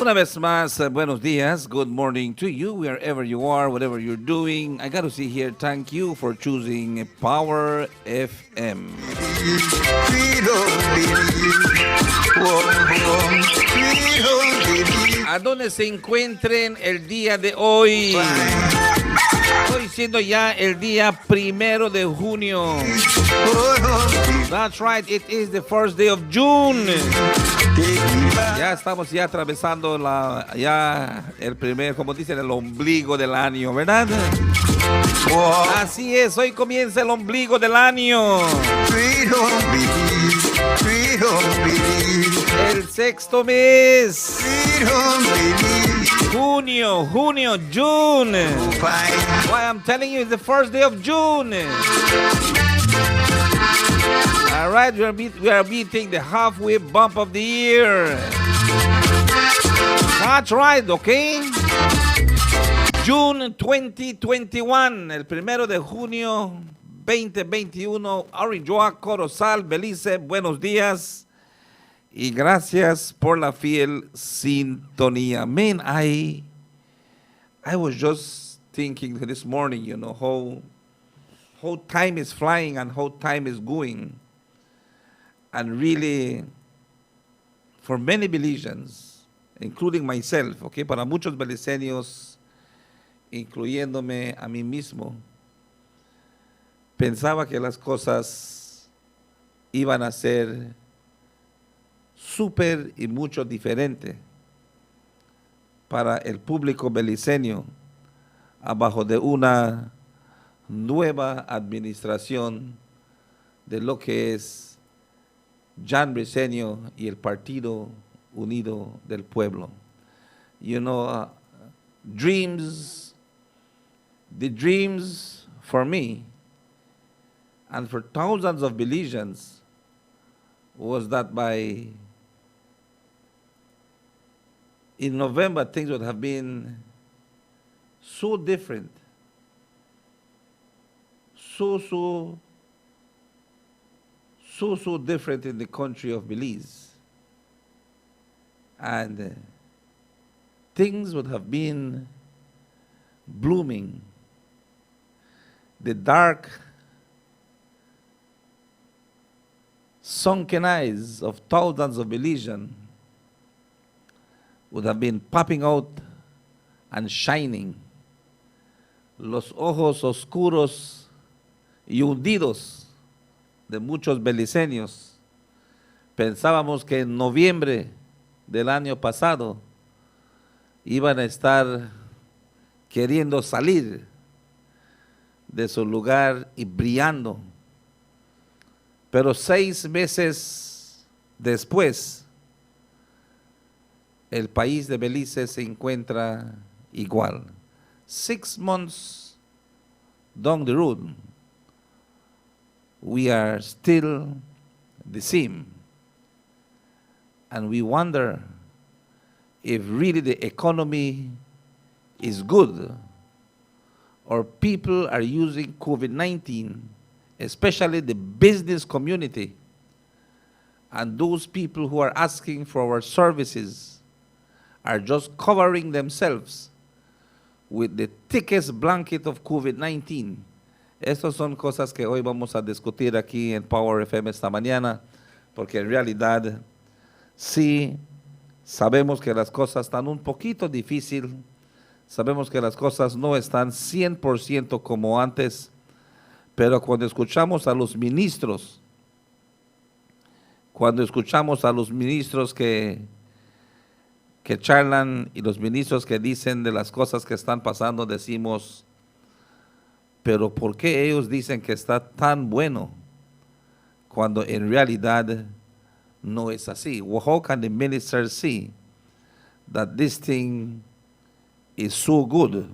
Una vez más, buenos días, good morning to you, wherever you are, whatever you're doing. I got to see here, thank you for choosing Power FM. A donde se encuentren el día de hoy. Hoy siendo ya el día 1 de junio. That's right, it is the first day of June. Ya estamos ya atravesando el primer, como dicen, el ombligo del año, ¿verdad? Así es, hoy comienza el ombligo del año. El sexto mes. Junio, June. Why I'm telling you, it's the first day of June. All right, we are meeting the halfway bump of the year. That's right, okay? June 2021, el 1 de junio 2021. Orinjoa, Corozal, Belice, buenos días. Y gracias por la fiel sintonía. Man, I was just thinking this morning, you know, how time is flying and how time is going. And really, for many Belizeans, including myself, okay, para muchos beliceños, incluyéndome a mí mismo, pensaba que las cosas iban a ser súper y mucho diferente para el público beliceño abajo de una nueva administración de lo que es Jan Briceño y el Partido Unido del Pueblo. You know, the dreams for me and for thousands of Belizeans was that in November things would have been so different, so different in the country of Belize. And things would have been blooming. The dark, sunken eyes of thousands of Belizeans would have been popping out and shining. Los ojos oscuros y hundidos de muchos beliceños. Pensábamos que en noviembre del año pasado iban a estar queriendo salir de su lugar y brillando. Pero 6 meses después, el país de Belice se encuentra igual. 6 months down the road, we are still the same. And we wonder if really the economy is good or people are using COVID-19, especially the business community and those people who are asking for our services are just covering themselves with the thickest blanket of COVID-19. Estas son cosas que hoy vamos a discutir aquí en Power FM esta mañana, porque en realidad sí sabemos que las cosas están un poquito difíciles, sabemos que las cosas no están 100% como antes, pero cuando escuchamos a los ministros, que charlan y los ministros que dicen de las cosas que están pasando, decimos, pero ¿por qué ellos dicen que está tan bueno cuando en realidad no es así? Well, how can the ministers see that this thing is so good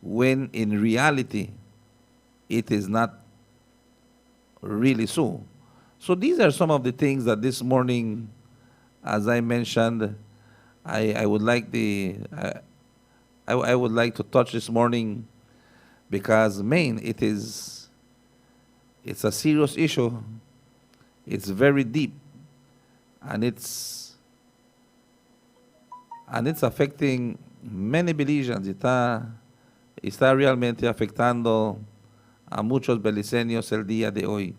when in reality it is not really so? So these are some of the things that this morning, as I mentioned, I would like I would like to touch this morning, because it's a serious issue. It's very deep, and it's and it's affecting many Belizeans. Está realmente afectando a muchos beliceños el día de hoy.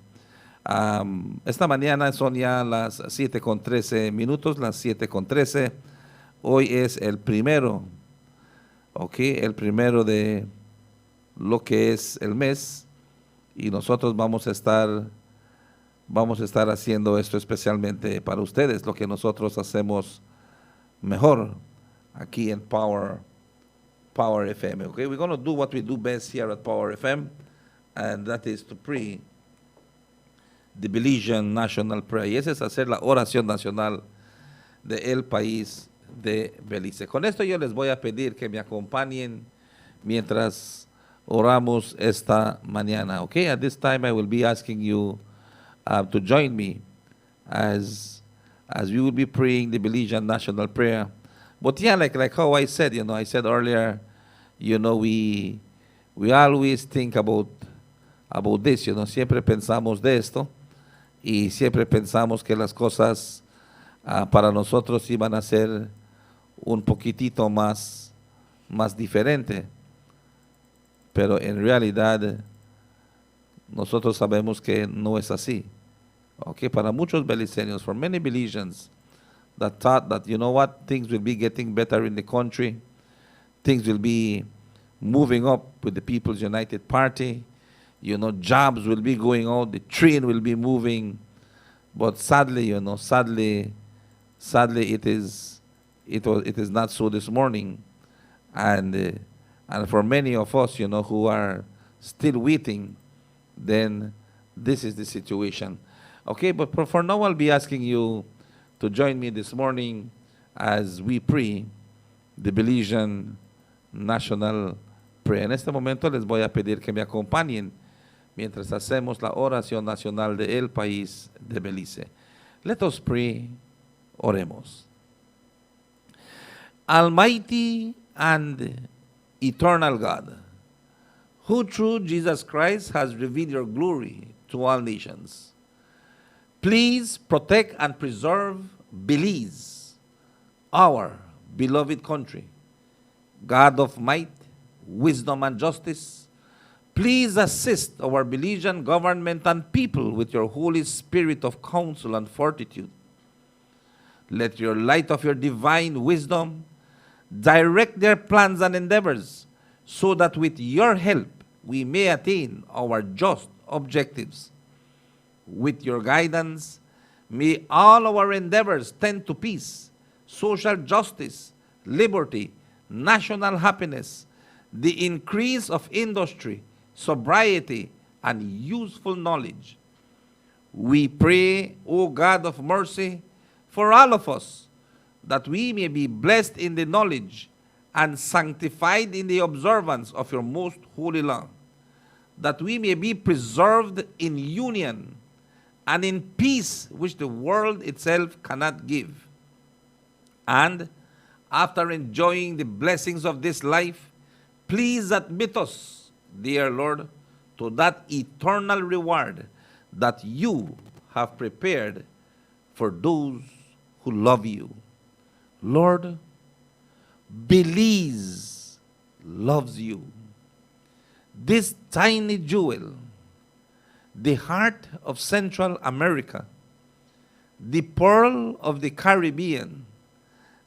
Esta mañana son ya las 7:13, las 7:13. Hoy es el primero, el primero de lo que es el mes, y nosotros vamos a estar haciendo esto especialmente para ustedes, lo que nosotros hacemos mejor aquí en Power FM. Okay, we're going to do what we do best here at Power FM, and that is to pray the Belizean National Prayer. Y ese es hacer la oración nacional del país de Belice. Con esto yo les voy a pedir que me acompañen mientras oramos esta mañana. Okay, at this time I will be asking you to join me as we will be praying the Belizean National Prayer. But yeah, like how I said, I said earlier, we always think about this, siempre pensamos de esto, y siempre pensamos que las cosas para nosotros iban a ser un poquitito más diferente, pero en realidad nosotros sabemos que no es así. Okay, para muchos beliceños, for many Belizeans that thought that, things will be getting better in the country, things will be moving up with the People's United Party, jobs will be going out, the train will be moving, but sadly, it is not so this morning, and for many of us, who are still waiting, then this is the situation. Okay, but for now, I'll be asking you to join me this morning as we pray the Belizean National Prayer. En este momento les voy a pedir que me acompañen mientras hacemos la oración nacional del país de Belice. Let us pray. Oremos. Almighty and eternal God, who through Jesus Christ has revealed your glory to all nations, please protect and preserve Belize, our beloved country. God of might, wisdom, and justice, please assist our Belizean government and people with your Holy Spirit of counsel and fortitude. Let your light of your divine wisdom direct their plans and endeavors, so that with your help we may attain our just objectives. With your guidance, may all our endeavors tend to peace, social justice, liberty, national happiness, the increase of industry, sobriety, and useful knowledge. We pray, O God of mercy, for all of us, that we may be blessed in the knowledge and sanctified in the observance of your most holy law, that we may be preserved in union and in peace which the world itself cannot give. And after enjoying the blessings of this life, please admit us, dear Lord, to that eternal reward that you have prepared for those who love you. Lord, Belize loves you. This tiny jewel, the heart of Central America, the pearl of the Caribbean,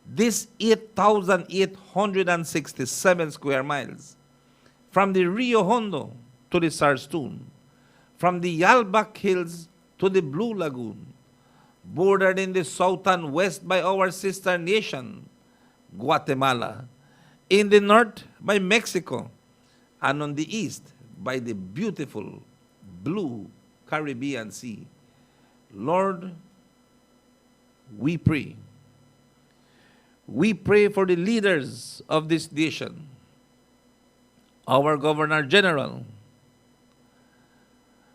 this 8,867 square miles, from the Rio Hondo to the Sarstoon, from the Yalbak Hills to the Blue Lagoon, bordered in the south and west by our sister nation, Guatemala, in the north by Mexico, and on the east by the beautiful blue Caribbean Sea. Lord, we pray. We pray for the leaders of this nation, our Governor General,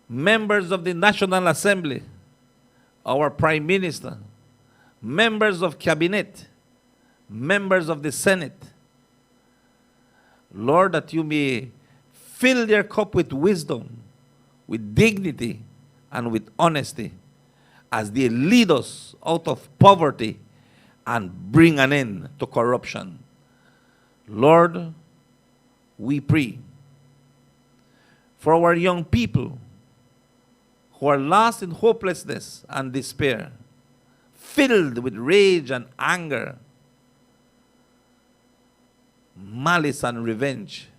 members of the National Assembly, our Prime Minister, members of Cabinet, members of the Senate. Lord, that you may fill their cup with wisdom, with dignity, and with honesty, as they lead us out of poverty and bring an end to corruption. Lord, we pray for our young people who are lost in hopelessness and despair, filled with rage and anger, malice and revenge.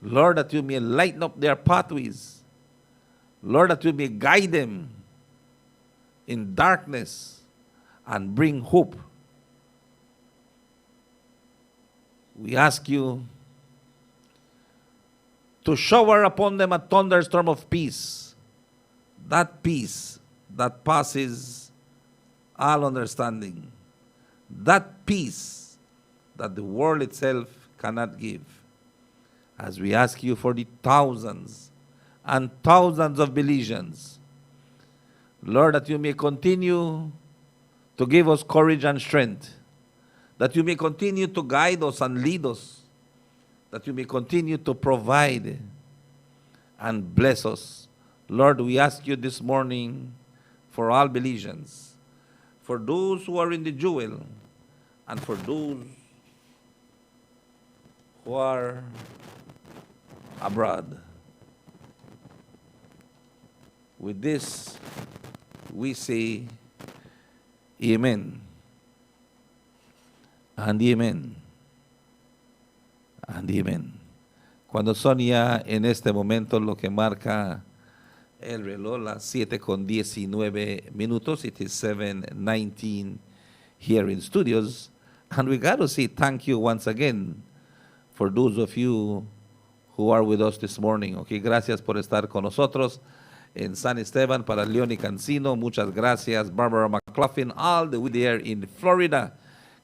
Lord, that you may lighten up their pathways. Lord, that you may guide them in darkness and bring hope. We ask you to shower upon them a thunderstorm of peace that passes all understanding, that peace that the world itself cannot give. As we ask you for the thousands and thousands of Belizeans, Lord, that you may continue to give us courage and strength, that you may continue to guide us and lead us, that you may continue to provide and bless us. Lord, we ask you this morning for all Belizeans, for those who are in the jewel, and for those who are abroad. With this, we say amen and amen and amen. Cuando son ya en este momento lo que marca el reloj, las 7:19, it is 7:19 here in studios, and we got to say thank you once again for those of you who are with us this morning. Okay, gracias por estar con nosotros en San Esteban. Para Leonie Cancino, muchas gracias. Barbara McLaughlin, all the way there in Florida.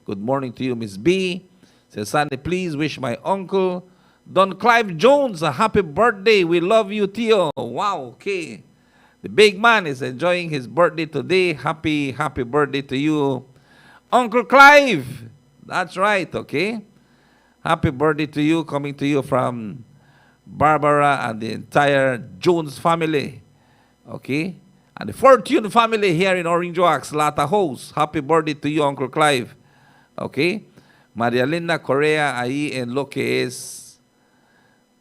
Good morning to you, Miss B. Says, Sandy, please wish my uncle Don Clive Jones a happy birthday. We love you, Tio. Wow, okay. The big man is enjoying his birthday today. Happy birthday to you, Uncle Clive. That's right, okay. Happy birthday to you, coming to you from Barbara and the entire Jones family, okay? And the Fortune family here in Orange Oaks, Lata House. Happy birthday to you, Uncle Clive, okay? Maria Linda Correa, ahí en lo que es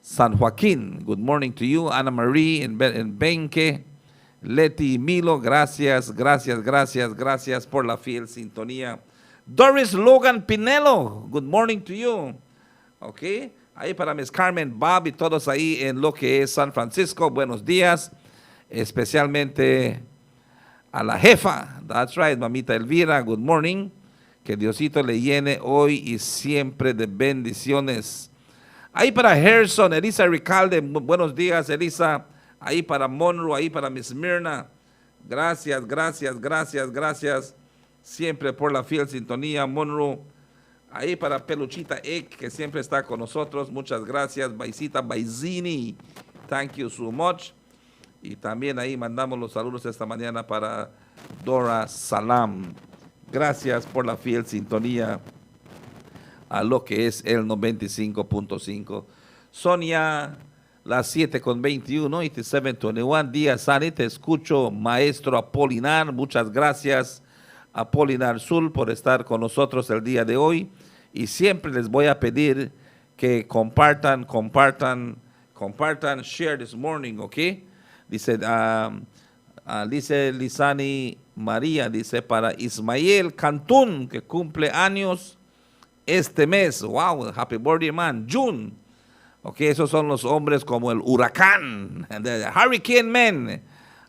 San Joaquín. Good morning to you. Ana Marie en Benque. Leti Milo, gracias por la fiel sintonía. Doris Logan Pinelo, good morning to you. Okay, ahí para Miss Carmen, Bob y todos ahí en lo que es San Francisco, buenos días, especialmente a la jefa, that's right, mamita Elvira, good morning, que Diosito le llene hoy y siempre de bendiciones. Ahí para Gerson, Elisa Ricalde, buenos días Elisa, ahí para Monroe, ahí para Miss Mirna, gracias, siempre por la fiel sintonía, Monroe. Ahí para Peluchita Ek, que siempre está con nosotros. Muchas gracias. Baisita Baizini, thank you so much. Y también ahí mandamos los saludos esta mañana para Dora Salam. Gracias por la fiel sintonía a lo que es el 95.5. Sonia, las 7:21, it is 7:21. Díaz Sani, te escucho, maestro Apolinar. Muchas gracias, Apolinar Sul, por estar con nosotros el día de hoy. Y siempre les voy a pedir que compartan, share this morning, ¿ok? Dice, dice Lisani María, dice, para Ismael Cantún, que cumple años este mes. Wow, happy birthday, man. June. Ok, esos son los hombres como el huracán, the Hurricane Man.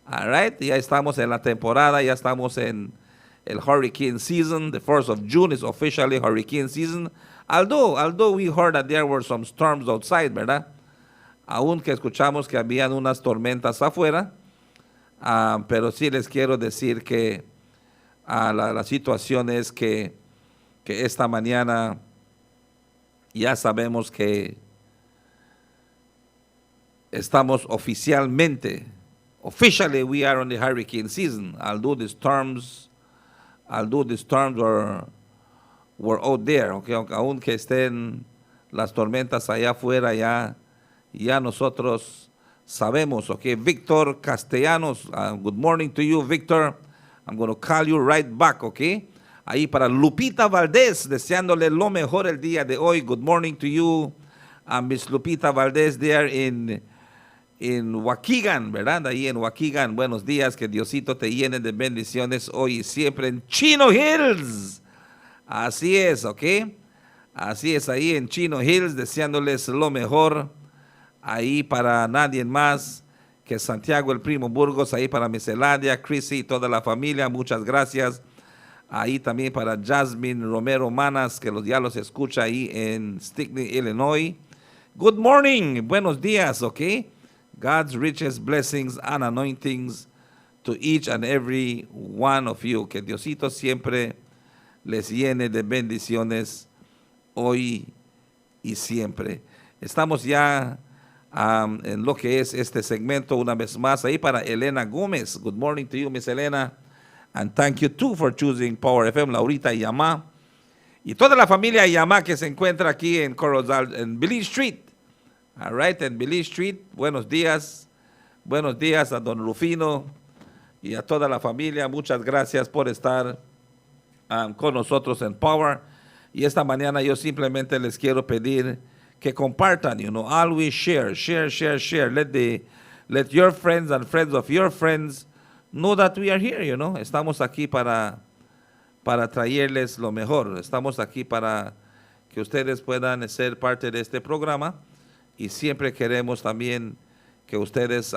All right, ya estamos en la temporada, ya estamos en el hurricane season. The 1st of June is officially hurricane season. Although we heard that there were some storms outside, ¿verdad? Aunque escuchamos que habían unas tormentas afuera, pero sí les quiero decir que la situación es que esta mañana ya sabemos que estamos officially we are on the hurricane season. Although the storms were out there, okay, aunque estén las tormentas allá afuera, ya nosotros sabemos, okay. Victor Castellanos, good morning to you, Victor. I'm going to call you right back, okay. Ahí para Lupita Valdés, deseándole lo mejor el día de hoy. Good morning to you, Miss Lupita Valdés, there in Waukegan, ¿verdad? Ahí en Waukegan. Buenos días, que Diosito te llene de bendiciones hoy y siempre en Chino Hills. Así es, ¿ok? Así es, ahí en Chino Hills, deseándoles lo mejor. Ahí para nadie más que Santiago, el primo Burgos, ahí para Miseladia, Chrissy y toda la familia, muchas gracias. Ahí también para Jasmine Romero Manas, que ya los escucha ahí en Stickney, Illinois. Good morning, buenos días, ¿ok? God's richest blessings and anointings to each and every one of you. Que Diosito siempre les llene de bendiciones hoy y siempre. Estamos ya en lo que es este segmento una vez más. Ahí para Elena Gómez. Good morning to you, Miss Elena. And thank you too for choosing Power FM, Laurita y Yamá. Y toda la familia Yamá que se encuentra aquí en Corozal, en Billy Street. All right, en Billy Street. Buenos días. Buenos días a don Rufino y a toda la familia. Muchas gracias por estar con nosotros en Power. Y esta mañana yo simplemente les quiero pedir que compartan, always share. Let your friends and friends of your friends know that we are here, Estamos aquí para traerles lo mejor. Estamos aquí para que ustedes puedan ser parte de este programa y siempre queremos también que ustedes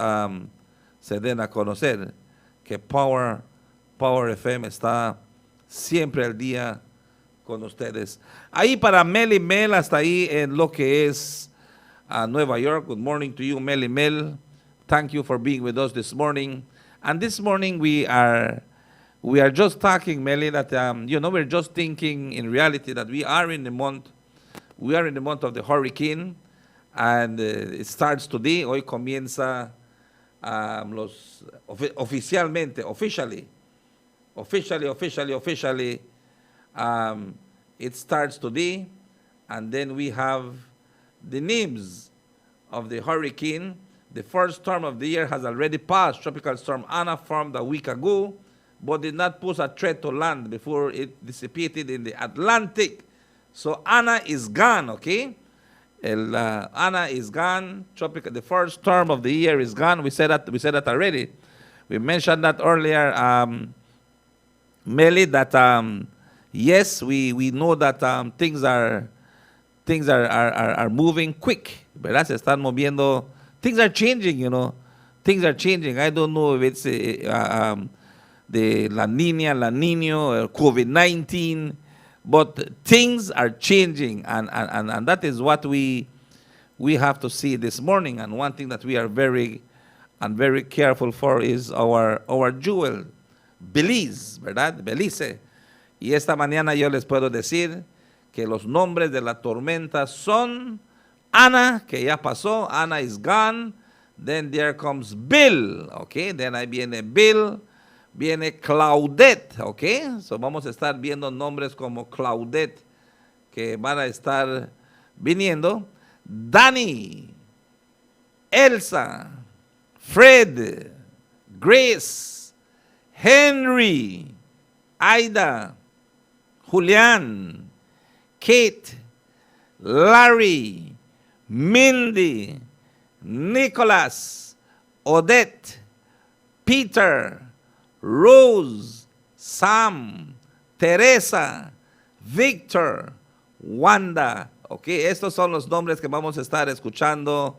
se den a conocer que Power FM está siempre al día con ustedes. Ahí para Mel Mel, hasta ahí en lo que es Nueva York. Good morning to you, Mel Mel. Thank you for being with us this morning. And this morning we are just talking, Meli, that we're just thinking in reality that we are in the month of the hurricane, and it starts today. Hoy comienza officially. It starts today, and then we have the names of the hurricane. The first storm of the year has already passed. Tropical Storm Anna formed a week ago, but did not pose a threat to land before it dissipated in the Atlantic. So Anna is gone, okay? Anna is gone. The first storm of the year is gone. We said that already. We mentioned that earlier, Melly, that yes, we know that things are moving quick. ¿Verdad? Se están moviendo. Things are changing, Things are changing. I don't know if it's the La Niño, COVID-19, but things are changing, and that is what we have to see this morning. And one thing that we are very careful for is our jewel, Belize, ¿verdad? Belize. Y esta mañana yo les puedo decir que los nombres de la tormenta son Anna, que ya pasó. Anna is gone. Then there comes Bill, okay? Then ahí viene Bill. Viene Claudette, okay? So vamos a estar viendo nombres como Claudette que van a estar viniendo. Danny, Elsa, Fred, Grace, Henry, Aida, Julián, Kate, Larry, Mindy, Nicholas, Odette, Peter, Rose, Sam, Teresa, Victor, Wanda. Ok, estos son los nombres que vamos a estar escuchando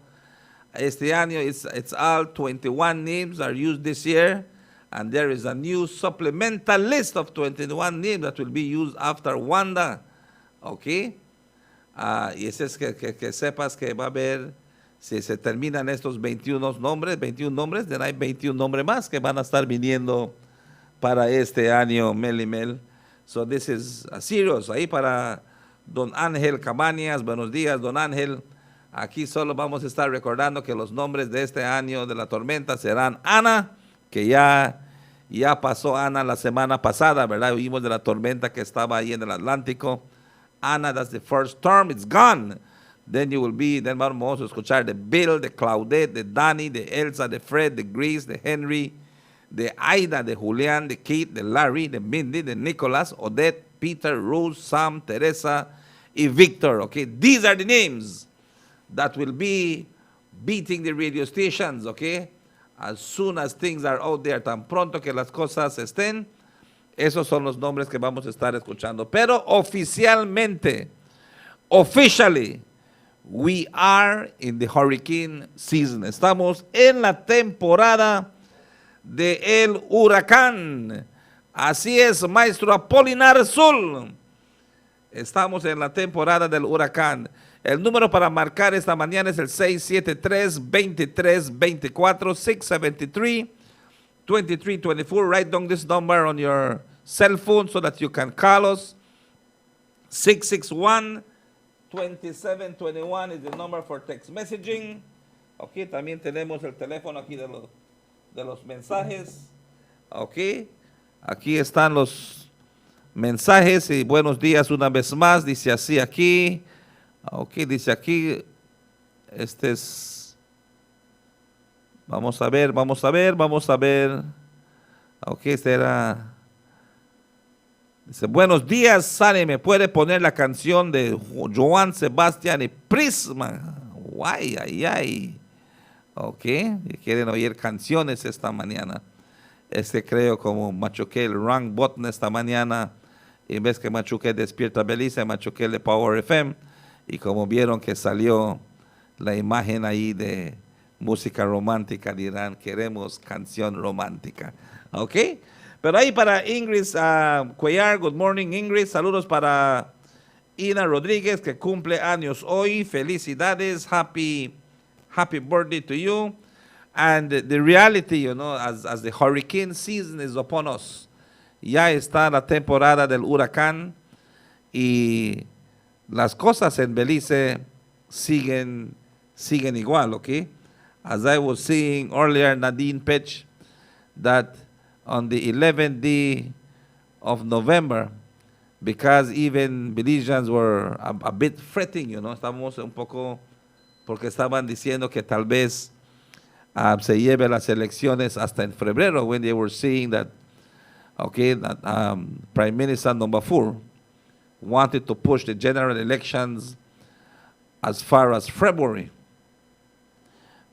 este año. It's all 21 names are used this year. And there is a new supplemental list of 21 names that will be used after Wanda. Ok. Y es que sepas que va a haber, si se terminan estos 21 nombres, then hay 21 nombres más que van a estar viniendo para este año, Mel y Mel. So this is serious. Ahí para don Ángel Cabañas, buenos días, don Ángel. Aquí solo vamos a estar recordando que los nombres de este año de la tormenta serán Ana, que ya pasó Ana la semana pasada, ¿verdad? Vimos de la tormenta que estaba ahí en el Atlántico. Ana, that's the first storm, it's gone. Then vamos a escuchar de Bill, de Claudette, de Danny, de Elsa, de Fred, de Grace, de Henry, de Aida, de Julián, de Kate, de Larry, de Mindy, de Nicholas, Odette, Peter, Rose, Sam, Teresa, y Victor. Okay, these are the names that will be beating the radio stations. Okay, as soon as things are out there, tan pronto que las cosas estén, esos son los nombres que vamos a estar escuchando. Pero oficialmente, officially, we are in the hurricane season. Estamos en la temporada del huracán. Así es, maestro Apolinar Zul. Estamos en la temporada del huracán. El número para marcar esta mañana es el 673-2324, 673-2324. Write down this number on your cell phone so that you can call us. 661-2721 is the number for text messaging. Ok, también tenemos el teléfono aquí de los mensajes. Ok, aquí están los mensajes y buenos días una vez más. Dice así aquí. Ok, dice aquí. Este es. Vamos a ver. Ok, este era. Dice, buenos días, Sani, ¿me puede poner la canción de Joan Sebastián y Prisma? Ay. Ok, quieren oír canciones esta mañana. Creo como machuqué el wrong button esta mañana. En vez que machuqué Despierta Belice, machuqué el de Power FM. Y como vieron que salió la imagen ahí de música romántica, dirán, queremos canción romántica. Ok. Pero ahí para Ingrid Cuellar, good morning Ingrid, saludos para Ina Rodríguez que cumple años hoy, felicidades, happy birthday to you. And the reality, as the hurricane season is upon us, ya está la temporada del huracán y las cosas en Belice siguen igual, okay? As I was saying earlier, Nadine Pech, that on the 11th day of November, because even Belizeans were a bit fretting, estamos un poco, porque estaban diciendo que tal vez se lleve las elecciones hasta en febrero, when they were saying that, that Prime Minister number 4 wanted to push the general elections as far as February.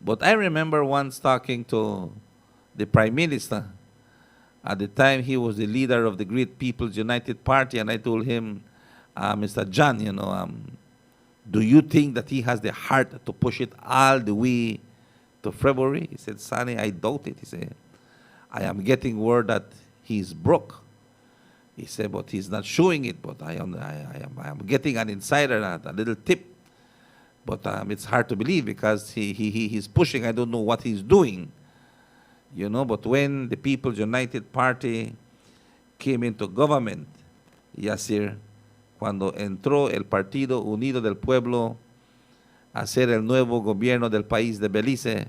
But I remember once talking to the Prime Minister. At the time, he was the leader of the Great People's United Party, and I told him, Mr. John, do you think that he has the heart to push it all the way to February? He said, Sonny, I doubt it. He said, I am getting word that he's broke. He said, but he's not showing it, but I am getting an insider, a little tip. But it's hard to believe because he's pushing. I don't know what he's doing. But when the People's United Party came into government, Yasir, cuando entró el Partido Unido del Pueblo a ser el nuevo gobierno del país de Belice,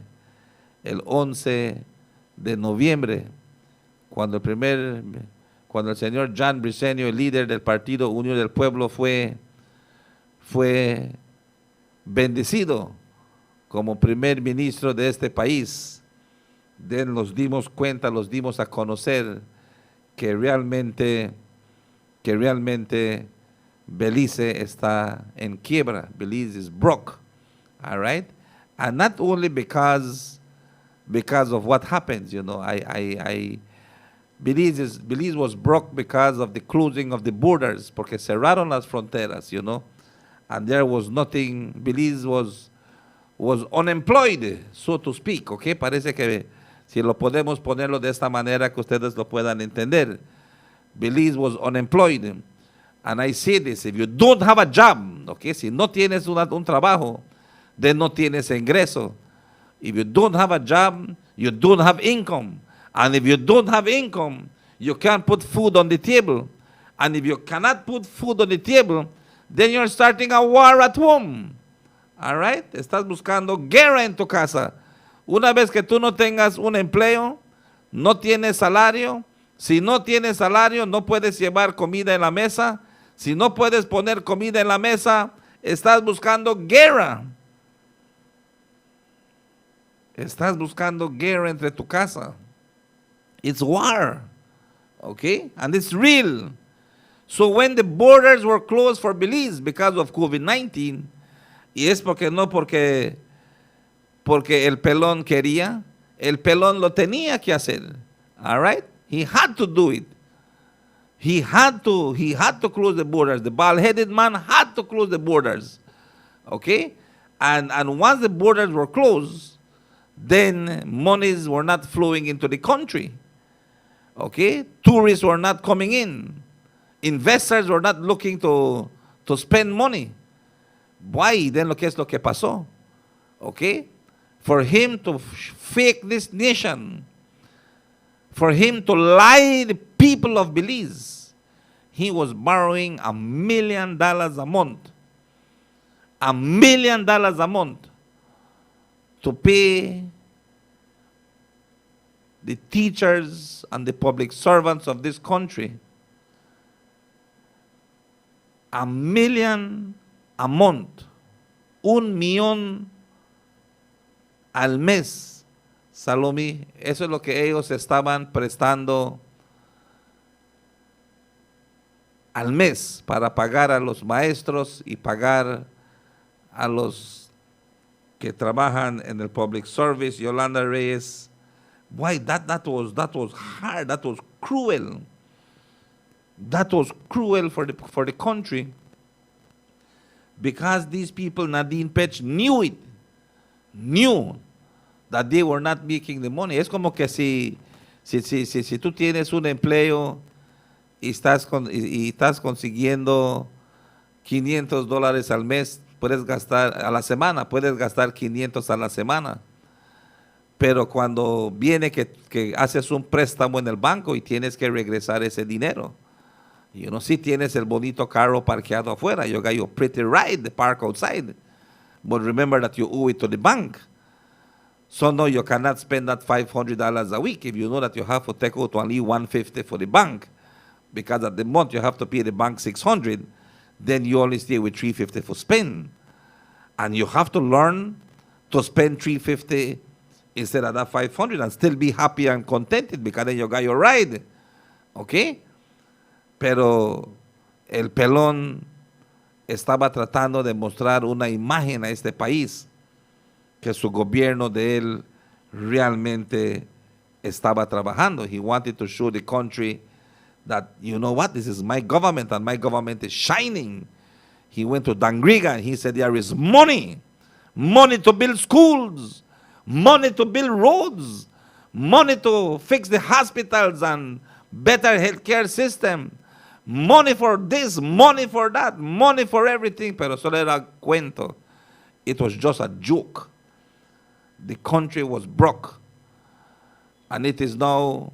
el 11 de noviembre, cuando el señor John Briceño, el líder del Partido Unido del Pueblo, fue bendecido como primer ministro de este país, nos dimos cuenta, los dimos a conocer que realmente Belice está en quiebra. Belize is broke, all right? And not only because of what happens, Belize was broke because of the closing of the borders, porque cerraron las fronteras, and there was nothing. Belize was unemployed, so to speak, okay? Parece que si lo podemos ponerlo de esta manera que ustedes lo puedan entender. Belize was unemployed. And I say this, if you don't have a job, okay, si no tienes un trabajo, then no tienes ingreso. If you don't have a job, you don't have income. And if you don't have income, you can't put food on the table. And if you cannot put food on the table, then you're starting a war at home. All right? Estás buscando guerra en tu casa. Una vez que tú no tengas un empleo, no tienes salario. Si no tienes salario, no puedes llevar comida en la mesa. Si no puedes poner comida en la mesa, estás buscando guerra. Estás buscando guerra entre tu casa. It's war. Okay? And it's real. So when the borders were closed for Belize because of COVID-19, y es porque no porque el pelón quería, el pelón lo tenía que hacer. All right? He had to do it. He had to close the borders. The bald-headed man had to close the borders. Okay? And once the borders were closed, then monies were not flowing into the country. Okay? Tourists were not coming in. Investors were not looking to spend money. Why? Then lo que es lo que pasó. Okay? For him to fake this nation, for him to lie the people of Belize, he was borrowing $1 million a month. $1 million a month to pay the teachers and the public servants of this country. $1 million a month. $1 millón al mes. Salomí, eso es lo que ellos estaban prestando al mes para pagar a los maestros y pagar a los que trabajan en el public service. Yolanda Reyes, why that was hard, that was cruel. That was cruel for the country, because these people, Nadine Pech, knew that they were not making the money. Es como que si tú tienes un empleo y estás consiguiendo $500 al mes, puedes gastar a la semana, puedes gastar 500 a la semana. Pero cuando viene que haces un préstamo en el banco y tienes que regresar ese dinero, si tienes el bonito carro parqueado afuera, you got your pretty ride parked outside, but remember that you owe it to the bank. So no, you cannot spend that $500 a week if you know that you have to take out only $150 for the bank, because at the month you have to pay the bank $600, then you only stay with $350 for spend. And you have to learn to spend $350 instead of that $500 and still be happy and contented, because then you got your ride. Okay? Pero el pelón estaba tratando de mostrar una imagen a este país que su gobierno de él realmente estaba trabajando. He wanted to show the country that, you know what, this is my government and my government is shining. He went to Dangriga and he said there is money to build schools, money to build roads, money to fix the hospitals and better healthcare system, money for this, money for that, money for everything. Pero solo era cuento. It was just a joke. The country was broke. And it is now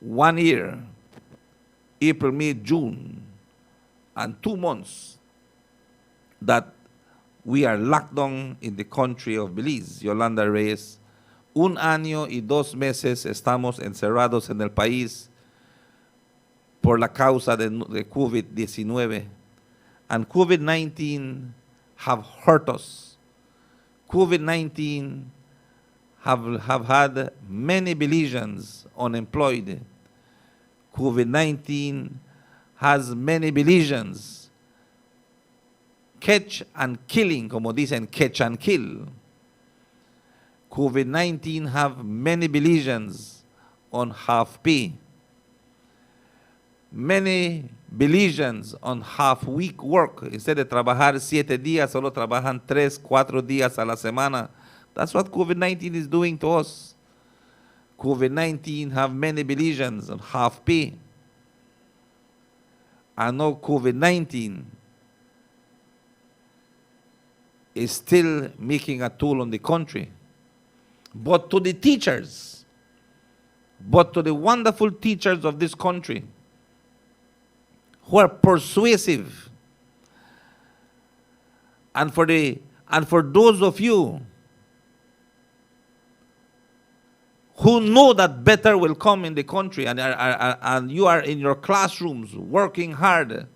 1 year, April, May, June, and 2 months that we are locked down in the country of Belize. Yolanda Reyes, 1 año y 2 meses estamos encerrados en el país por la causa de COVID-19. And COVID-19 have hurt us. COVID-19 have had many Belizeans unemployed. COVID-19 has many Belizeans catch and killing, como dicen, catch and kill. COVID-19 have many Belizeans on half pay. Many Belizeans on half week work. Instead de trabajar 7 días, solo trabajan 3, 4 días a la semana. That's what COVID-19 is doing to us. COVID-19 have many Belizeans on half pay. I know COVID-19 is still making a toll on the country. But to the teachers, but to the wonderful teachers of this country who are persuasive, and for those of you who know that better will come in the country, and you are in your classrooms working hard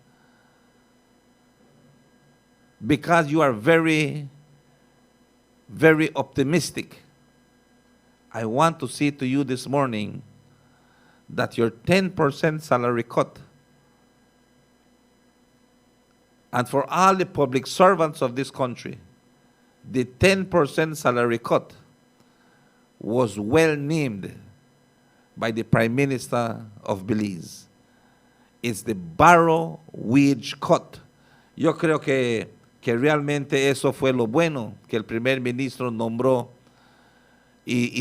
because you are very, very optimistic I want to say to you this morning that your 10% salary cut, and for all the public servants of this country, the 10% salary cut was well named by the Prime Minister of Belize. It's the barrow wage cut. Yo creo que realmente eso fue lo bueno que el primer ministro nombró, y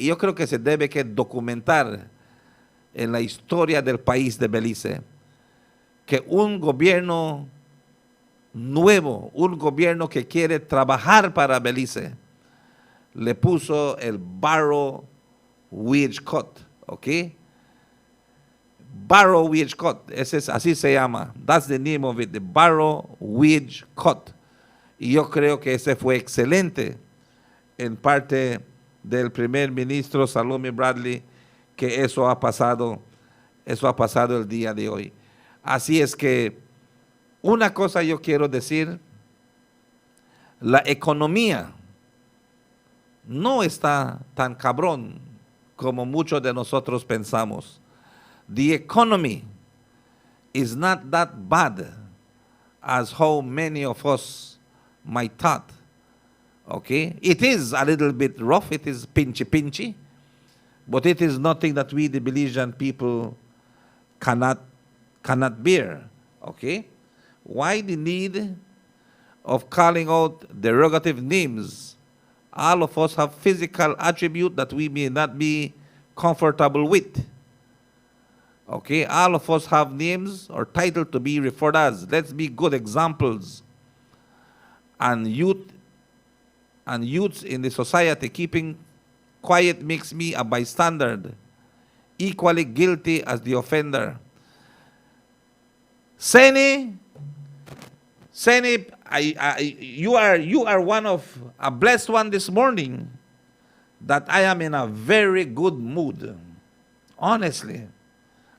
yo creo que se debe que documentar en la historia del país de Belice que un gobierno nuevo, un gobierno que quiere trabajar para Belice, le puso el barrow wage cut, ¿ok? Barrow wage cut, así se llama. That's the name of it, the barrow wage cut. Y yo creo que ese fue excelente en parte del primer ministro Salome Bradley, que eso ha pasado el día de hoy. Así es que una cosa yo quiero decir, la economía no está tan cabrón como muchos de nosotros pensamos. The economy is not that bad as how many of us might thought. Okay? It is a little bit rough, it is pinchy, but it is nothing that we, the Belizean people, cannot bear. Okay? Why the need of calling out derogative names? All of us have physical attributes that we may not be comfortable with. Okay, all of us have names or titles to be referred as. Let's be good examples. And youths in the society keeping quiet makes me a bystander, equally guilty as the offender. Seni, you are one of a blessed one this morning, that I am in a very good mood. Honestly,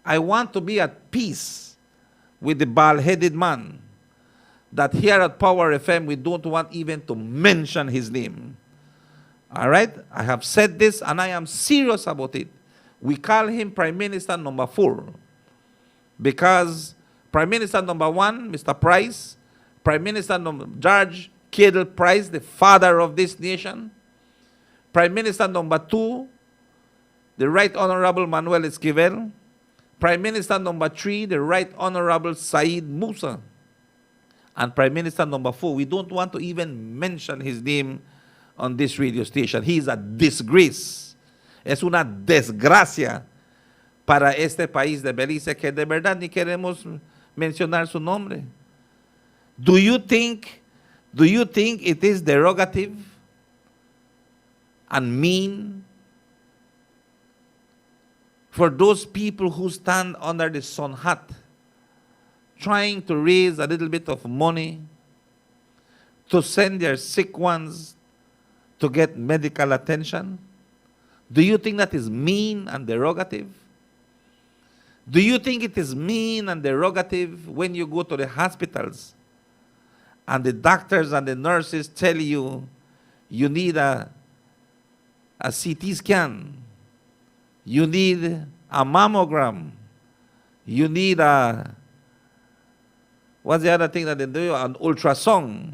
I want to be at peace with the bald-headed man that here at Power FM we don't want even to mention his name. All right? I have said this and I am serious about it. We call him Prime Minister number 4 because Prime Minister number 1, Mr. Price, Prime Minister George Cadle Price, the father of this nation, Prime Minister number 2, the Right Honorable Manuel Esquivel, Prime Minister number 3, the Right Honorable Said Musa, and Prime Minister number 4, we don't want to even mention his name on this radio station. He is a disgrace. Es una desgracia para este país de Belice que de verdad ni queremos mencionar su nombre. Do you think it is derogative and mean for those people who stand under the sun hat trying to raise a little bit of money to send their sick ones to get medical attention? Do you think that is mean and derogative? Do you think it is mean and derogative when you go to the hospitals and the doctors and the nurses tell you you need a CT scan, you need a mammogram, you need what's the other thing that they do? An ultrasound.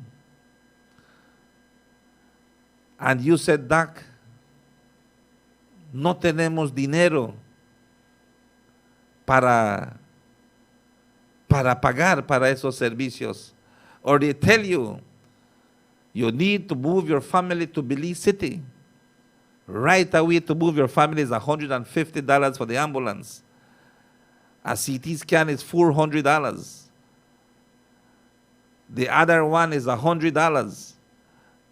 And you said, Doc, no tenemos dinero para pagar para esos servicios. Or they tell you, you need to move your family to Belize City. Right away to move your family is $150 for the ambulance. A CT scan is $400. The other one is $100.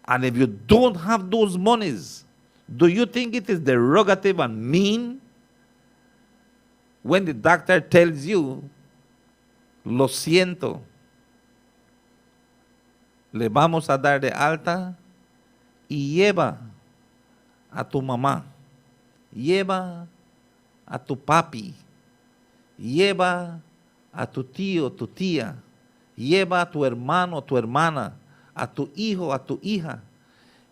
And if you don't have those monies, do you think it is derogative and mean when the doctor tells you, lo siento, le vamos a dar de alta y lleva a tu mamá, lleva a tu papi, lleva a tu tío, tu tía, lleva a tu hermano, tu hermana, a tu hijo, a tu hija,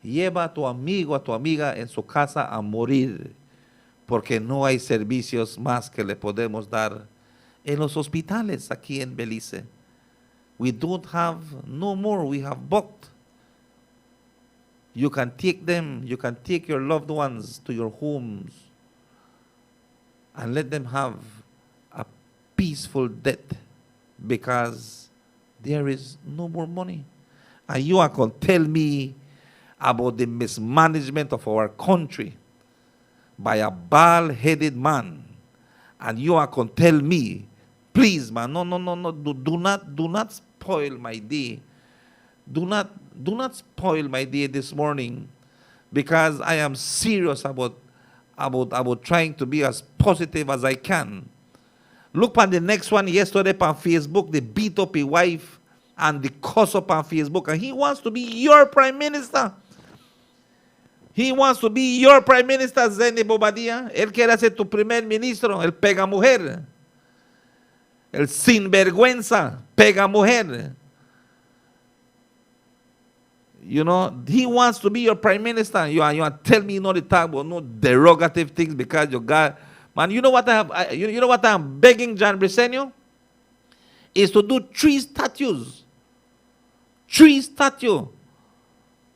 Lleva a tu amigo, a tu amiga en su casa a morir, porque no hay servicios más que le podemos dar en los hospitales aquí en Belice. We don't have no more, we have booked. You can take them, you can take your loved ones to your homes and let them have a peaceful death because there is no more money. And you are going to tell me about the mismanagement of our country by a bald-headed man. And you are going to tell me, please, man, no, do not spoil my day. Do not spoil my day this morning because I am serious about trying to be as positive as I can. Look on the next one yesterday on Facebook, the beat up his wife and the cuss up on Facebook, and he wants to be your prime minister. He wants to be your prime minister, Zeni Bobadilla. Él quiere ser tu primer ministro, el pega mujer. El sinvergüenza, pega mujer. You know, he wants to be your prime minister. You are tell me not to talk about no derogative things because you got, man. You know what you know what I'm begging John Briceño is to do three statues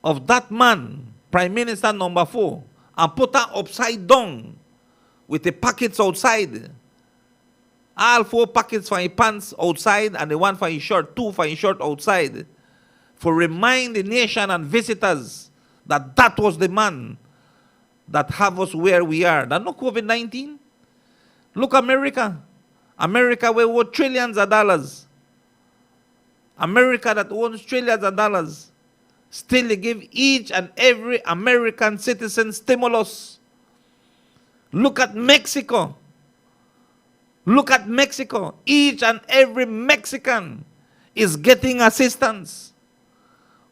of that man, prime minister number 4, and put that upside down with the pockets outside. All 4 pockets for his pants outside and the one for his shirt, 2 for his shirt outside. For remind the nation and visitors that that was the man that have us where we are. That no COVID-19. Look America. America we owe trillions of dollars. America that owns trillions of dollars. Still they give each and every American citizen stimulus. Look at Mexico. Look at Mexico. Each and every Mexican is getting assistance.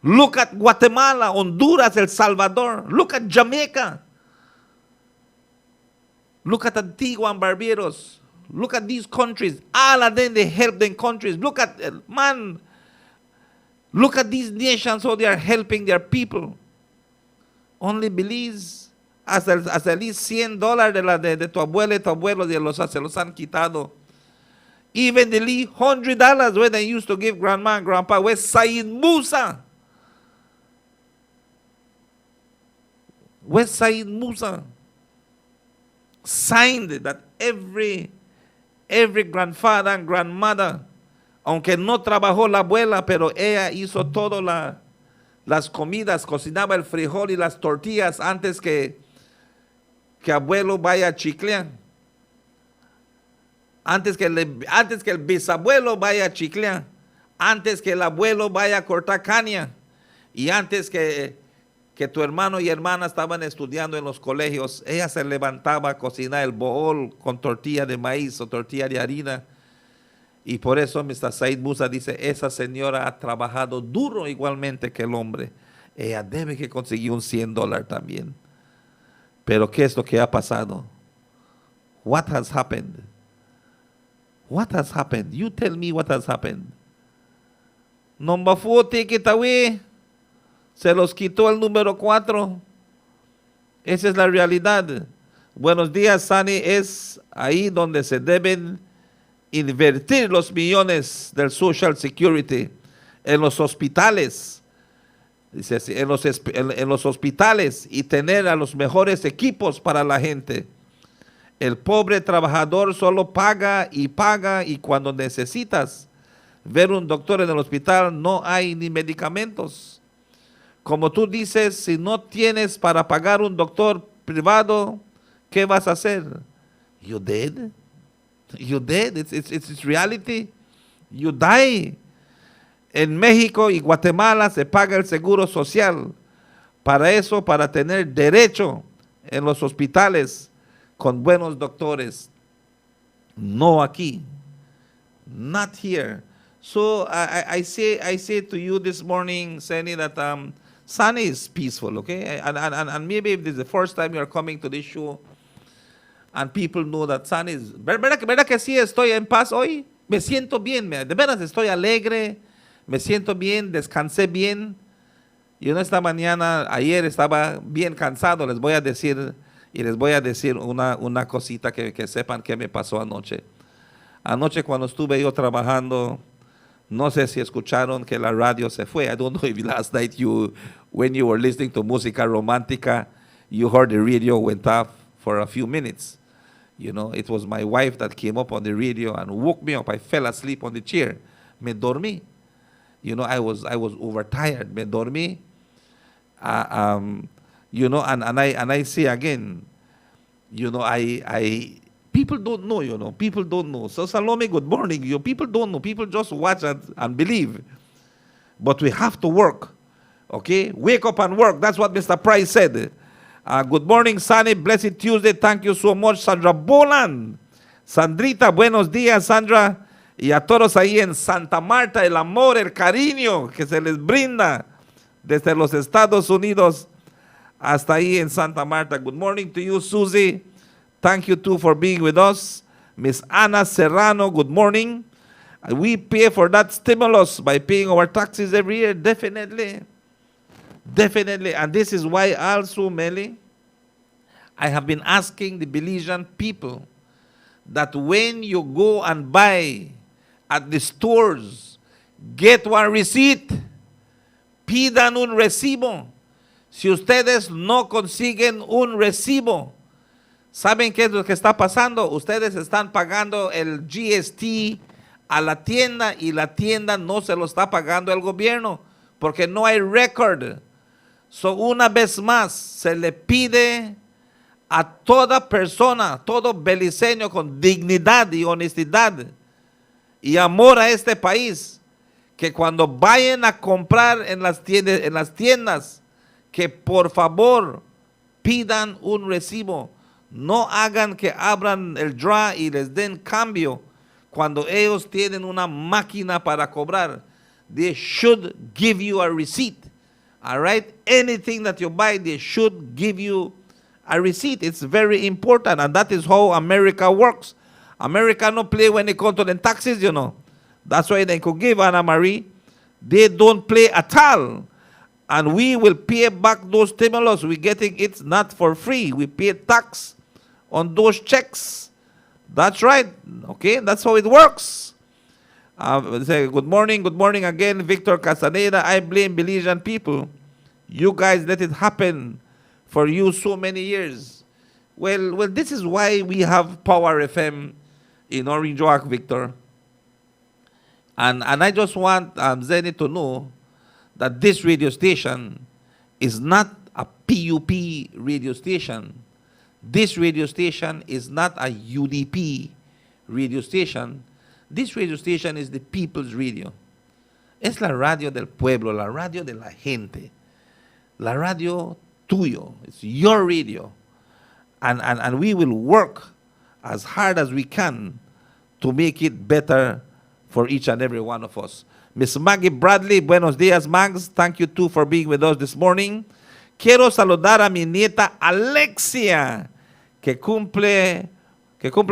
Look at Guatemala, Honduras, El Salvador. Look at Jamaica. Look at Antigua and Barbados. Look at these countries. All of them, they help them countries. Look at, man, look at these nations, how they are helping their people. Only Belize, hasta el least $100 de tu abuela y tu abuelo se los han quitado. Even the least $100 where they used to give grandma and grandpa, where's Said Musa? Where's Said Musa? Signed that every grandfather and grandmother, aunque no trabajó la abuela, pero ella hizo todas las comidas, cocinaba el frijol y las tortillas antes que abuelo vaya a chiclear. Antes que el bisabuelo vaya a chiclear. Antes que el abuelo vaya a cortar caña. Y antes que tu hermano y hermana estaban estudiando en los colegios, ella se levantaba a cocinar el bohol con tortilla de maíz o tortilla de harina. Y por eso Mr. Said Musa dice, esa señora ha trabajado duro igualmente que el hombre. Ella debe que conseguir un $100 también. Pero ¿qué es lo que ha pasado? What has happened? What has happened? You tell me what has happened. Number 4, take it away. Se los quitó el número 4. Esa es la realidad. Buenos días, Sani. Es ahí donde se deben invertir los millones del Social Security. En los hospitales. Dice así, en los hospitales y tener a los mejores equipos para la gente. El pobre trabajador solo paga y cuando necesitas ver un doctor en el hospital no hay ni medicamentos. Como tú dices, si no tienes para pagar un doctor privado, ¿qué vas a hacer? You dead. You dead. It's reality. You die. En México y Guatemala se paga el seguro social. Para eso, para tener derecho en los hospitales con buenos doctores. No aquí. Not here. So I say to you this morning, Sani, that Sani is peaceful, okay? And maybe if this is the first time you're coming to this show and people know that Sani is... ¿Verdad que sí estoy en paz hoy? Me siento bien, de veras estoy alegre, me siento bien, descansé bien. Esta mañana, ayer estaba bien cansado, les voy a decir, una cosita que sepan que me pasó anoche. Anoche cuando estuve yo trabajando, no sé si escucharon que la radio se fue. I don't know if last night when you were listening to música romántica, you heard the radio went off for a few minutes. It was my wife that came up on the radio and woke me up. I fell asleep on the chair. Me dormí. I was overtired. Me dormí. And I say again, people don't know, people don't know. So Salome, good morning. People don't know. People just watch and believe. But we have to work. Okay? Wake up and work. That's what Mr. Price said. Good morning, Sunny. Blessed Tuesday. Thank you so much, Sandra Boland. Sandrita, buenos días, Sandra. Y a todos ahí en Santa Marta, el amor, el cariño que se les brinda desde los Estados Unidos hasta ahí en Santa Marta. Good morning to you, Susie. Thank you too for being with us. Miss Ana Serrano, good morning. We pay for that stimulus by paying our taxes every year, definitely. Definitely. And this is why also, Melly, I have been asking the Belizean people that when you go and buy at the stores, get one receipt. Pidan un recibo. Si ustedes no consiguen un recibo, ¿saben qué es lo que está pasando? Ustedes están pagando el GST a la tienda y la tienda no se lo está pagando el gobierno porque no hay record. So, una vez más, se le pide a toda persona, todo beliceño con dignidad y honestidad y amor a este país, que cuando vayan a comprar en las tiendas, que por favor pidan un recibo. No hagan que abran el draw y les den cambio cuando ellos tienen una máquina para cobrar. They should give you a receipt. All right? Anything that you buy, they should give you a receipt. It's very important, and that is how America works. America no play when it comes to the taxes, That's why they could give Anna Marie. They don't play at all. And we will pay back those stimulus. We're getting it not for free. We pay tax on those checks. That's right. Okay, that's how it works. Say good morning again, Victor Castaneda. I blame Belizean people. You guys let it happen for you so many years. Well, this is why we have Power FM in Orange Walk, Victor. And I just want Zeni to know that this radio station is not a PUP radio station. This radio station is not a UDP radio station. This radio station is the people's radio. Es la radio del pueblo, la radio de la gente. La radio tuyo. It's your radio. And we will work as hard as we can to make it better for each and every one of us. Miss Maggie Bradley, buenos días, Mags. Thank you too for being with us this morning. Quiero saludar a mi nieta Alexia, que cumpla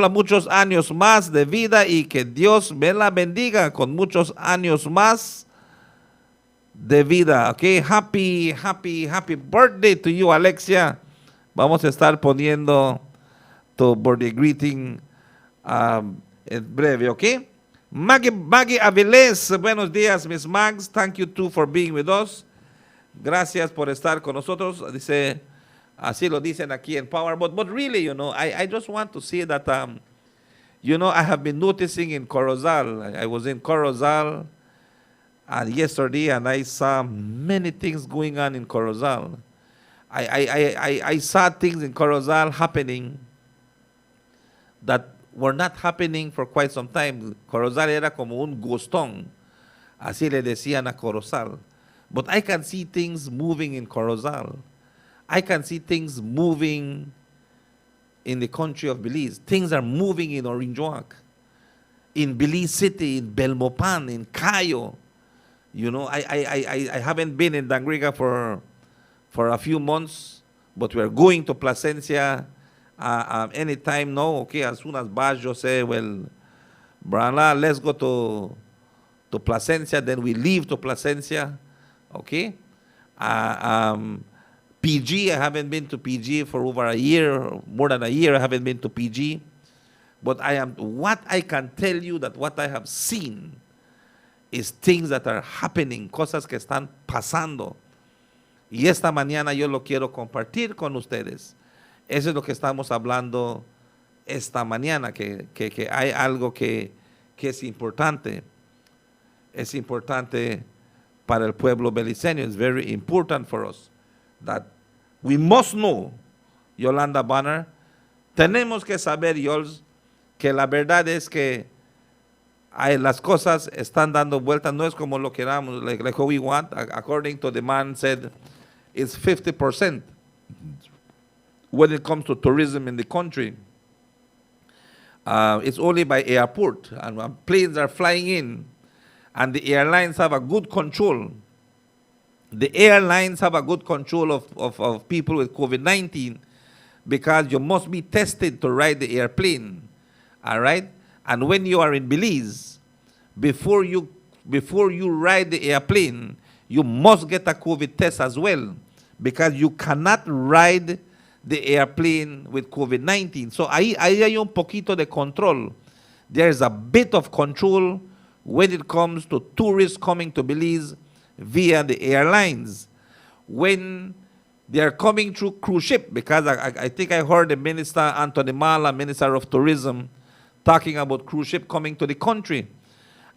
muchos años más de vida y que Dios me la bendiga con muchos años más de vida. Okay, happy birthday to you, Alexia. Vamos a estar poniendo tu birthday greeting en breve, okay? Maggie Avilés, buenos días, Miss Mags. Thank you too for being with us. Gracias por estar con nosotros. Dice, así lo dicen aquí en Power. But really, I just want to say that, I have been noticing in Corozal. I was in Corozal yesterday, and I saw many things going on in Corozal. I saw things in Corozal happening that were not happening for quite some time. Corozal era como un gustón. Así le decían a Corozal. But I can see things moving in Corozal. I can see things moving in the country of Belize. Things are moving in Orinjoak, in Belize City, in Belmopan, in Cayo. I haven't been in Dangriga for a few months, but we're going to Placencia anytime now. Okay, as soon as Bajo say, well, Brana, let's go to Placencia, then we leave to Placencia. Okay, Uh, um, PG, I haven't been to PG for over a year, more than a year. I haven't been to PG. But what I can tell you that what I have seen is things that are happening, cosas que están pasando. Y esta mañana yo lo quiero compartir con ustedes. Eso es lo que estamos hablando esta mañana, que hay algo que es importante. Es importante para el pueblo beliceño. It's very important for us that we must know, Yolanda Bonner, tenemos que saber, Yols, que la verdad es que las cosas están dando vueltas, no es como lo queramos, like what we want. According to the man said, it's 50% when it comes to tourism in the country. It's only by airport, and when planes are flying in, and the airlines have a good control. The airlines have a good control of people with COVID-19 because you must be tested to ride the airplane, all right? And when you are in Belize, before you ride the airplane, you must get a COVID test as well, because you cannot ride the airplane with COVID-19. So ahí hay un poquito de control. There's a bit of control when it comes to tourists coming to Belize via the airlines. When they are coming through cruise ship, because I think I heard the Minister Anthony Mala, Minister of Tourism, talking about cruise ship coming to the country.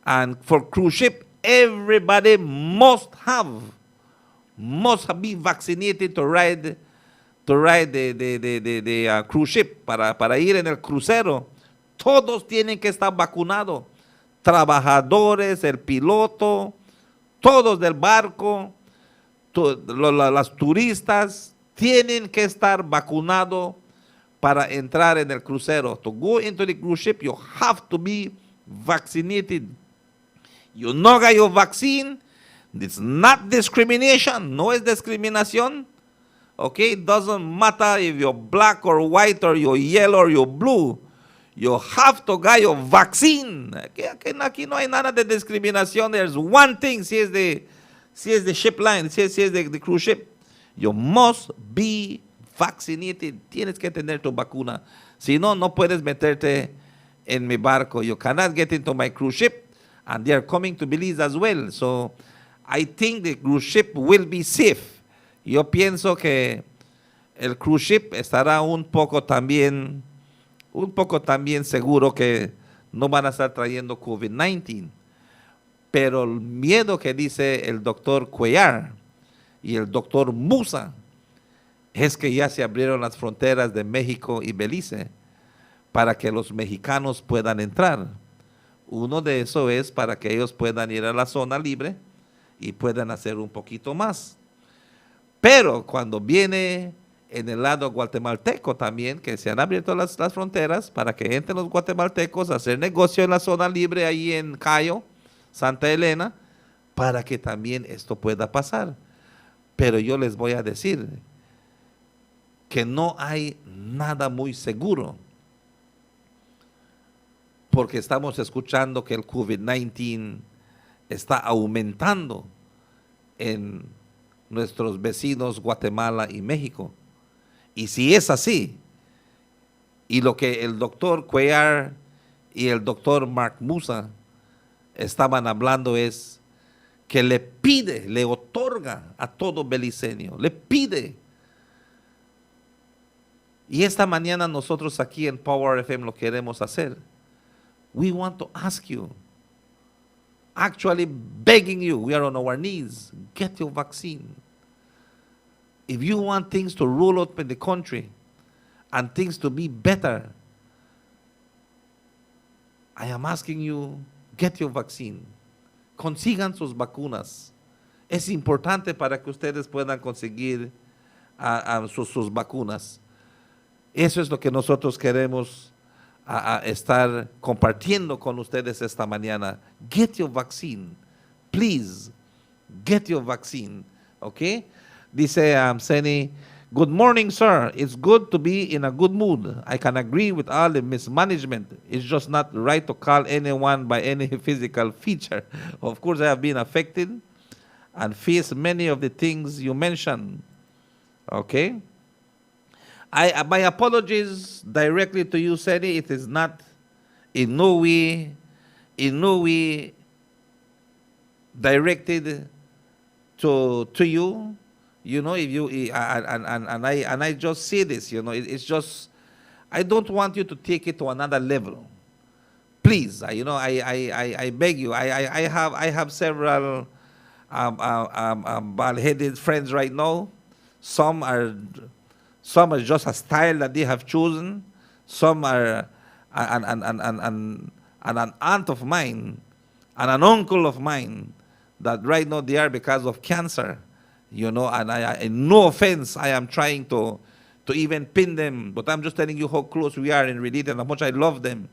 And for cruise ship, everybody must be vaccinated to ride the cruise ship. Para ir en el crucero, todos tienen que estar vacunados. Trabajadores, el piloto, todos del barco, las turistas, tienen que estar vacunados para entrar en el crucero. To go into the cruise ship, you have to be vaccinated. You no got your vaccine, it's not discrimination, no es discriminación. Okay, it doesn't matter if you're black or white or you're yellow or you're blue. You have to get your vaccine. Aquí no hay nada de discriminación. There's one thing, si es the ship line, si es the cruise ship. You must be vaccinated. Tienes que tener tu vacuna. Si no, no puedes meterte en mi barco. You cannot get into my cruise ship. And they are coming to Belize as well. So I think the cruise ship will be safe. Yo pienso que el cruise ship estará un poco también seguro que no van a estar trayendo COVID-19. Pero el miedo que dice el doctor Cuellar y el doctor Musa es que ya se abrieron las fronteras de México y Belice para que los mexicanos puedan entrar. Uno de esos es para que ellos puedan ir a la zona libre y puedan hacer un poquito más. Pero cuando viene en el lado guatemalteco también, que se han abierto las fronteras para que entren los guatemaltecos a hacer negocio en la zona libre ahí en Cayo, Santa Elena, para que también esto pueda pasar. Pero yo les voy a decir que no hay nada muy seguro, porque estamos escuchando que el COVID-19 está aumentando en nuestros vecinos Guatemala y México. Y si es así, y lo que el doctor Cuellar y el doctor Mark Musa estaban hablando es que le otorga a todo beliceño, le pide. Y esta mañana nosotros aquí en Power FM lo queremos hacer. We want to ask you, actually begging you, we are on our knees, get your vaccine. If you want things to roll up in the country and things to be better, I am asking you, get your vaccine. Consigan sus vacunas. Es importante para que ustedes puedan conseguir sus vacunas. Eso es lo que nosotros queremos estar compartiendo con ustedes esta mañana. Get your vaccine. Please, get your vaccine. Okay? Dice Seni, good morning, sir. It's good to be in a good mood. I can agree with all the mismanagement. It's just not right to call anyone by any physical feature. Of course, I have been affected. and face many of the things you mentioned. Okay? My apologies directly to you, Seni. It is not in no way directed to you. You know, if you and I just say this, you know, it's just I don't want you to take it to another level. Please, I beg you. I have several bald-headed friends right now. Some are some are just a style that they have chosen. Some are and an aunt of mine and an uncle of mine that right now they are because of cancer. You know, and no offense, I am trying to even pin them, but I'm just telling you how close we are in reality and how much I love them.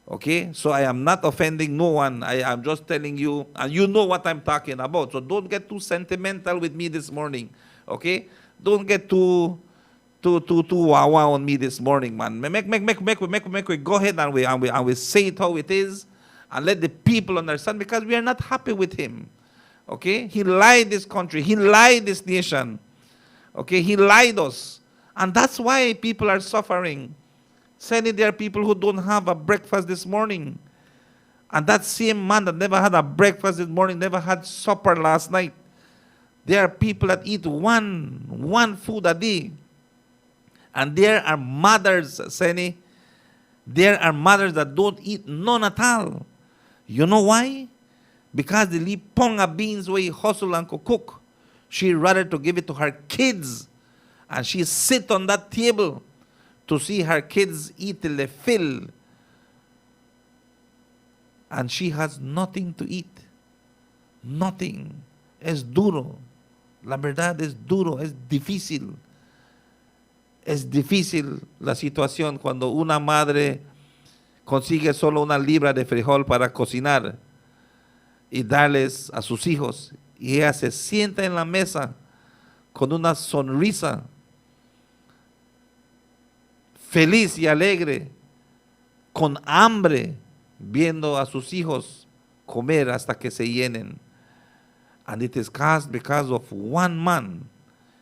Okay, so I am not offending no one. I am just telling you, and you know what I'm talking about. So don't get too sentimental with me this morning. Okay, don't get too wow on me this morning, man. Make we go ahead and we say it how it is, and let the people understand because we are not happy with him. Okay, he lied this country, he lied this nation. Okay, he lied us, and that's why people are suffering. Saying there are people who don't have a breakfast this morning. And that same man that never had a breakfast this morning, never had supper last night. There are people that eat one food a day. And there are mothers, Seni, there are mothers that don't eat none at all. You know why? Because they leave ponga beans where you hustle and cook. She rather to give it to her kids. And she sit on that table to see her kids eat till they fill. And she has nothing to eat. Nothing. Es duro. La verdad es duro, es difícil. Es difícil la situación cuando una madre consigue solo una libra de frijol para cocinar y darles a sus hijos. Y ella se sienta en la mesa con una sonrisa, feliz y alegre, con hambre, viendo a sus hijos comer hasta que se llenen. And it is caused because of one man,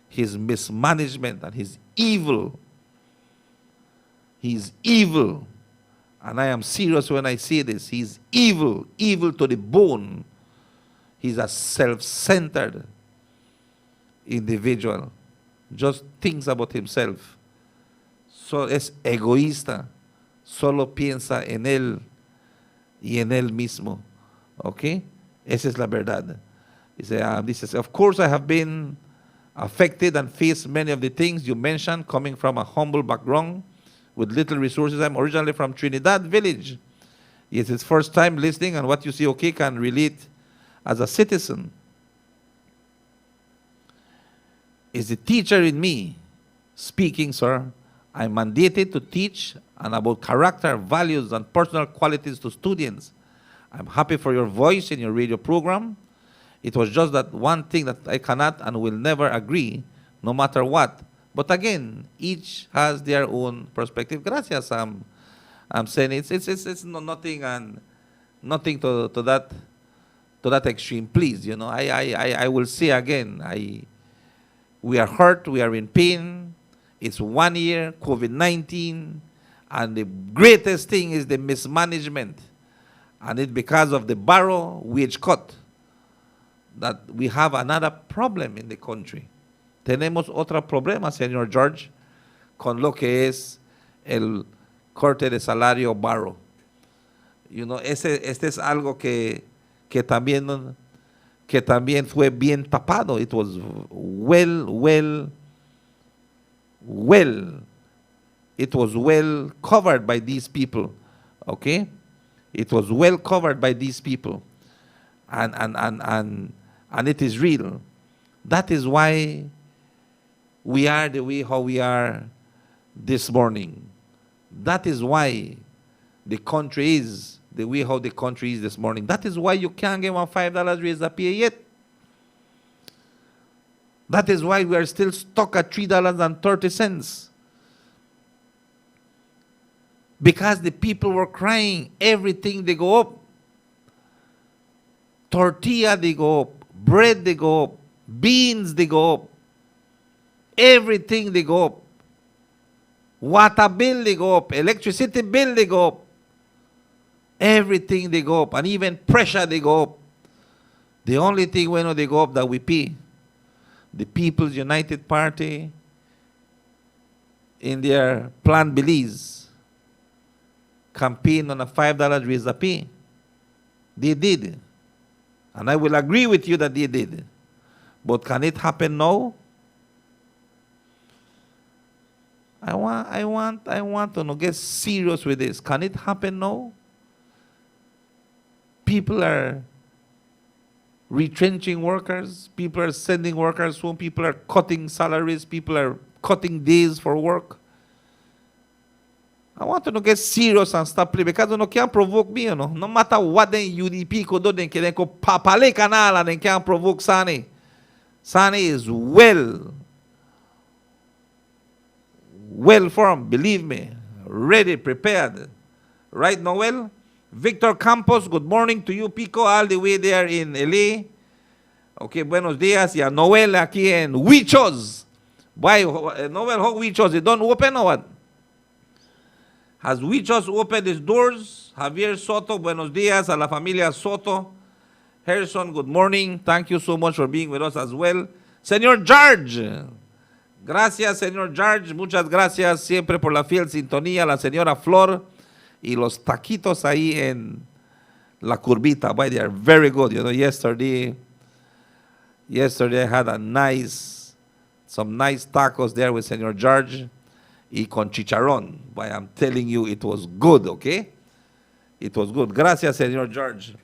his mismanagement and his evil. He's evil. And I am serious when I say this. He's evil, evil to the bone. He's a self-centered individual. Just thinks about himself. So es egoísta, solo piensa en él y en él mismo. Okay? Esa es la verdad. Dice, of course I have been affected and faced many of the things you mentioned, coming from a humble background with little resources. I'm originally from Trinidad Village. It's his first time listening, and what you see, okay, can relate as a citizen. Is the teacher in me speaking, sir? I'm mandated to teach and about character, values, and personal qualities to students. I'm happy for your voice in your radio program. It was just that one thing that I cannot and will never agree, no matter what. But again, each has their own perspective. Gracias, I'm saying it's nothing and nothing to that extreme. Please, you know, I will say again, we are hurt, we are in pain. It's 1 year, COVID-19, and the greatest thing is the mismanagement. And it's because of the barrow wage cut that we have another problem in the country. Tenemos otro problema, Señor George, con lo que es el corte de salario barrow. You know, este es algo que también fue bien tapado. It was it was well covered by these people, okay? It was well covered by these people, and it is real. That is why we are the way how we are this morning. That is why the country is the way how the country is this morning. That is why you can't get one $5 raise a pay yet. That is why we are still stuck at $3.30. Because the people were crying, everything they go up. Tortilla they go up, bread they go up, beans they go up, everything they go up. Water bill they go up, electricity bill they go up, everything they go up, and even pressure they go up. The only thing we know they go up that we pay. The People's United Party in their Plan Belize campaign on a $5 raise a pay. They did. And I will agree with you that they did. But can it happen now? I want to get serious with this. Can it happen now? People are retrenching workers. People are sending workers home. People are cutting salaries. People are cutting days for work. I want to get serious and stop playing because you can't provoke me, No matter what the UDP could do, they can papale canal and they can't provoke Sani. Sani is well formed, believe me, ready, prepared. Right, Noel? Victor Campos, good morning to you, Pico, all the way there in LA. Okay, buenos días. Yeah, Noel aquí en Huichos. Why, Noel, how Huichos? It don't open or what? Has Huichos opened its doors? Javier Soto, buenos días a la familia Soto. Harrison, good morning. Thank you so much for being with us as well. Señor George. Gracias, señor George. Muchas gracias siempre por la fiel sintonía. La señora Flor y los taquitos ahí en la curvita. Boy, they are very good. Yesterday I had some nice tacos there with señor George y con chicharrón. Boy, I'm telling you, it was good, okay? It was good. Gracias, señor George.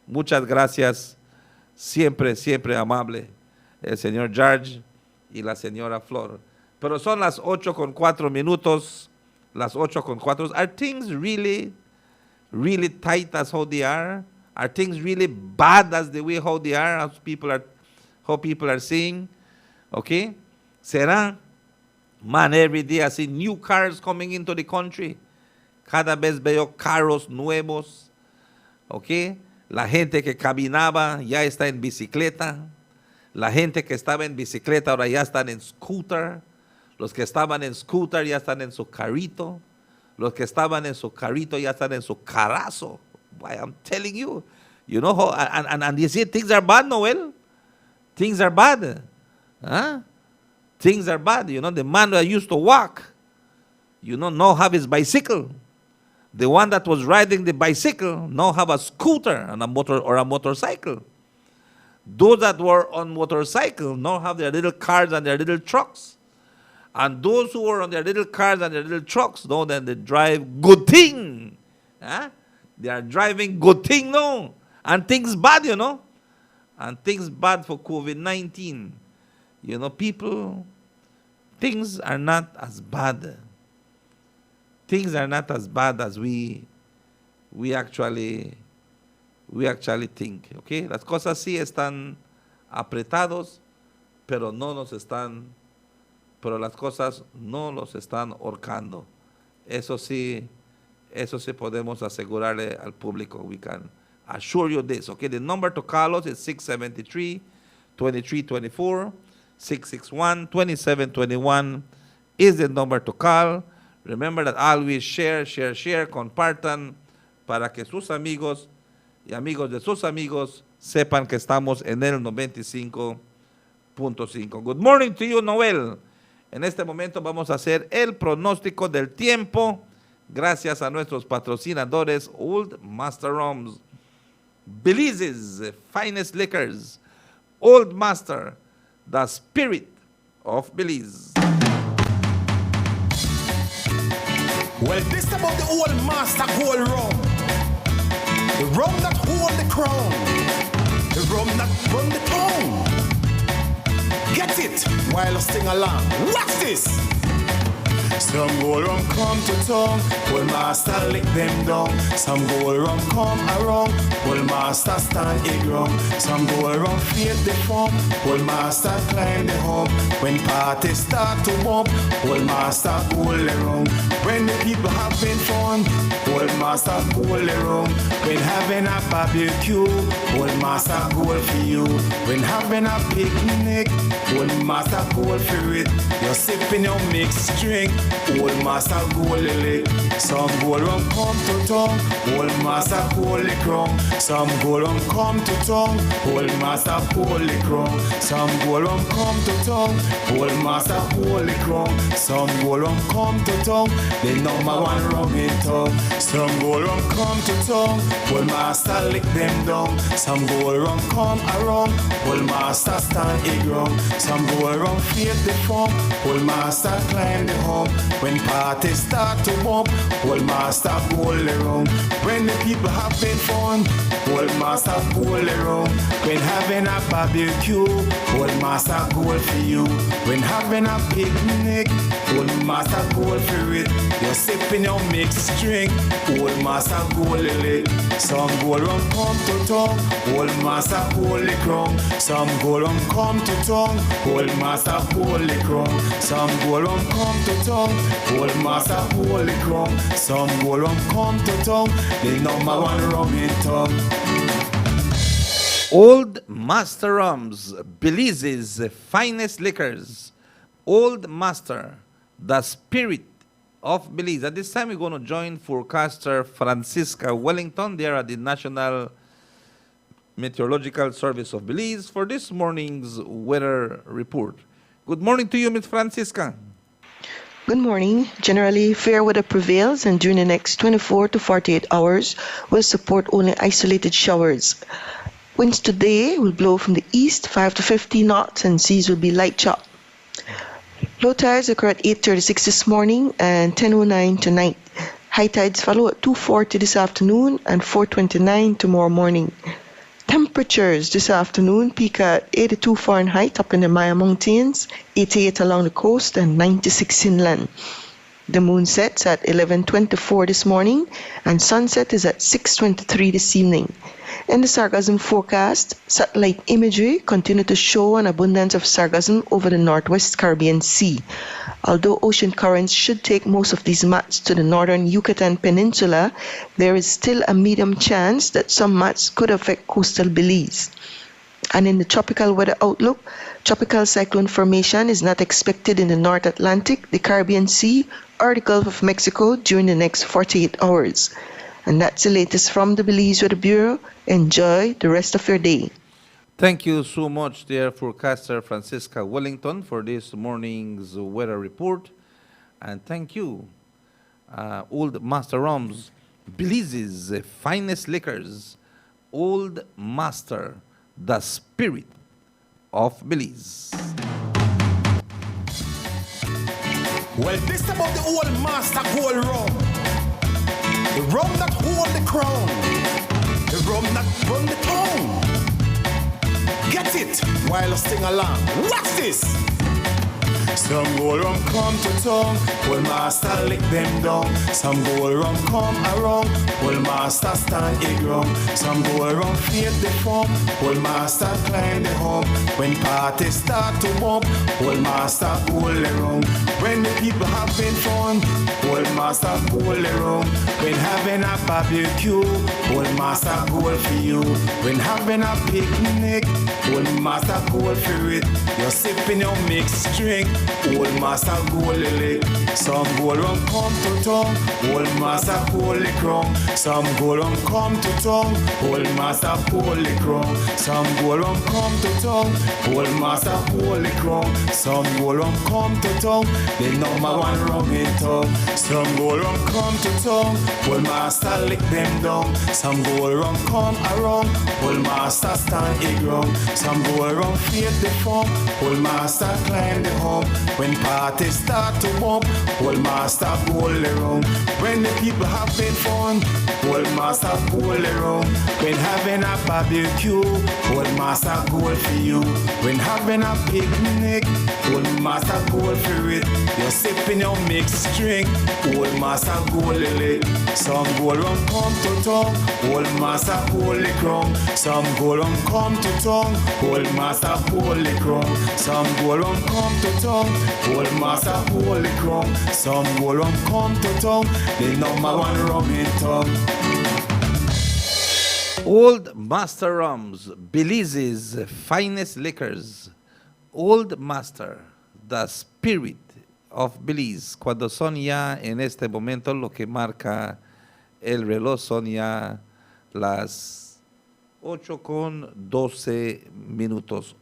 Muchas gracias. Siempre, siempre amable. El señor George y la señora Flor. Pero son las 8:04. Las 8:04. Are things really, really tight as how they are? Are things really bad as the way how they are, how people are saying? Okay? ¿Será? Man, every day I see new cars coming into the country. Cada vez veo carros nuevos. Okay? La gente que caminaba ya está en bicicleta. La gente que estaba en bicicleta ahora ya están en scooter. Los que estaban en scooter ya están en su carrito. Los que estaban en su carrito ya están en su carazo. Why, I'm telling you. You know how, and you see things are bad, Noel? Things are bad. Huh? Things are bad. The man that used to walk, now have his bicycle. The one that was riding the bicycle now have a scooter and a motorcycle. Those that were on motorcycle now have their little cars and their little trucks. And those who were on their little cars and their little trucks, now then they drive good thing. Huh? They are driving good thing now. And things bad, And things bad for COVID-19. People, things are not as bad. Things are not as bad as we actually think, okay? Las cosas sí están apretados, pero las cosas no los están ahorcando. Eso sí podemos asegurarle al público. We can assure you this, okay? The number to call us is 673-2324, 661-2721 is the number to call. Remember that always share, compartan para que sus amigos y amigos de sus amigos sepan que estamos en el 95.5. Good morning to you, Noel. En este momento vamos a hacer el pronóstico del tiempo gracias a nuestros patrocinadores Old Master Rums, Belize's finest liquors, Old Master, the spirit of Belize. Well, this about the Old Master Gold Rum. The rum that hold the crown. The rum that run the town. Get it while I sing along. Watch this. Some go rum come to tongue, whole master lick them down. Some go rum come around, whole master stand a ground. Some go rum faith the form, whole master climb the hump. When parties start to bump, whole master hold around. When the people having fun, whole master hold around. When having a barbecue, whole master goal for you. When having a picnic, whole master goal for it. You're sipping your mixed drink, whole master goal lick. Some goal rum come to tongue, whole master goal the crown. Some goal rum come to tongue, whole master goal the crown. Some goal rum come to tongue, whole master goal the crown. Some goal rum come to tongue, the number one rum in town. Some goal rum come to tongue, whole master lick them down. Some goal rum come around, whole master stand a ground. Some goal rum faith the form, whole master climb the hump. When parties start to bump, whole master goal around. When the people having fun, whole master goal around. When having a barbecue, whole master goal for you. When having a picnic, whole master goal for it. You're sipping your mixed drink, whole master goal lick. Some goal rum come to tongue, whole master goal the crown. Some goal rum come to tongue, whole master goal the crown. Some goal rum come to tongue, whole master goal the crown. Some goal rum come to tongue, the number one rum in town. Old Master Rums, Belize's finest liquors. Old Master, the spirit of Belize. At this time, we're going to join forecaster Francisca Wellington there at the National Meteorological Service of Belize for this morning's weather report. Good morning to you, Ms. Francisca. Good morning. Generally, fair weather prevails, and during the next 24 to 48 hours will support only isolated showers. Winds today will blow from the east 5 to 15 knots, and seas will be light chop. Low tides occur at 8:36 this morning and 10:09 tonight. High tides follow at 2:40 this afternoon and 4:29 tomorrow morning. Temperatures this afternoon peak at 82 Fahrenheit up in the Maya Mountains, 88 along the coast, and 96 inland. The moon sets at 11:24 this morning, and sunset is at 6:23 this evening. In the sargassum forecast, satellite imagery continued to show an abundance of sargassum over the northwest Caribbean Sea. Although ocean currents should take most of these mats to the northern Yucatan Peninsula, there is still a medium chance that some mats could affect coastal Belize. And in the tropical weather outlook, tropical cyclone formation is not expected in the North Atlantic, the Caribbean Sea, or the Gulf of Mexico during the next 48 hours. And that's the latest from the Belize Weather Bureau. Enjoy the rest of your day. Thank you so much, dear forecaster Francisca Wellington, for this morning's weather report. And thank you, Old Master Rums, Belize's finest liquors. Old Master, the spirit of Belize. Well, this about the old master gold rum. The rum that hold the crown. The rum that run the town. Get it while I sing along. Watch this. Some gold rum come to tongue, whole master lick them down. Some gold rum come around, whole master stand a ground. Some gold rum faith the form, whole master climb the hump. When parties start to bump, whole master hold around. When the people having fun, whole master hold around. When having a barbecue, whole master goal for you. When having a picnic, whole master goal for it. You're sipping your mixed drink, whole master goal lick. Some goal rum come to tongue, whole master goal the crown. Some goal rum come to tongue, whole master goal the crown. Some goal rum come to tongue, whole master goal the crown. Some goal rum come to tongue, the number one rum in town. Some Some go around come to town, well master lick them down. Some go around come around, well master stand a ground. Some go around feed the form, well master climb the home. When parties start to bump, well master go around. When the people having fun, well master go around. When having a barbecue, well master go for you. When having a picnic, well master go for it. You're sipping your mixed drink, well master go lily. Some go around come to town, well master holy crown. Some go around come to town, well master holy crown. Some go around come to town, well master holy crown. Some go around come to town, the number one rum in town. Old Master Rums, Belize's finest liquors. Old Master, the spirit of Belize. Cuando son ya en este momento lo que marca el reloj son ya las 8:12.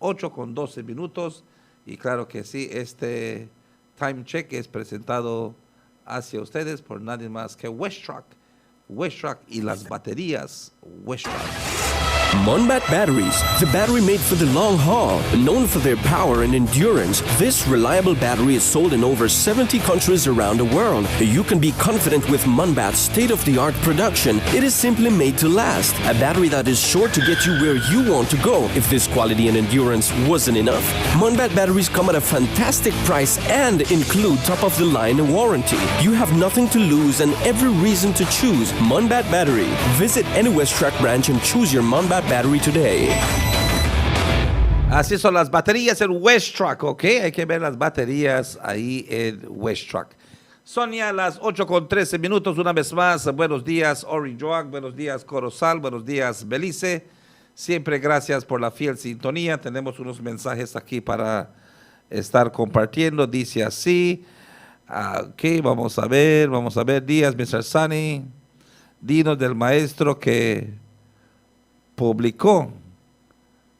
8:12. Y claro que sí, este time check es presentado hacia ustedes por nadie más que Westrock y las baterías Westrock. Monbat Batteries, the battery made for the long haul. Known for their power and endurance, this reliable battery is sold in over 70 countries around the world. You can be confident with Monbat's state-of-the-art production. It is simply made to last. A battery that is sure to get you where you want to go. If this quality and endurance wasn't enough, Monbat batteries come at a fantastic price and include top-of-the-line warranty. You have nothing to lose and every reason to choose Monbat Battery. Visit any Westrock branch and choose your Monbat battery today. Así son las baterías en Westrock, ¿ok? Hay que ver las baterías ahí en Westrock. Son ya las 8:13. Una vez más, buenos días Orange Walk, buenos días Corozal, buenos días Belice. Siempre gracias por la fiel sintonía. Tenemos unos mensajes aquí para estar compartiendo. Dice así, ok, vamos a ver, días, Mr. Sunny. Dinos del maestro que publicó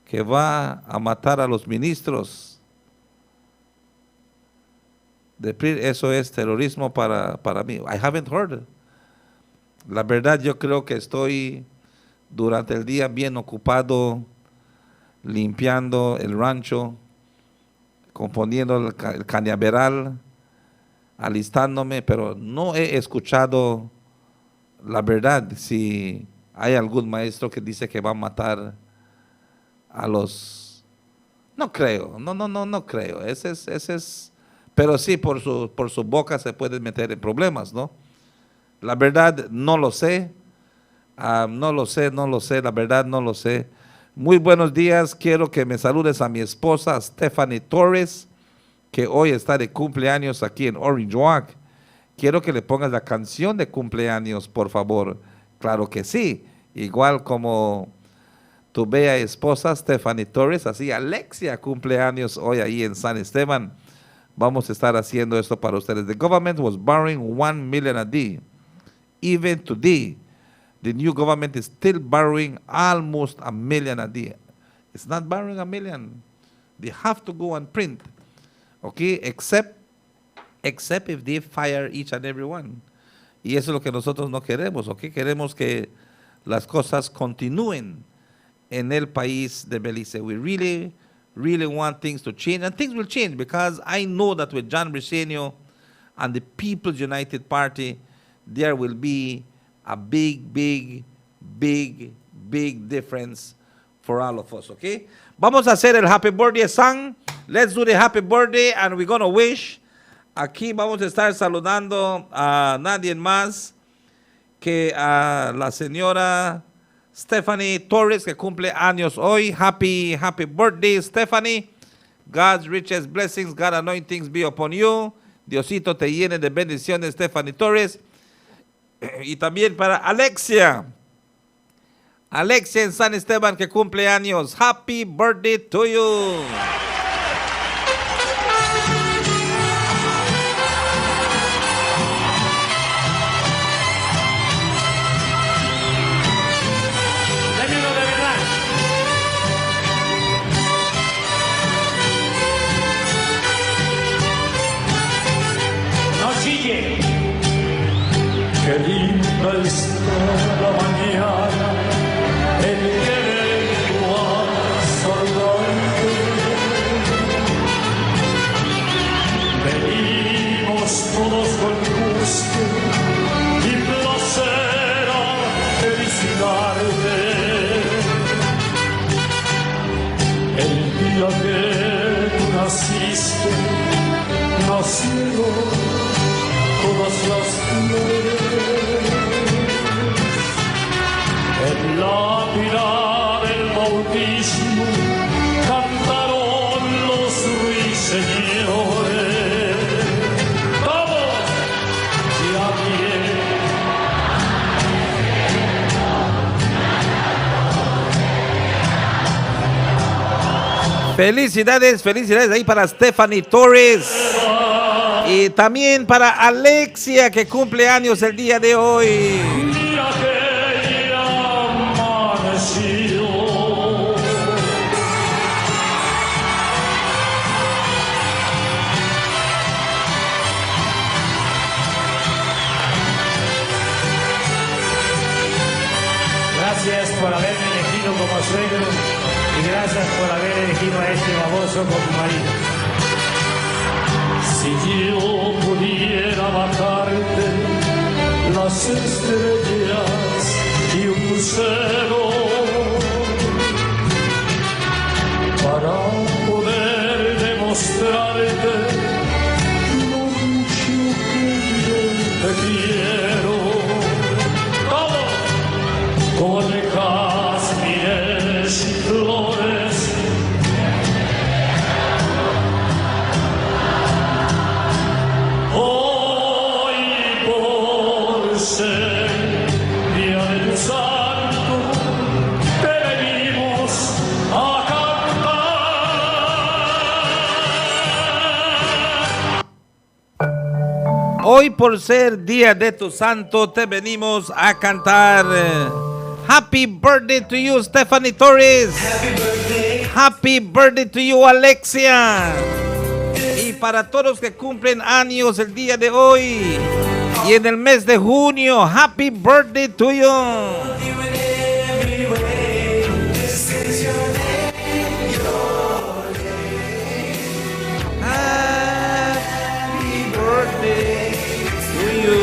que va a matar a los ministros. Eso es terrorismo para mí. I haven't heard. La verdad, yo creo que estoy durante el día bien ocupado limpiando el rancho, componiendo el cañaveral, alistándome, pero no he escuchado la verdad si hay algún maestro que dice que va a matar a los... No creo, no creo. Ese es... Pero sí, por su boca se puede meter en problemas, ¿no? La verdad, no lo sé. No lo sé, la verdad no lo sé. Muy buenos días, quiero que me saludes a mi esposa Stephanie Torres, que hoy está de cumpleaños aquí en Orange Walk. Quiero que le pongas la canción de cumpleaños, por favor. Claro que sí, igual como tu bella esposa Stephanie Torres, así Alexia cumpleaños hoy ahí en San Esteban. Vamos a estar haciendo esto para ustedes. The government was borrowing 1 million a day. Even today, the new government is still borrowing almost 1 million a day. It's not borrowing 1 million. They have to go and print. Okay, except if they fire each and every one. Y eso es lo que nosotros no queremos, ¿ok? Queremos que las cosas continúen en el país de Belice. We really want things to change, and things will change because I know that with John Briceño and the People's United Party, there will be a big difference for all of us, okay? Vamos a hacer el Happy Birthday song. Let's do the Happy Birthday and we're gonna wish. Aquí vamos a estar saludando a nadie más que a la señora Stephanie Torres, que cumple años hoy. Happy birthday, Stephanie. God's richest blessings, God's anointings be upon you. Diosito te llene de bendiciones, Stephanie Torres. Y también para Alexia en San Esteban, que cumple años. Happy birthday to you. Qué linda está la mañana en que lenguas salvajes. Venimos todos con gusto y placer a felicitarte. El día que tú naciste, nacieron todas las flores. En la pila del bautismo cantaron los ruiseñores. ¡Vamos! Ya viene. Felicidades, felicidades ahí para Stephanie Torres. Y también para Alexia, que cumple años el día de hoy. Mira que ya amaneció. Gracias por haberme elegido como suegro y gracias por haber elegido a este baboso como marido. Si yo pudiera bajarte las estrellas y un lucero para poder demostrarte lo mucho que yo te quiero. Todo con jazmines y flores. Hoy por ser día del santo te venimos a cantar. Hoy por ser día de tu santo te venimos a cantar. Happy birthday to you, Stephanie Torres. Happy birthday to you, Alexia. Y para todos los que cumplen años el día de hoy y en el mes de junio, happy birthday to you. Happy birthday to you.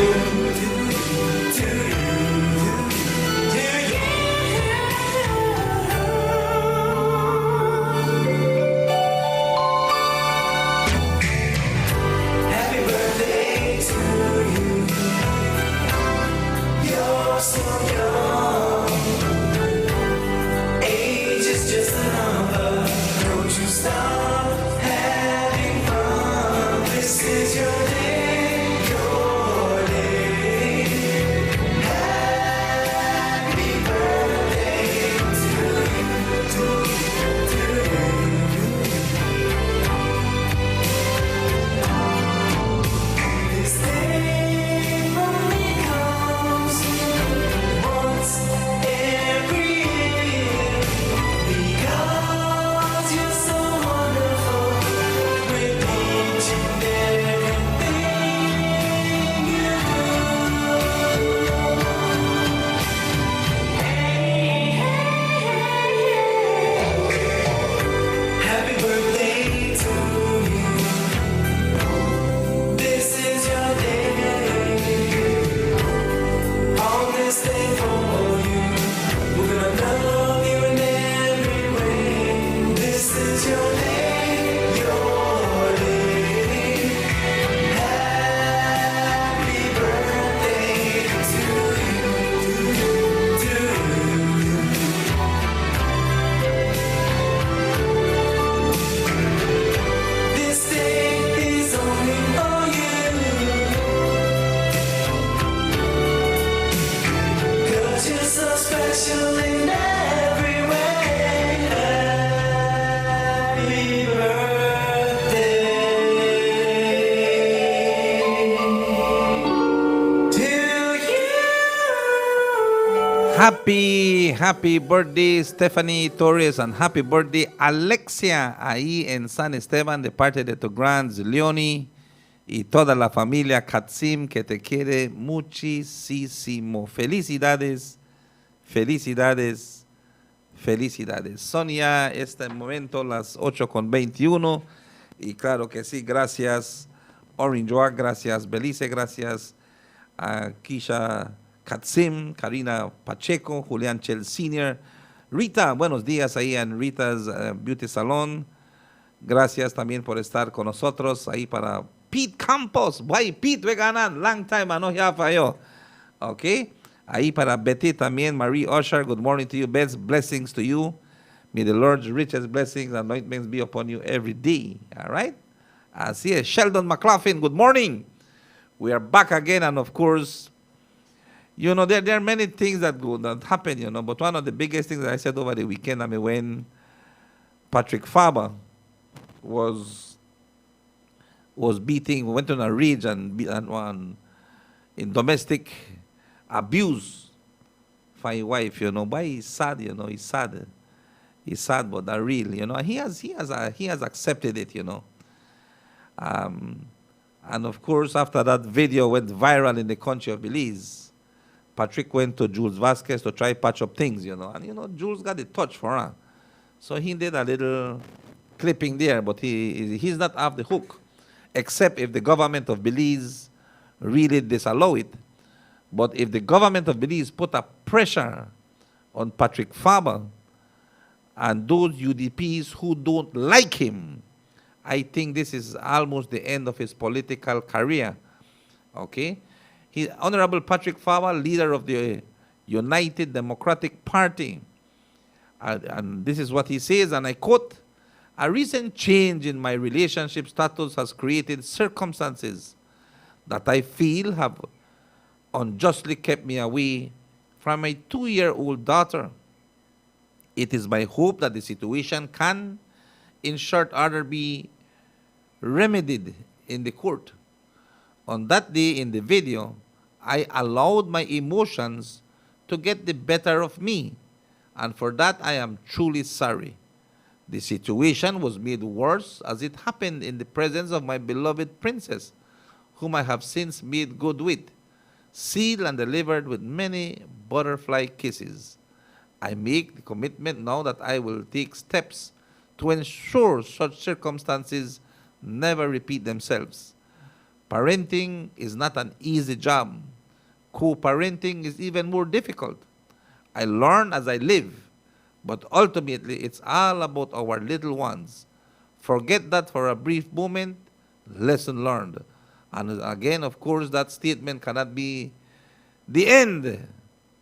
Happy birthday Stephanie Torres and happy birthday Alexia ahí en San Esteban de parte de tu Grands Leoni y toda la familia Katsim que te quiere muchísimo. Felicidades, felicidades, felicidades. Son ya este momento las 8:21 y claro que sí, gracias Orange Walk, gracias Belice, gracias a Kisha Katsim, Karina Pacheco, Julián Chel Sr., Rita, buenos días ahí en Rita's Beauty Salon. Gracias también por estar con nosotros ahí para Pete Campos. Why Pete, we ganan, long time, no ya falló. Ok, ahí para Betty también, Marie Usher, good morning to you, best blessings to you. May the Lord's richest blessings and anointments be upon you every day. All right? Así es, Sheldon McLaughlin, good morning. We are back again, and of course, you know, there are many things that happen, you know, but one of the biggest things that I said over the weekend, I mean, when Patrick Faber was beating, went on a rage and in domestic abuse for his wife, you know, but he's sad, you know, he's sad. He's sad, but that real, you know, he has accepted it, you know. And of course, after that video went viral in the country of Belize, Patrick went to Jules Vasquez to try patch up things, you know. And, you know, Jules got the touch for her. So he did a little clipping there, but he's not off the hook, except if the government of Belize really disallow it. But if the government of Belize put a pressure on Patrick Faber and those UDPs who don't like him, I think this is almost the end of his political career, okay? Honorable Patrick Faber, leader of the United Democratic Party, and this is what he says, and I quote, "A recent change in my relationship status has created circumstances that I feel have unjustly kept me away from my 2-year-old daughter. It is my hope that the situation can, in short order, be remedied in the court. On that day in the video, I allowed my emotions to get the better of me, and for that I am truly sorry. The situation was made worse as it happened in the presence of my beloved princess, whom I have since made good with, sealed and delivered with many butterfly kisses. I make the commitment now that I will take steps to ensure such circumstances never repeat themselves. Parenting is not an easy job. Co-parenting is even more difficult. I learn as I live, but ultimately it's all about our little ones. Forget that for a brief moment, lesson learned." And again, of course, that statement cannot be the end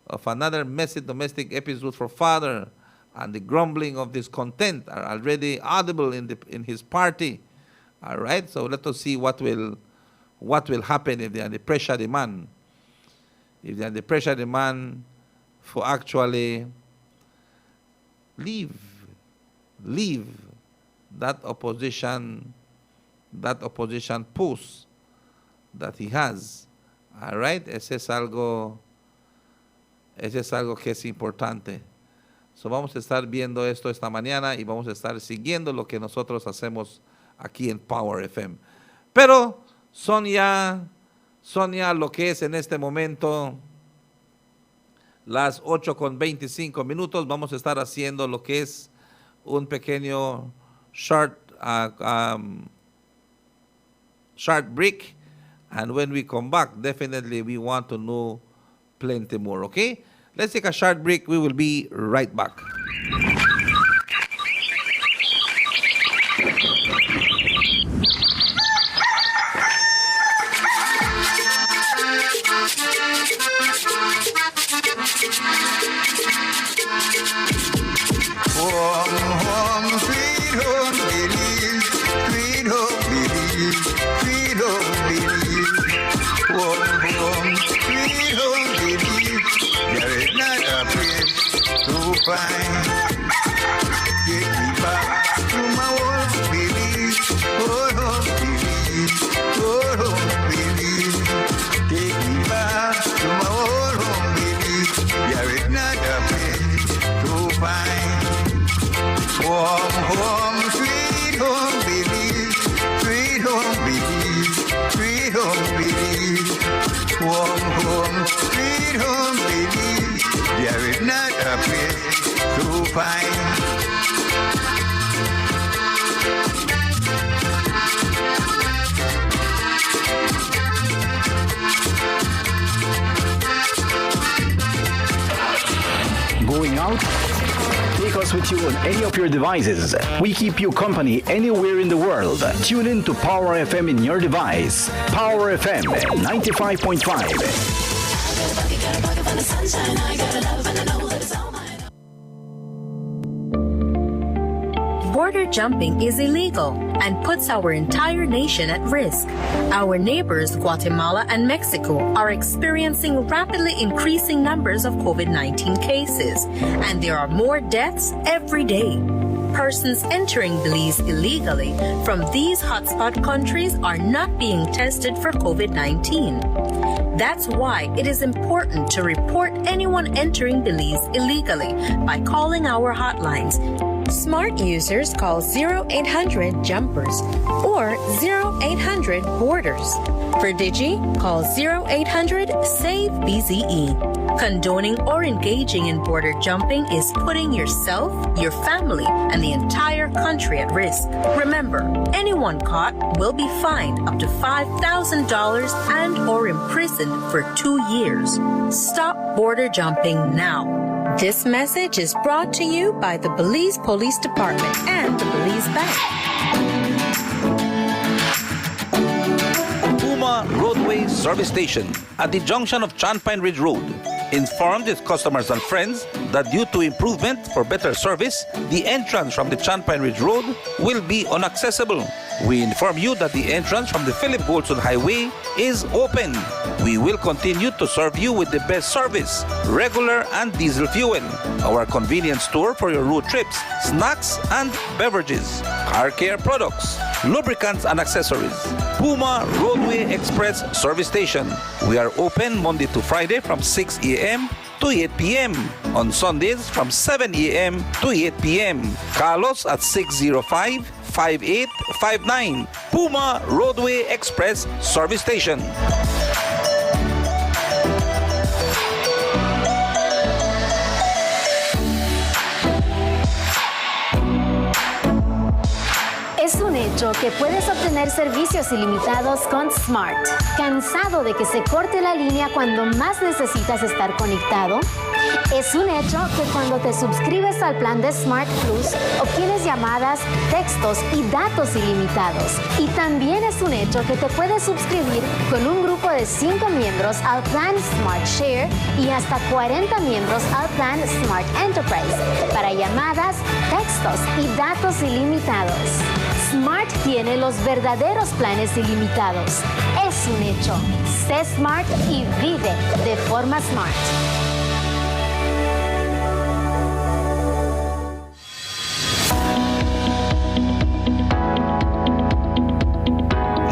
of another messy domestic episode for father, and the grumbling of discontent are already audible in his party. All right, so let us see what will happen if they are the pressure demand. If they are the pressure demand for actually leave that opposition post that he has. All right, ese es algo que es importante. So vamos a estar viendo esto esta mañana y vamos a estar siguiendo lo que nosotros hacemos aquí en Power FM. Pero son ya lo que es en este momento las 8:25. Vamos a estar haciendo lo que es un pequeño short break. And when we come back, definitely we want to know plenty more, okay? Let's take a short break. We will be right back. Home, sweet home, Belize, sweet home, Belize, sweet home, Belize. Home, sweet home, Belize. There is not a place so fine. Get me back to my old Belize, old home, Belize, old home, Belize. Take me back to my old home, Belize. There is not a place so fine. Home, sweet home, Belize, sweet home, Belize, appear to find. Going out? Take us with you on any of your devices. We keep you company anywhere in the world. Tune in to Power FM in your device. Power FM 95.5. Border jumping is illegal and puts our entire nation at risk. Our neighbors, Guatemala and Mexico, are experiencing rapidly increasing numbers of COVID-19 cases, and there are more deaths every day. Persons entering Belize illegally from these hotspot countries are not being tested for COVID-19. That's why it is important to report anyone entering Belize illegally by calling our hotlines. Smart users call 0800-JUMPERS or 0800-BORDERS. For Digi, call 0800-SAVE-BZE. Condoning or engaging in border jumping is putting yourself, your family, and the entire country at risk. Remember, anyone caught will be fined up to $5,000 and or imprisoned for 2 years. Stop border jumping now. This message is brought to you by the Belize Police Department and the Belize Bank. Puma Roadway Service Station at the junction of Chan Pine Ridge Road informed its customers and friends that due to improvement for better service, the entrance from the Chan Pine Ridge Road will be inaccessible. We inform you that the entrance from the Philip Goldson Highway is open. We will continue to serve you with the best service, regular and diesel fuel, our convenience store for your road trips, snacks and beverages, car care products, lubricants and accessories. Puma Roadway Express Service Station. We are open Monday to Friday from 6 a.m. to 8 p.m. On Sundays from 7 a.m. to 8 p.m. Call us at 605-5859. Puma Roadway Express Service Station. Es un hecho que puedes obtener servicios ilimitados con Smart. ¿Cansado de que se corte la línea cuando más necesitas estar conectado? Es un hecho que cuando te suscribes al plan de Smart Plus, obtienes llamadas, textos y datos ilimitados. Y también es un hecho que te puedes suscribir con un grupo de 5 miembros al plan Smart Share y hasta 40 miembros al plan Smart Enterprise para llamadas, textos y datos ilimitados. Smart tiene los verdaderos planes ilimitados. Es un hecho. Sé Smart y vive de forma Smart.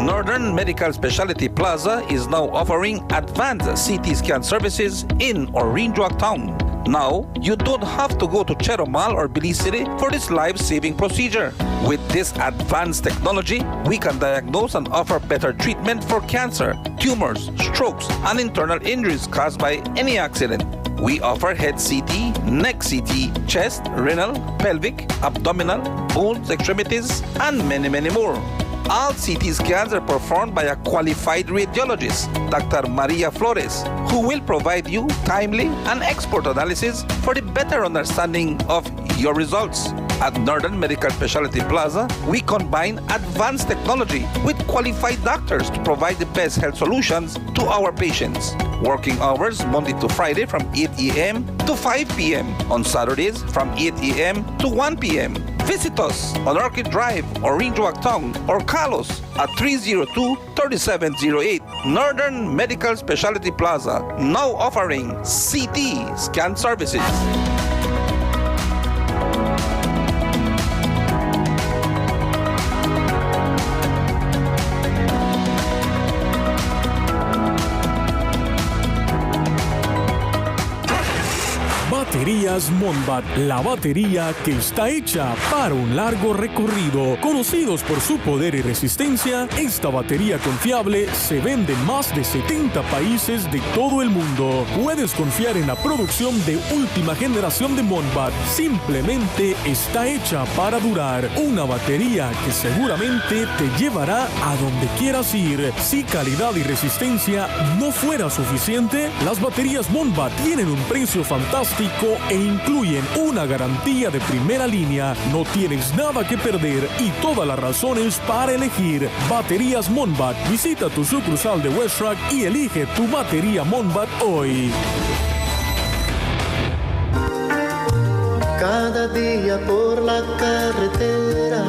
Northern Medical Specialty Plaza is now offering advanced CT scan services in Orinduak Town. Now, you don't have to go to Cheromal or Belize City for this life-saving procedure. With this advanced technology, we can diagnose and offer better treatment for cancer, tumors, strokes, and internal injuries caused by any accident. We offer head CT, neck CT, chest, renal, pelvic, abdominal, bones, extremities, and many, many more. All CT scans are performed by a qualified radiologist, Dr. Maria Flores, who will provide you timely and expert analysis for the better understanding of your results. At Northern Medical Specialty Plaza, we combine advanced technology with qualified doctors to provide the best health solutions to our patients. Working hours Monday to Friday from 8 a.m. to 5 p.m. On Saturdays from 8 a.m. to 1 p.m. Visit us on Orchid Drive, Orinduak Town, or call us at 302-3708. Northern Medical Specialty Plaza, now offering CT scan services. Baterías Monbat, la batería que está hecha para un largo recorrido. Conocidos por su poder y resistencia, esta batería confiable se vende en más de 70 países de todo el mundo. Puedes confiar en la producción de última generación de Monbat. Simplemente está hecha para durar. Una batería que seguramente te llevará a donde quieras ir. Si calidad y resistencia no fuera suficiente, las baterías Monbat tienen un precio fantástico e incluyen una garantía de primera línea. No tienes nada que perder y todas las razones para elegir. Baterías Monbat. Visita tu sucursal de Westrack y elige tu batería Monbat hoy. Cada día por la carretera,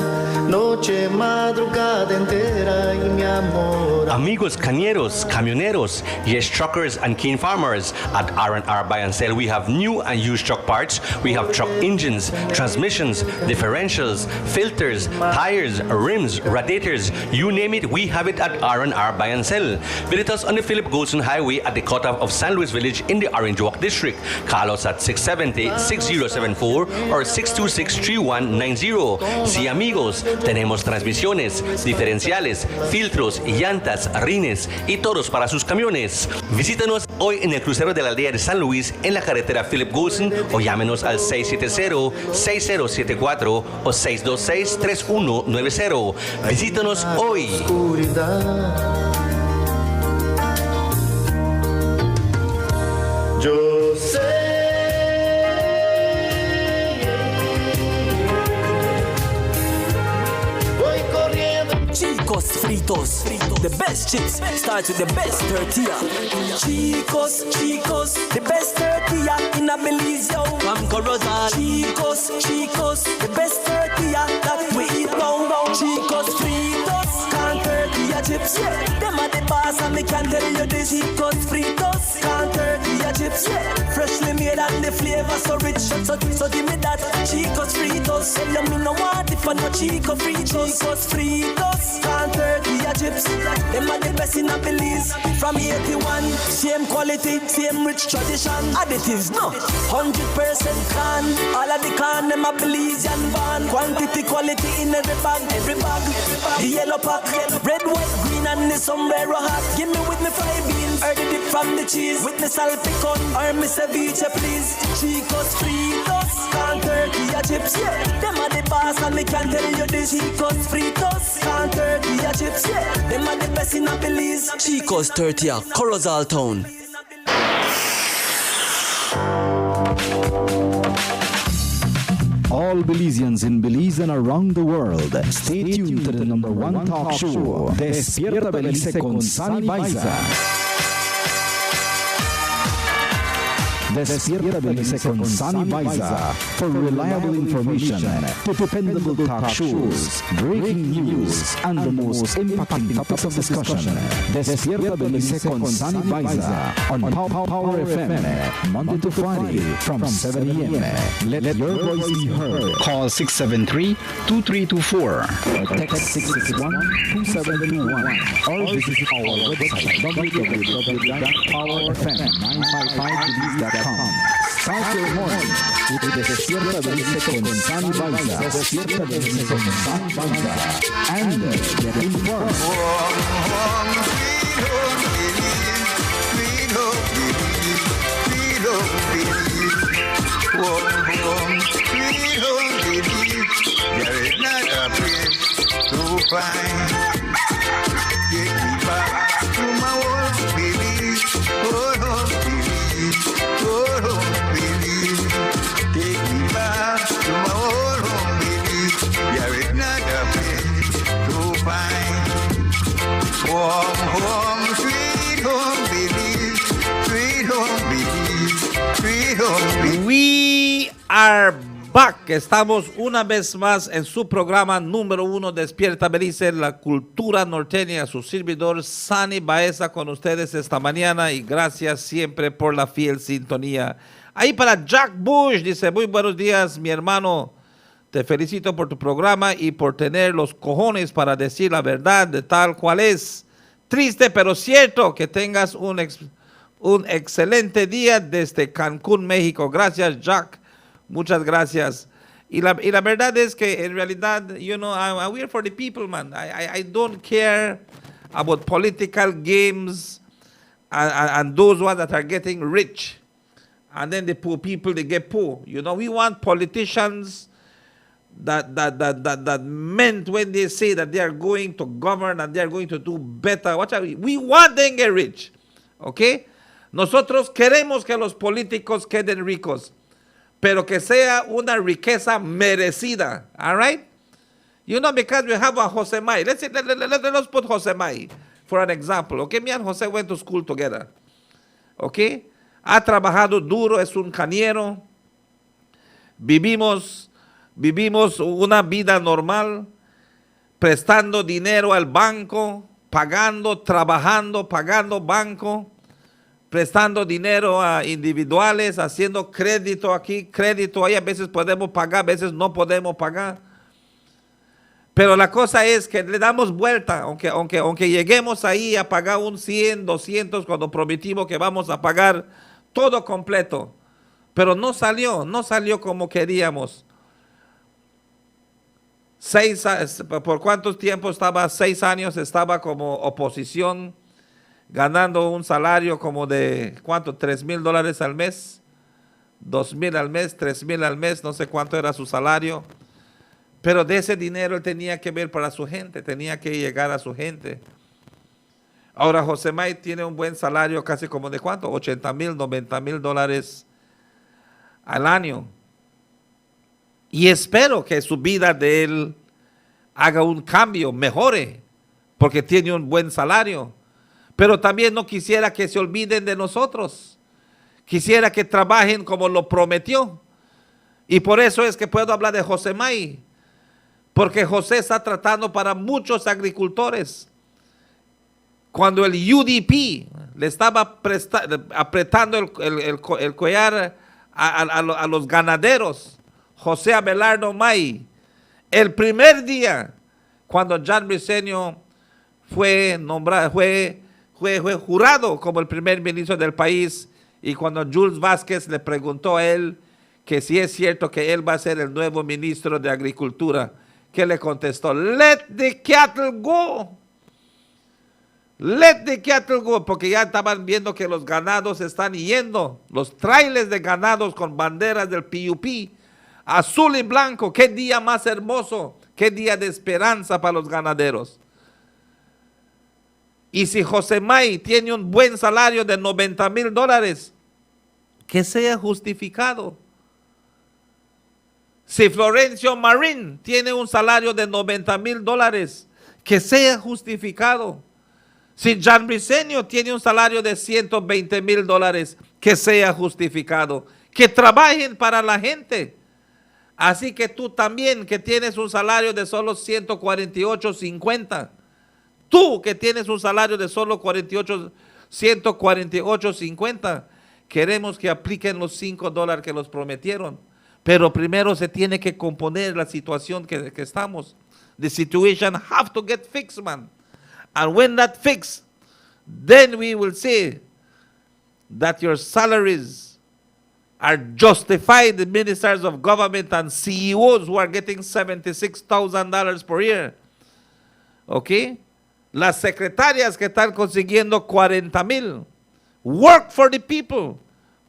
noche, madrugada entera y mi amor. Amigos cañeros, camioneros, yes truckers and keen farmers, at R&R Buy and Sell we have new and used truck parts. We have truck engines, transmissions, differentials, filters, tires, rims, radiators, you name it, we have it at R&R Buy and Sell. Visit us on the Philip Golson Highway at the cutoff of San Luis Village in the Orange Walk District. Call us at 670-6074 or 626-3190. Sí, amigos, tenemos transmisiones, diferenciales, filtros, llantas, rines y toros para sus camiones. Visítanos hoy en el crucero de la aldea de San Luis en la carretera Philip Golson o llámenos al 670-6074 o 626-3190. Visítanos hoy. Yo sé. Chicos fritos, the best chips start with the best tortilla. Chicos, the best tortilla in a Belize, yo. From Corozal. Chicos, the best tortilla that we eat now. Chicos fritos, can tortilla chips, yeah. Them are the boss and me can tell you this. Chicos fritos, can tortilla chips, yeah. Freshly made and the flavor so rich. So give me that Chicos fritos. Tell me no want if I no Chico fritos. Chicos fritos, can tortilla chips. Them are the best in a Belize. From 81, same quality, same rich tradition. Additives, no, 100% can. All of the can, them a Belizean born. Quantity, quality in every bag. The yellow pack, red, white, green and the sombrero hat. Give me with me fried beans, or the dip from the cheese. With me salpicon, or me ceviche please. Chicos fritos, can tortilla chips, yeah. Them are the boss and me can tell you this. Chicos fritos, can tortilla chips, yeah. Them are the best in a Belize. Chicos Tortilla, Corozal Town. All Belizeans in Belize and around the world, stay tuned to the #1 talk show, Despierta Belize con Sunny Baeza. Despierta Belize con Sunny Baeza for reliable information, dependable talk shows, breaking news, and the most impacting topics of discussion. Despierta Belize con Sunny Baeza on Power FM, Monday to Friday from 7 a.m. Let your voice be heard. Call 673-2324 or text 661-2721 or visit our website www.powerfm955belize.com. Start your morning with Despierta Belize con Sunny Baeza. Despierta Belize con Sunny Baeza. And get informed. There is not a place to find. Take me back to my old Belize, old home Belize, old home Belize. Take me back to my old home Belize. There is not a place to find. Warm home, sweet home Belize, sweet home Belize, sweet home Belize. We are back. Estamos una vez más en su programa número 1, Despierta Belice, la cultura norteña. Su servidor Sunny Baeza con ustedes esta mañana y gracias siempre por la fiel sintonía. Ahí para Jack Bush dice: muy buenos días, mi hermano. Te felicito por tu programa y por tener los cojones para decir la verdad de tal cual es. Triste pero cierto que tengas Un excelente día desde Cancún, México. Gracias, Jack. Muchas gracias. Y la verdad es que en realidad, I'm here for the people, man. I don't care about political games and those ones that are getting rich. And then the poor people, they get poor. We want politicians that meant when they say that they are going to govern and they are going to do better. We want them to get rich. ¿Ok? Nosotros queremos que los políticos queden ricos, pero que sea una riqueza merecida. All right? Because we have a Jose Mai. Let's put Jose Mai for an example. Okay, me and Jose went to school together. Okay? Ha trabajado duro, es un cañero. Vivimos una vida normal, prestando dinero al banco, trabajando, pagando banco, prestando dinero a individuales, haciendo crédito aquí, crédito ahí. A veces podemos pagar, a veces no podemos pagar. Pero la cosa es que le damos vuelta, aunque lleguemos ahí a pagar un 100, 200, cuando prometimos que vamos a pagar todo completo. Pero no salió como queríamos. ¿Por cuántos tiempo estaba? 6 años estaba como oposición, ganando un salario como de, ¿cuánto? $3,000 al mes, 2,000 al mes, 3,000 al mes, no sé cuánto era su salario. Pero de ese dinero él tenía que ver para su gente, tenía que llegar a su gente. Ahora José May tiene un buen salario, casi como de ¿cuánto? $80,000, $90,000 al año. Y espero que su vida de él haga un cambio, mejore, porque tiene un buen salario. Pero también no quisiera que se olviden de nosotros. Quisiera que trabajen como lo prometió. Y por eso es que puedo hablar de José May, porque José está tratando para muchos agricultores. Cuando el UDP le estaba apretando el collar a los ganaderos, José Abelardo May, el primer día cuando Jan Briceño fue jurado como el primer ministro del país, y cuando Jules Vázquez le preguntó a él que si es cierto que él va a ser el nuevo ministro de Agricultura, ¿qué le contestó? Let the cattle go. Let the cattle go, porque ya estaban viendo que los ganados están yendo, los trailers de ganados con banderas del PUP, azul y blanco. Qué día más hermoso, qué día de esperanza para los ganaderos. Y si José May tiene un buen salario de $90,000, que sea justificado. Si Florencio Marín tiene un salario de $90,000, que sea justificado. Si Jan Briceño tiene un salario de $120,000, que sea justificado. Que trabajen para la gente. Así que tú también, que tienes un salario de solo $148.50, tú que tienes un salario de solo $148.50, queremos que apliquen los $5 que los prometieron. Pero primero se tiene que componer la situación que estamos. The situation have to get fixed, man. And when that fixed, then we will say that your salaries are justified. The ministers of government and CEOs who are getting $76,000 per year. Okay? Las secretarias que están consiguiendo 40,000. Work for the people.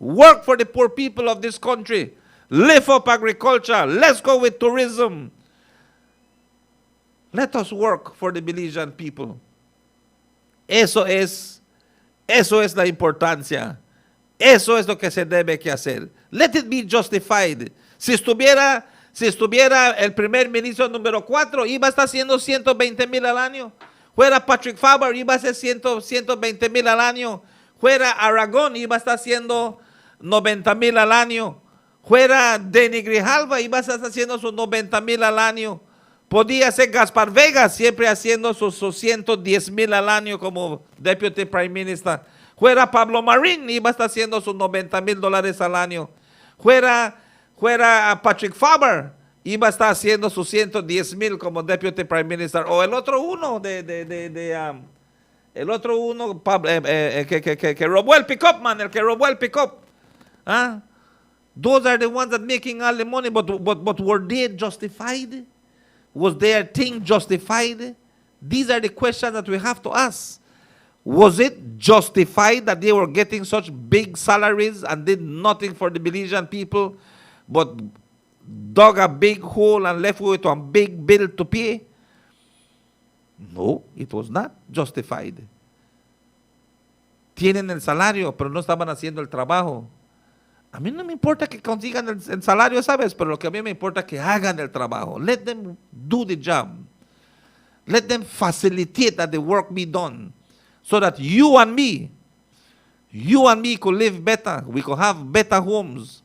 Work for the poor people of this country. Lift up agriculture. Let's go with tourism. Let us work for the Belizean people. Eso es la importancia. Eso es lo que se debe que hacer. Let it be justified. Si estuviera el primer ministro número 4, iba a estar haciendo 120,000 al año. Fuera Patrick Faber, iba a ser 120,000 al año. Fuera Aragón, iba a estar haciendo 90,000 al año. Fuera Denny Grijalva, iba a estar haciendo sus 90,000 al año. Podía ser Gaspar Vega, siempre haciendo sus 110,000 al año como Deputy Prime Minister. Fuera Pablo Marín, iba a estar haciendo sus $90,000 al año. Fuera Patrick Faber, iba a estar haciendo sus 110,000 como Deputy Prime Minister. O el otro uno El otro uno que robó el pick-up, man, el que robó el pick-up. ¿Ah? Those are the ones that making all the money, but were they justified? Was their thing justified? These are the questions that we have to ask. Was it justified that they were getting such big salaries and did nothing for the Belizean people, but dug a big hole and left with a big bill to pay? No, it was not justified. Tienen el salario, pero no estaban haciendo el trabajo. A mí no me importa que consigan el salario, ¿sabes? Pero lo que a mí me importa es que hagan el trabajo. Let them do the job. Let them facilitate that the work be done. So that you and me could live better. We could have better homes.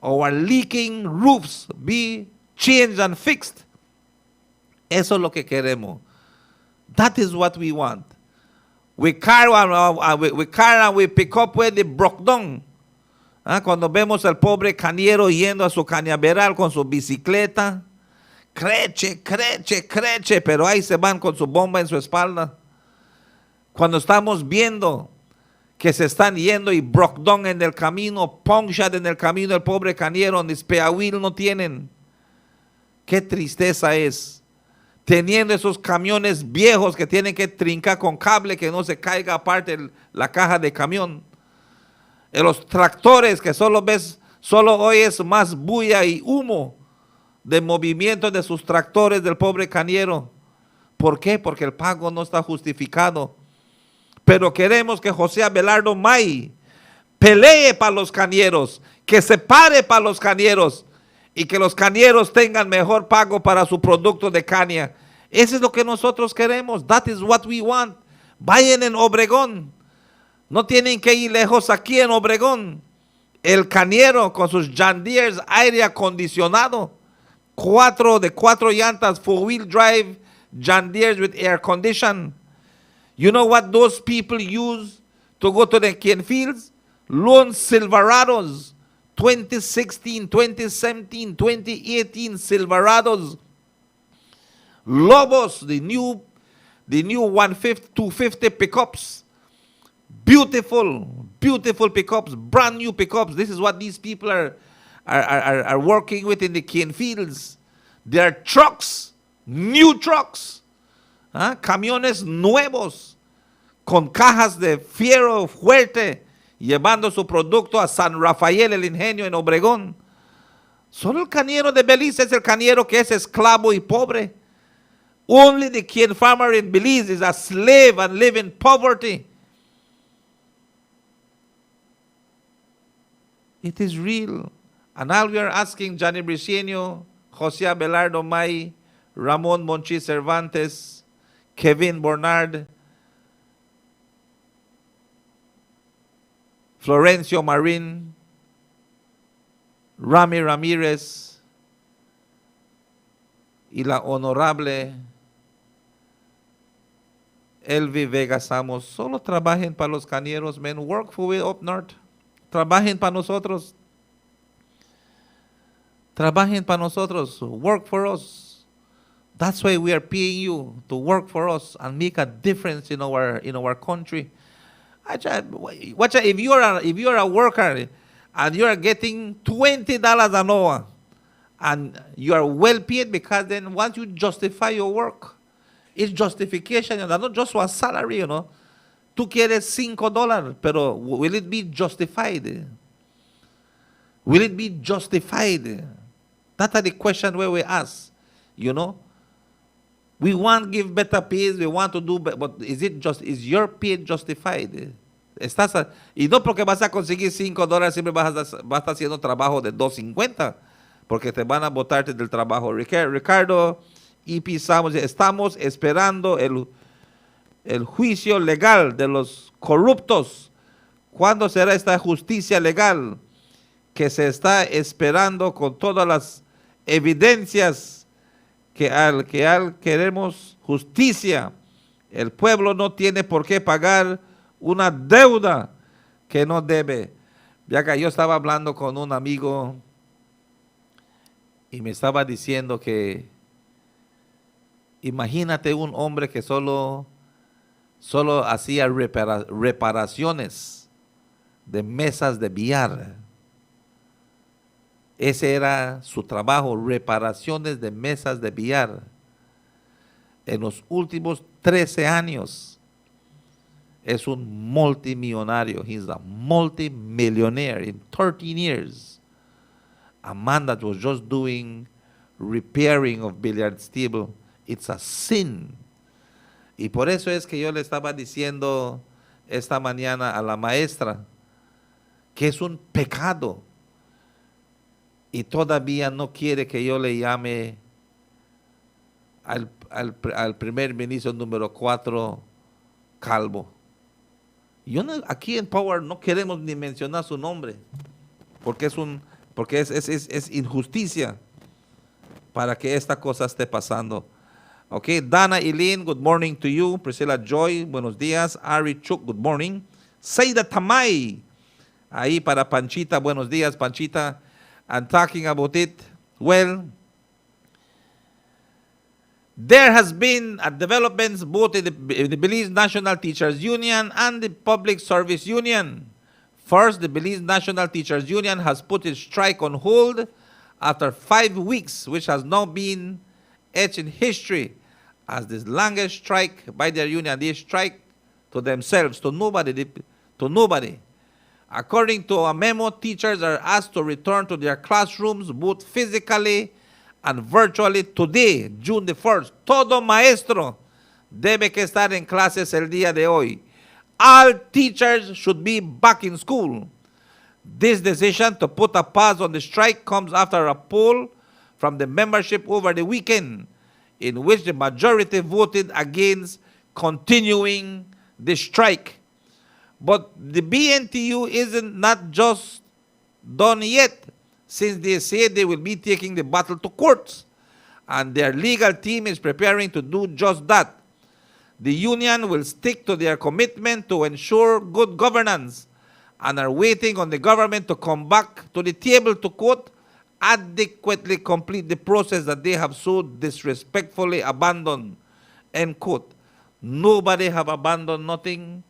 Our leaking roofs be changed and fixed. Eso es lo que queremos. That is what we want. We carry and we pick up where they broke down. Cuando vemos al pobre cañero yendo a su cañaveral con su bicicleta, creche, pero ahí se van con su bomba en su espalda. Cuando estamos viendo que se están yendo y broke down en el camino, punctured en el camino, el pobre cañero, ni spare wheel no tienen. Qué tristeza es. Teniendo esos camiones viejos que tienen que trincar con cable que no se caiga aparte la caja de camión. En los tractores que solo oyes más bulla y humo de movimiento de sus tractores del pobre cañero. ¿Por qué? Porque el pago no está justificado. Pero queremos que José Abelardo May pelee para los cañeros, que se pare para los cañeros y que los cañeros tengan mejor pago para su producto de caña. Eso es lo que nosotros queremos. That is what we want. Vayan en Obregón. No tienen que ir lejos, aquí en Obregón. El cañero con sus John Deere's aire acondicionado. 4 llantas, 4-wheel drive, John Deere's with air condition. You know what those people use to go to the cane fields? Lone Silverados. 2016, 2017, 2018 Silverados. Lobos, the new 250 pickups. Beautiful pickups, brand new pickups. This is what these people are working with in the cane fields. They are trucks, new trucks, camiones nuevos, con cajas de fierro fuerte, llevando su producto a San Rafael, el ingenio en Obregón. Solo el cañero de Belize es el cañero que es esclavo y pobre. Only the cane farmer in Belize is a slave and live in poverty. It is real. And now we are asking Johnny Briceño, José Abelardo May, Ramon Monchi Cervantes, Kevin Bernard, Florencio Marin, Rami Ramírez y la honorable Elvi Vega Samos. Solo trabajen para los cañeros, men. Work for we up north. Trabajen para nosotros. Trabajen para nosotros. Work for us. That's why we are paying you to work for us and make a difference in our country. Watch out, if you are a worker and you are getting $20 an hour and you are well paid, because then once you justify your work, it's justification, not just one salary, Tú quieres $5, pero will it be justified? Will it be justified? That's the question where we ask, We want to give better pays, we want to do, but is your pay justified? Y no porque vas a conseguir $5, siempre vas a estar haciendo trabajo de $2.50, porque te van a botarte del trabajo. Ricardo y Pisamos, estamos esperando el juicio legal de los corruptos. ¿Cuándo será esta justicia legal que se está esperando con todas las evidencias que al queremos justicia? El pueblo no tiene por qué pagar una deuda que no debe. Ya que yo estaba hablando con un amigo y me estaba diciendo que imagínate un hombre que solo Solo hacía reparaciones de mesas de billar. Ese era su trabajo, reparaciones de mesas de billar. En los últimos 13 años es un multimillonario. He's a multimillionaire in 13 years. A man that was just doing repairing of billiard table, it's a sin. Y por eso es que yo le estaba diciendo esta mañana a la maestra que es un pecado y todavía no quiere que yo le llame al primer ministro número 4 calvo. Aquí en Power no queremos ni mencionar su nombre porque es injusticia para que esta cosa esté pasando. Okay, Dana Eileen, good morning to you. Priscilla Joy, buenos días. Ari Chuk, good morning. Seida Tamay, ahí para Panchita, buenos días, Panchita. And talking about it, well, there has been developments both in the Belize National Teachers Union and the Public Service Union. First, the Belize National Teachers Union has put its strike on hold after 5 weeks, which has now been etched in history as the longest strike by their union. They strike to themselves, to nobody. According to a memo, teachers are asked to return to their classrooms both physically and virtually today, June the 1st. Todo maestro debe que estar en clases el día de hoy. All teachers should be back in school. This decision to put a pause on the strike comes after a poll from the membership over the weekend, in which the majority voted against continuing the strike. But the BNTU isn't not just done yet, since they say they will be taking the battle to courts, and their legal team is preparing to do just that. The union will stick to their commitment to ensure good governance and are waiting on the government to come back to the table to, quote, adequately complete the process that they have so disrespectfully abandoned, end quote. Nobody have abandoned nothing.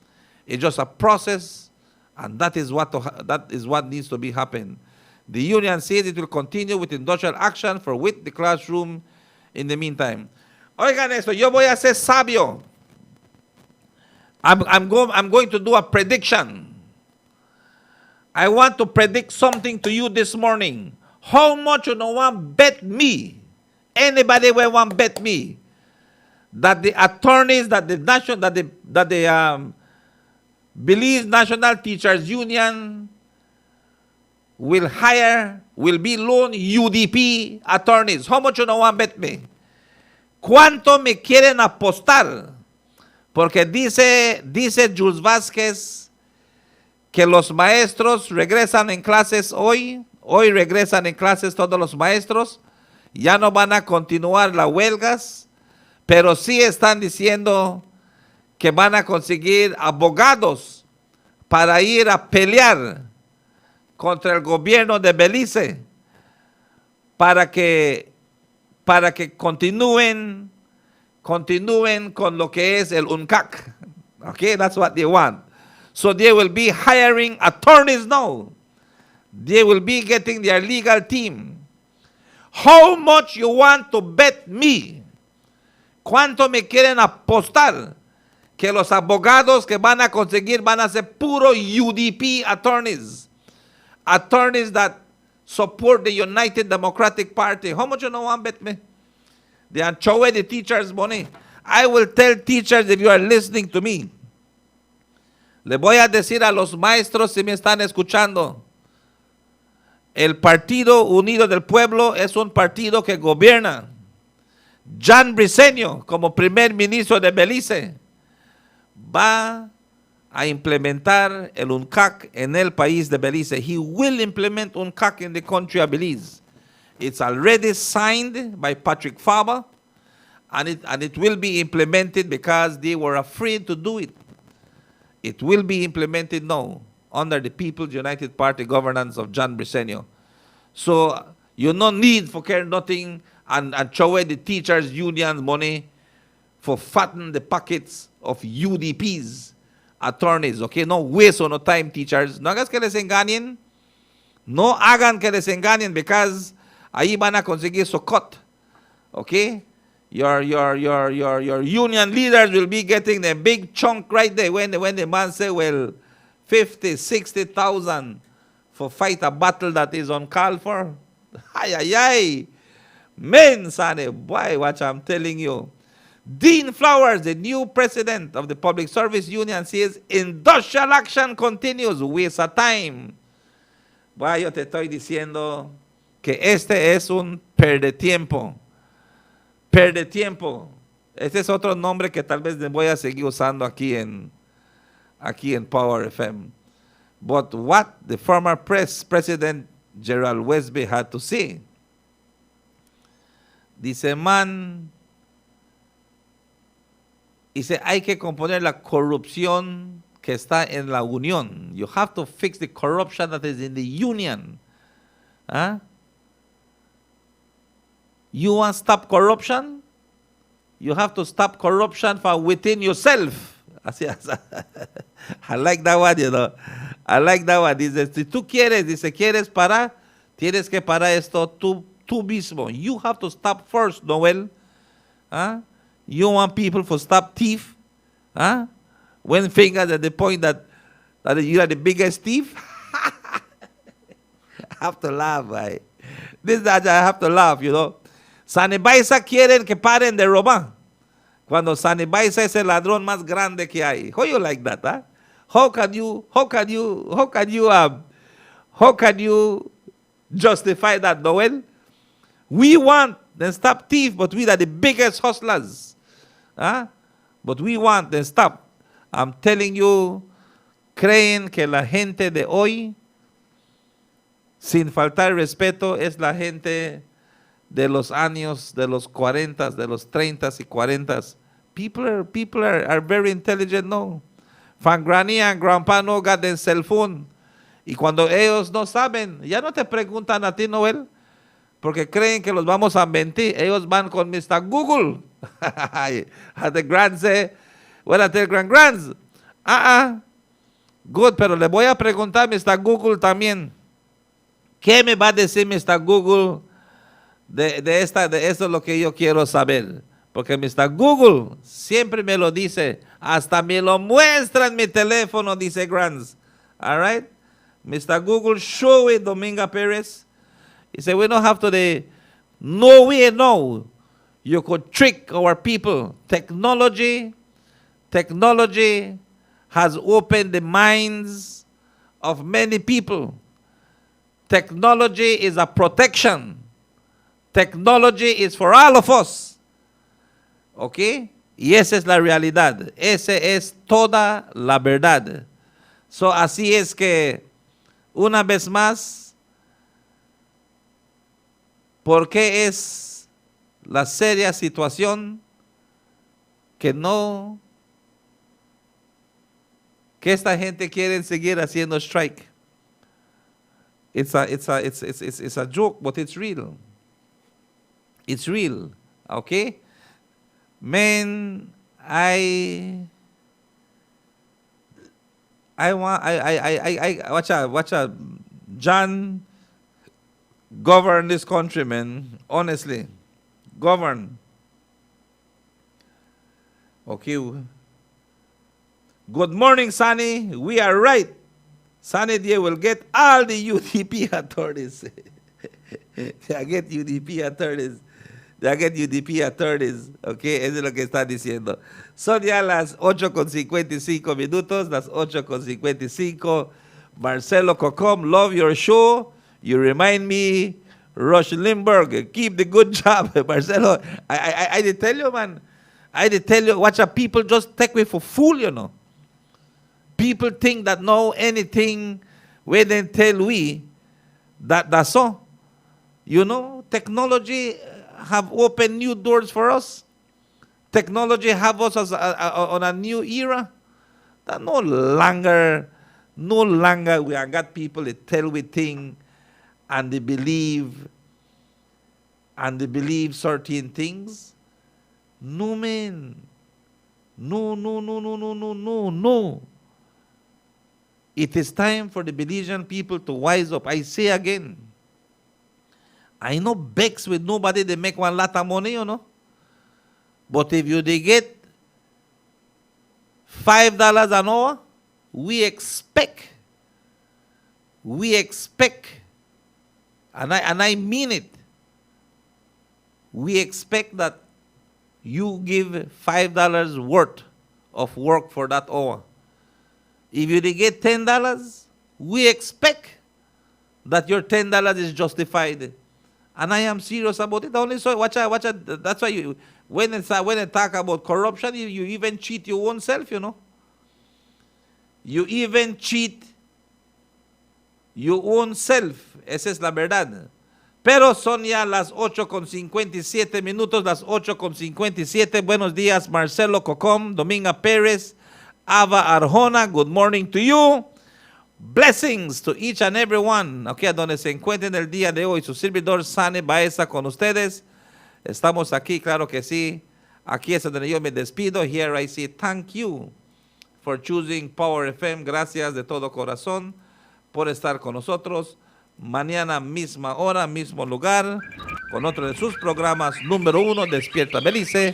It's just a process, and that is what needs to be happening. The union says it will continue with industrial action for with the classroom in the meantime. Oigan esto, yo voy a ser sabio. I'm going to do a prediction. I want to predict something to you this morning. How much you know want bet me? Anybody will want bet me that the attorneys that the Belize National Teachers Union will be loan UDP attorneys. How much you know want bet me? ¿Cuánto me quieren apostar? Porque dice Jules Vázquez que los maestros regresan en clases hoy. Hoy regresan en clases todos los maestros. Ya no van a continuar las huelgas, pero sí están diciendo que van a conseguir abogados para ir a pelear contra el gobierno de Belice para que continúen con lo que es el UNCAC. Okay, that's what they want. So they will be hiring attorneys now. They will be getting their legal team. How much you want to bet me? ¿Cuánto me quieren apostar que los abogados que van a conseguir van a ser puro UDP attorneys? Attorneys that support the United Democratic Party. How much you know want bet me? They are showing the teachers money. I will tell teachers if you are listening to me. Le voy a decir a los maestros si me están escuchando. El Partido Unido del Pueblo es un partido que gobierna. Jan Briceño, como primer ministro de Belice, va a implementar el UNCAC en el país de Belice. He will implement UNCAC in the country of Belize. It's already signed by Patrick Fava, and it will be implemented because they were afraid to do it. It will be implemented now under the People's United Party governance of Jan Briceño. So you no need for care nothing and show the teachers' union money for fatten the pockets of UDPs, attorneys, okay? No waste on no time, teachers. No hagas que les engañen. No hagan que les engañen because ahí van a conseguir su cut, okay? Your union leaders will be getting a big chunk right there when the man say, well, 50, 60,000 for fight a battle that is uncalled for. Ay, ay, ay. Men, Sane, boy, what I'm telling you. Dean Flowers, the new president of the Public Service Union, says industrial action continues. Waste of time. Boy, yo te estoy diciendo que este es un perde tiempo. Perde tiempo. Este es otro nombre que tal vez voy a seguir usando aquí en Power FM. But what the former president Gerald Westby had to say. Dice, man, dice, hay que componer la corrupción que está en la unión. You have to fix the corruption that is in the union. ¿Ah? You want to stop corruption? You have to stop corruption from within yourself. Así, I like that one, you know. I like that one. Dice, si tú quieres, quieres parar, tienes que parar esto tú mismo. You have to stop first, Noel. Huh? You want people to stop thief? Huh? When fingers at the point that you are the biggest thief? I have to laugh, right? This I have to laugh, you know. San Baeza quieren que paren de robar. Cuando San Baeza es el ladrón más grande que hay. How you like that, huh? How can you justify that, Noel? We want them stop thief, but we are the biggest hustlers. Huh? But we want them stop. I'm telling you, creen que la gente de hoy, sin faltar respeto, es la gente de los años, de los 40, de los 30 y 40. People are very intelligent, no. Fan Granny and Grandpa no got their cell phone. Y cuando ellos no saben, ya no te preguntan a ti, Noel, porque creen que los vamos a mentir. Ellos van con Mr. Google. A the grand say, well, a the grands. Good, pero le voy a preguntar a Mr. Google también. ¿Qué me va a decir Mr. Google de esto es lo que yo quiero saber? Porque Mr. Google siempre me lo dice. Hasta me lo muestra en mi teléfono, dice Grands. All right? Mr. Google, show it, Dominga Perez. He said, we don't have to, no way, no. You could trick our people. Technology has opened the minds of many people. Technology is a protection. Technology is for all of us. ¿Ok? Y esa es la realidad. Esa es toda la verdad. So, así es que, una vez más, ¿por qué es la seria situación que esta gente quiere seguir haciendo strike? It's a joke, but it's real. It's real, okay? Man, watch out. John, govern this country, man. Honestly, govern. Okay. Good morning, Sunny. We are right. Sunny Day will get all the UDP authorities. They get UDP authorities. Okay, eso es lo que está diciendo. Son ya las 8:55 minutos, las 8:55. Marcelo Cocom, love your show. You remind me, Rush Limburg, keep the good job. Marcelo, I did tell you, man. I did tell you, watch out, people just take me for fool, you know. People think that know anything when they tell we that's all. You know, technology have opened new doors for us. Technology have us on a new era. That no longer we have got people that tell we things and they believe certain things. No, man. No, no, no, no, no, no, no, no. It is time for the Belizean people to wise up. I say again, I no begs with nobody, they make one lot of money, you know. But if you they get $5 an hour, we expect, and I mean it, we expect that you give $5 worth of work for that hour. If you get $10, we expect that your $10 is justified. And I am serious about it. Only so watch out. That's why you, when they talk about corruption, you even cheat your own self, you know. You even cheat your own self. Esa es la verdad. Pero son ya las 8:57, las 8:57. Buenos días, Marcelo Cocom, Dominga Pérez, Ava Arjona, good morning to you. Blessings to each and every one. Okay, donde se encuentren el día de hoy, su servidor Sane Baeza con ustedes. Estamos aquí, claro que sí. Aquí es donde yo me despido. Here I say thank you for choosing Power FM. Gracias de todo corazón por estar con nosotros. Mañana misma hora, mismo lugar, con otro de sus programas número 1, Despierta Belice,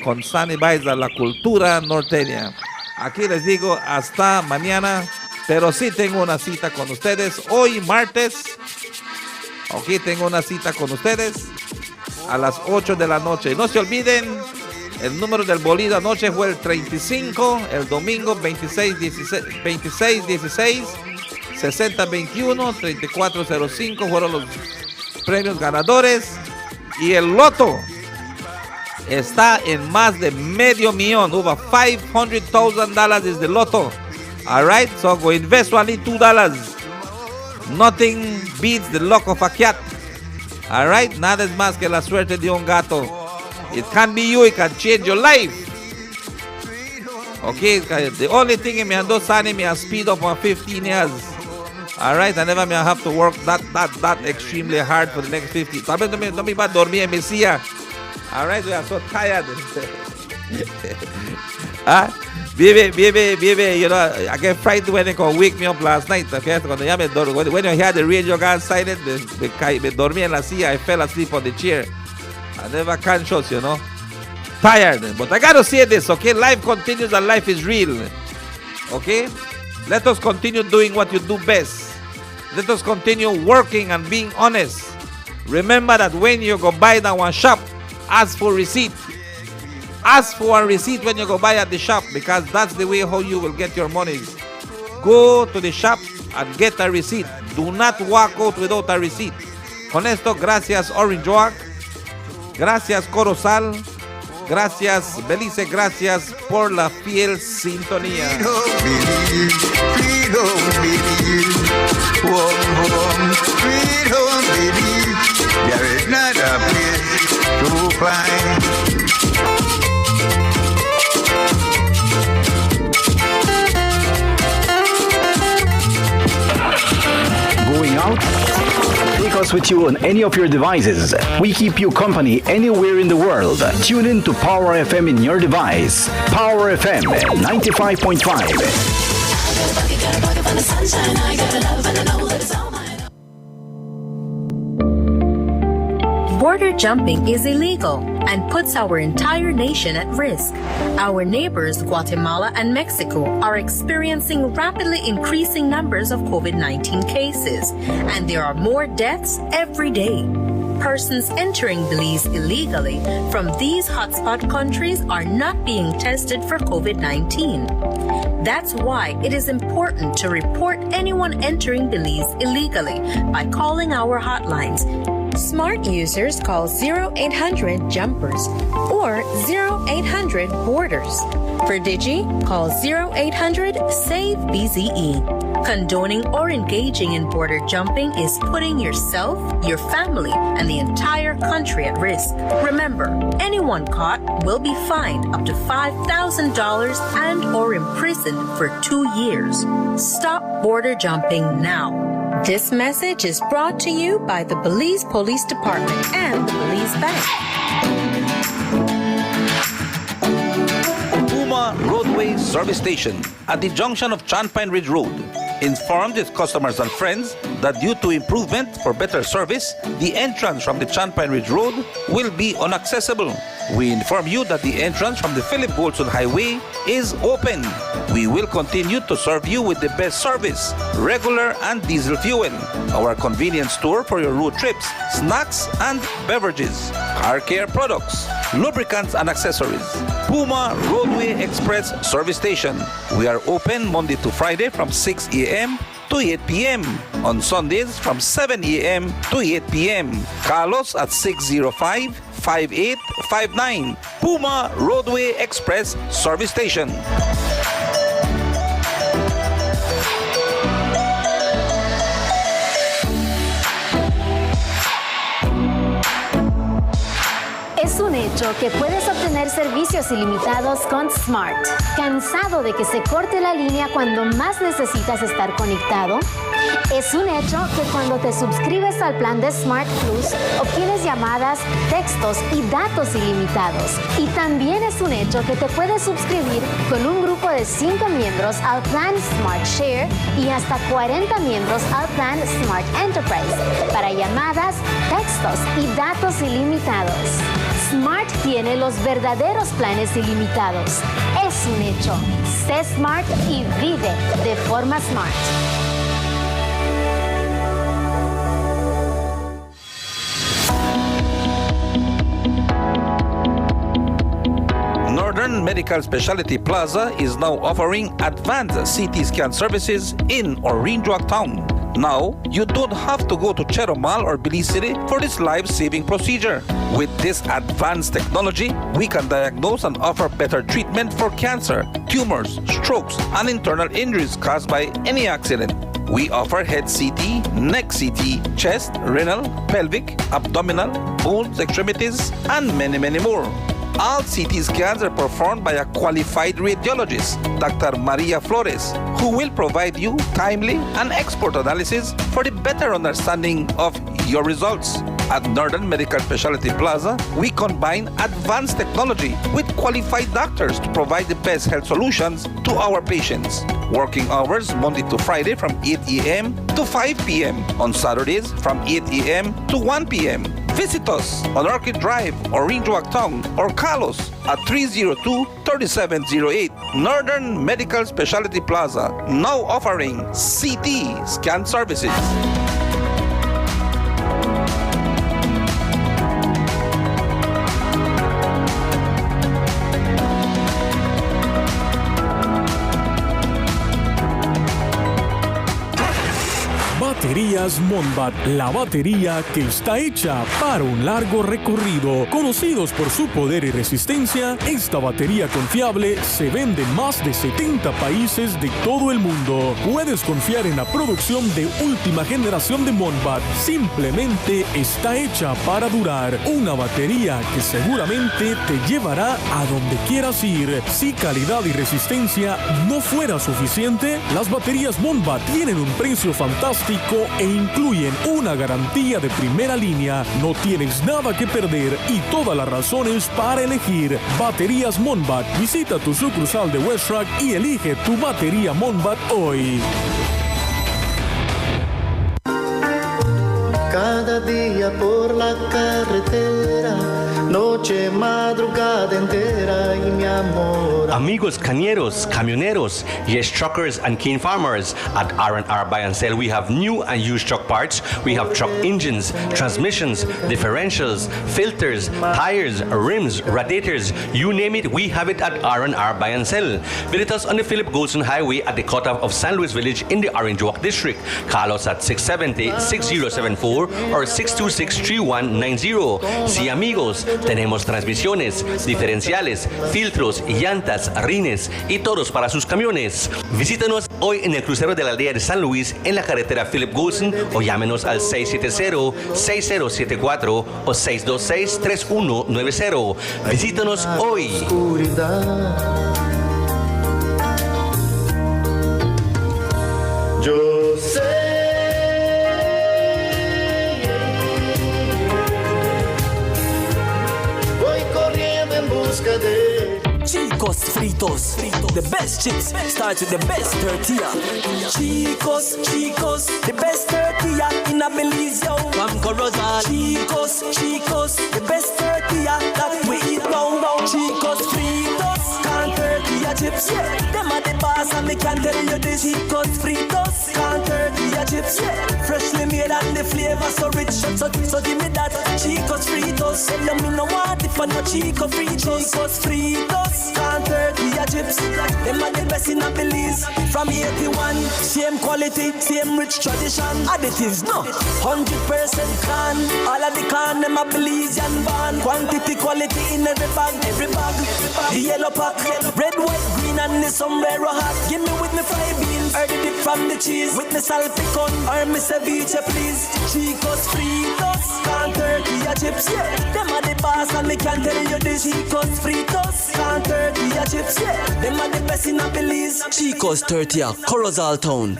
con Sane Baeza, la cultura norteña. Aquí les digo hasta mañana, pero sí tengo una cita con ustedes hoy martes. Aquí tengo una cita con ustedes a las 8 de la noche. No se olviden, el número del bolígrafo anoche fue el 35, el domingo 26-16, 60-21, 34-05 fueron los premios ganadores. Y el loto está en más de $500,000. Over $500,000 is the lotto. All right, so go invest only $2. Nothing beats the luck of a cat. All right, nada es más que la suerte de un gato. It can be you, it can change your life. Okay, the only thing in me ando Sane me has speed up for 15 years. All right, I never may have to work that extremely hard for the next 50. Tal vez no me va a dormir en mi silla. All right, we are so tired. Baby, you know, I get frightened when they can wake me up last night. Okay, when you hear the radio got silent, me dormí en la silla. I fell asleep on the chair. I never conscious, you know. Tired. But I got to say this, okay? Life continues and life is real. Okay? Let us continue doing what you do best. Let us continue working and being honest. Remember that when you go buy that one shop, ask for receipt. Ask for a receipt when you go buy at the shop, because that's the way how you will get your monies. Go to the shop and get a receipt. Do not walk out without a receipt. Con esto, gracias Orange Walk. Gracias Corozal. Gracias Belice. Gracias por la fiel sintonía. There is not a place to find. Going out? Take us with you on any of your devices. We keep you company anywhere in the world. Tune in to Power FM in your device. Power FM 95.5. Border jumping is illegal and puts our entire nation at risk. Our neighbors, Guatemala and Mexico, are experiencing rapidly increasing numbers of COVID-19 cases, and there are more deaths every day. Persons entering Belize illegally from these hotspot countries are not being tested for COVID-19. That's why it is important to report anyone entering Belize illegally by calling our hotlines. Smart users call 0800-JUMPERS or 0800-BORDERS. For Digi, call 0800-SAVE-BZE. Condoning or engaging in border jumping is putting yourself, your family, and the entire country at risk. Remember, anyone caught will be fined up to $5,000 and or imprisoned for 2 years. Stop border jumping now. This message is brought to you by the Belize Police Department and the Belize Bank. Roadway Service Station at the junction of Chan Pine Ridge Road informed its customers and friends that due to improvement for better service, the entrance from the Chan Pine Ridge Road will be inaccessible. We inform you that the entrance from the Philip Goldson Highway is open. We will continue to serve you with the best service, regular and diesel fuel, our convenience store for your road trips, snacks and beverages, car care products, lubricants and accessories. Puma Roadway Express Service Station. We are open Monday to Friday from 6 a.m. to 8 p.m. On Sundays from 7 a.m. to 8 p.m. Call us at 605-5859. Puma Roadway Express Service Station. Es un hecho que puedes obtener servicios ilimitados con Smart. ¿Cansado de que se corte la línea cuando más necesitas estar conectado? Es un hecho que cuando te suscribes al plan de Smart Plus, obtienes llamadas, textos y datos ilimitados. Y también es un hecho que te puedes suscribir con un grupo de 5 miembros al plan Smart Share y hasta 40 miembros al plan Smart Enterprise para llamadas, textos y datos ilimitados. Smart tiene los verdaderos planes ilimitados. Es un hecho. Sé Smart y vive de forma Smart. Northern Medical Specialty Plaza is now offering advanced CT scan services in Orange Walk Town. Now, you don't have to go to Cheromal or Belize City for this life-saving procedure. With this advanced technology, we can diagnose and offer better treatment for cancer, tumors, strokes, and internal injuries caused by any accident. We offer head CT, neck CT, chest, renal, pelvic, abdominal, bones, extremities, and many more. All CT scans are performed by a qualified radiologist, Dr. Maria Flores, who will provide you timely and expert analysis for the better understanding of your results. At Northern Medical Specialty Plaza, we combine advanced technology with qualified doctors to provide the best health solutions to our patients. Working hours Monday to Friday from 8 a.m. to 5 p.m. On Saturdays from 8 a.m. to 1 p.m. Visit us on Orchid Drive, Orange Walk Town, or call us at 302-3708. Northern Medical Specialty Plaza, now offering CT scan services. Baterías Monbat, la batería que está hecha para un largo recorrido. Conocidos por su poder y resistencia, esta batería confiable se vende en más de 70 países de todo el mundo. Puedes confiar en la producción de última generación de Monbat. Simplemente está hecha para durar. Una batería que seguramente te llevará a donde quieras ir. Si calidad y resistencia no fuera suficiente, las baterías Monbat tienen un precio fantástico e incluyen una garantía de primera línea. No tienes nada que perder y todas las razones para elegir. Baterías Monbat. Visita tu sucursal de West Rock y elige tu batería Monbat hoy. Cada día por la carretera, noche, madrugada entera y mi amor. Amigos cañeros, camioneros, yes, truckers and keen farmers. At R&R Buy and Sell, we have new and used truck parts. We have truck engines, transmissions, differentials, filters, tires, rims, radiators, you name it, we have it at R&R Buy and Sell. Visit us on the Philip Goldson Highway at the cutoff of San Luis Village in the Orange Walk District. Call us at 670-6074 or 626-3190. Sí, amigos, tenemos transmisiones, diferenciales, filtros, llantas, rines y todos para sus camiones. Visítanos hoy en el crucero de la aldea de San Luis en la carretera Philip Goldson o llámenos al 670-6074 o 626-3190. Visítanos hoy. Yo sé. Chicos, Fritos. The best chips start with the best tortilla. Chicos, the best tortilla in a Belize, yo. From Corozal. Chicos, the best tortilla that we eat round. Chicos Fritos, can't tortilla chips, yeah. Them are the boss and me can tell you this. Chicos Fritos, can't tortilla chips, yeah. Freshly made and the flavor so rich, so give me that. Chicos Fritos, tell me no want if I no Chico Fritos. Chicos Fritos, can't tortilla chips, them are the best in a Belize. From 81, same quality, same rich tradition. Additives, no, 100% can. All of the can, them a Belizean born. Quantity, quality in every bag. The yellow pack, red, white, green and the sombrero hat. Give me with me fried beans, or the dip from the cheese. With the salpicon, or me ceviche please. Chicos Fritos, can't tortilla chips, yeah. Them are the boss and me can tell you this. Chicos Fritos, can't tortilla chips, yeah. Them are the best in a Belize. Chicos Tortilla, Corozal Town.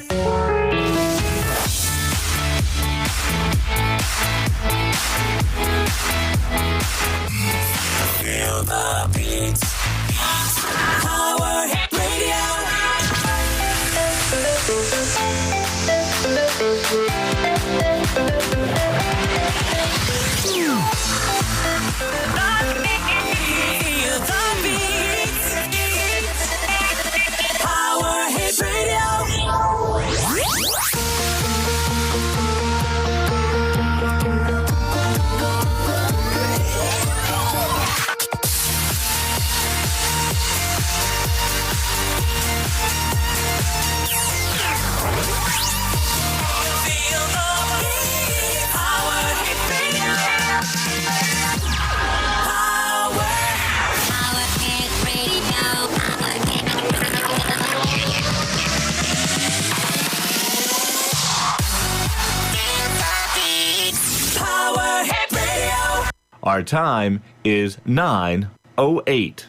Feel the beats. Power Hit Radio. Feel the beats. Power Hit Radio. Our time is 9:08.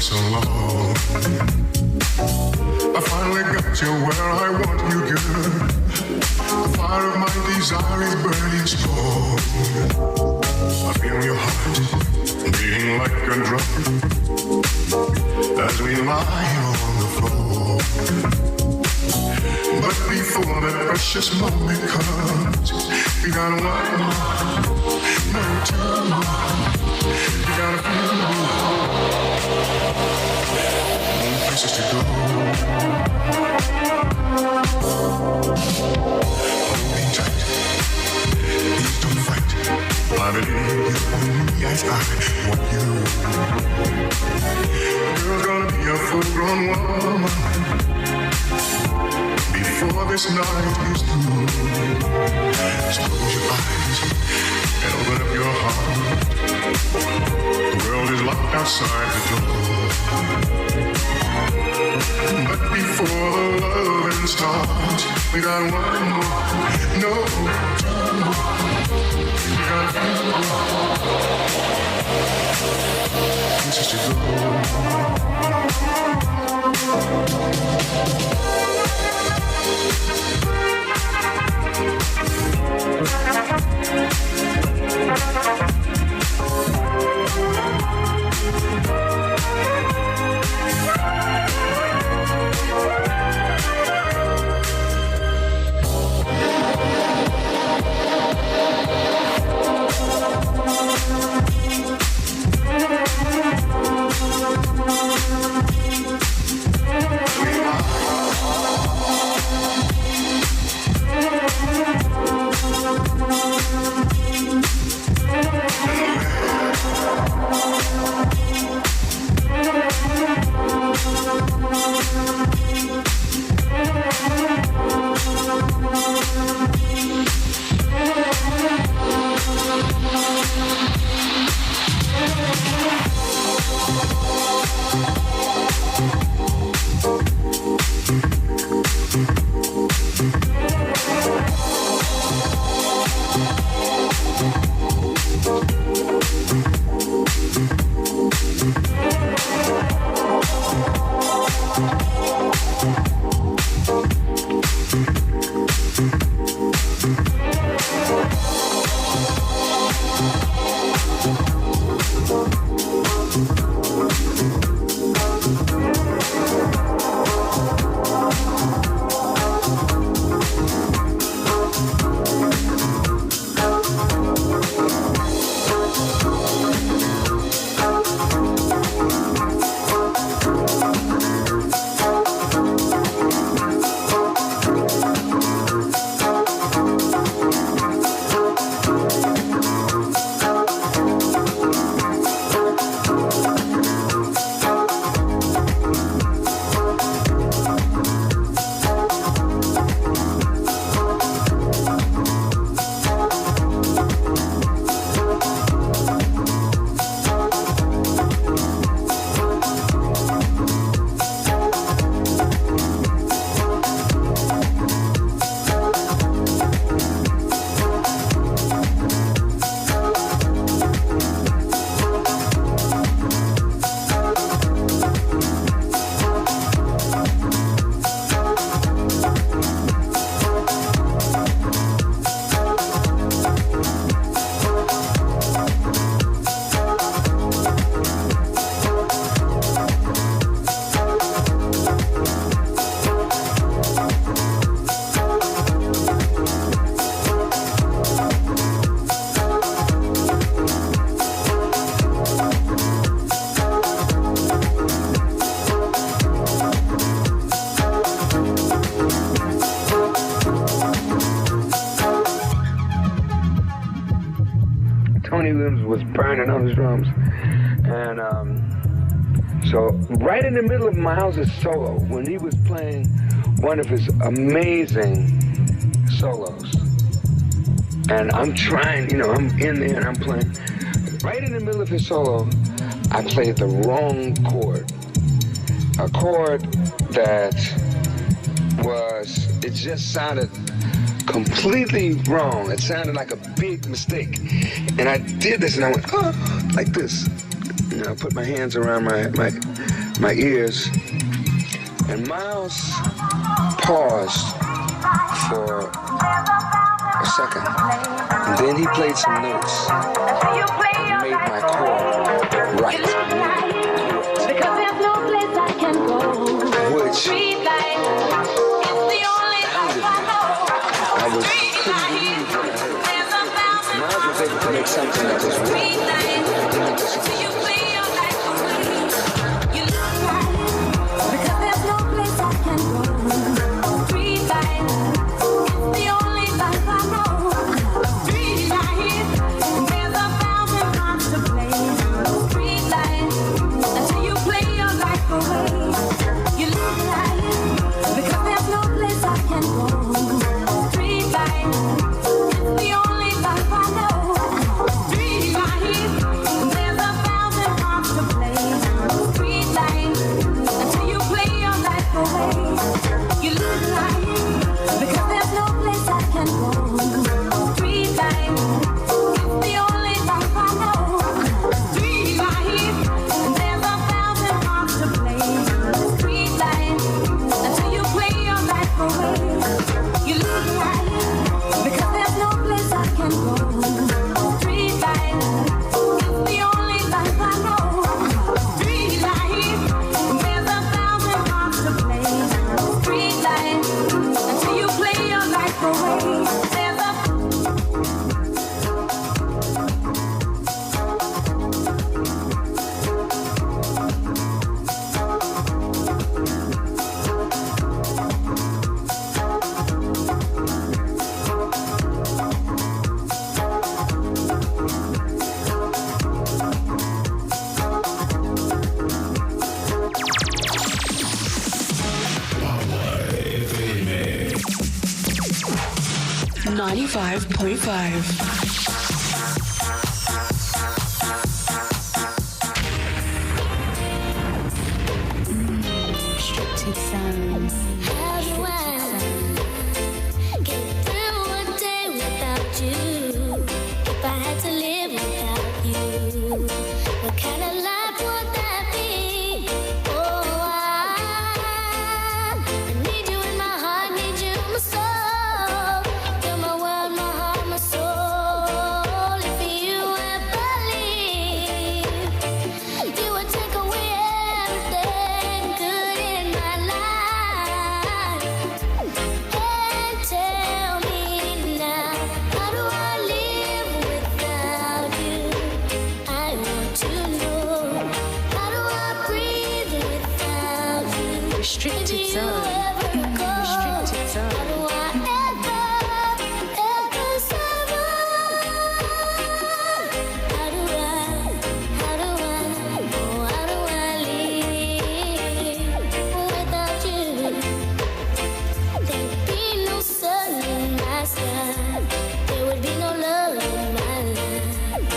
so long. I finally got you where I want you, girl. The fire of my desire is burning strong. I feel your heart beating like a drum as we lie on the floor. But before that precious moment comes, we got one more, no two more. You gotta feel more, places to go. Hold me tight, please don't fight. I believe you want me as I want you. Girl's gonna be a full-grown woman before this night is through. So close your eyes and open up your heart. The world is locked outside the door. But before the loving starts, we got one more, no, two more. We got two more places to go. Was burning on his drums, and so right in the middle of Miles's solo, when he was playing one of his amazing solos, and I'm trying, I'm in there and I'm playing. Right in the middle of his solo, I played the wrong chord, a chord that it just sounded completely wrong. It sounded like a big mistake. And I did this and I went, oh, like this. put my hands around my ears, and Miles paused for a second, and then he played some notes and made my chord right. Because there's no place I can go. Which Street light is the only life I know. I couldn't believe what I heard. Miles was able to make something that was real. Because there's no place I can go. Street light is the only life I know. Street light, there's 1,000 hearts to play. Street light, until you play your life away. You look right, because there's no place I can go. Street light is the only life I know. Street light, there's 1,000 hearts to play. Street light, until you play your life away. You look right, because there's no place I can go. Street light is the only life I know. Street light, there's 1,000 hearts to play. Street light, until you play your life away. You look right, because there's no place I can go. Street light is the only life I know. Street light, there's 1,000 hearts to play. Street light, until you play your life away. There's a FM 95.5. restricted sounds. How do I get through a day without you? If I had to live without you, what kind of life would that be? Oh, I need you in my heart, need you in my soul. You're my world, my heart, my soul. If you ever leave, you would take away everything good in my life. And tell me now, how do I live without you? I want to know, how do I breathe without you? Restricted If you zone. ever go, Restricted zone. how do I ever survive? How do I, oh, how do I live without you? There'd be no sun in my sky. There would be no love in my life.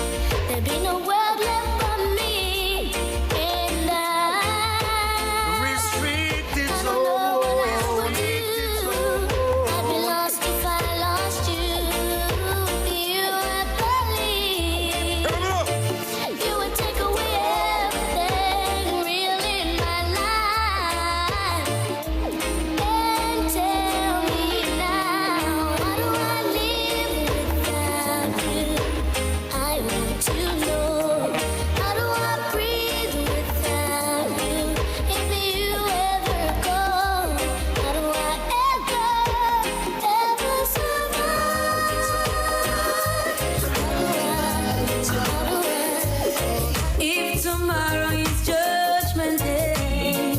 There'd be no world left for me and I. Restricted I don't know what I would do. I'd be lost if I lost you. If you ever leave, you would take away everything real in my life. And tell me now, how do I live without you? I want to know, how do I breathe without you? If you ever go, how do I ever survive? If tomorrow is judgment day,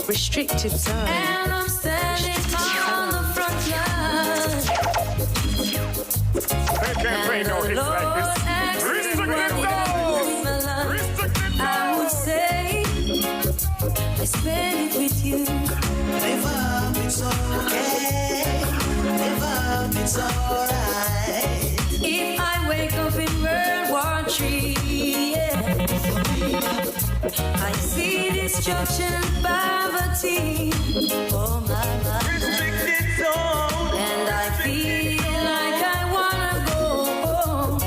restricted zone. And I'm standing on the front line. And the Lord asks me what is my life, I would say I spend it with you. Live up, it's okay. Live up, it's alright. If I wake up in World War III, yeah, I see destruction and poverty. Oh my God. Restricted zone. And I feel like I wanna go.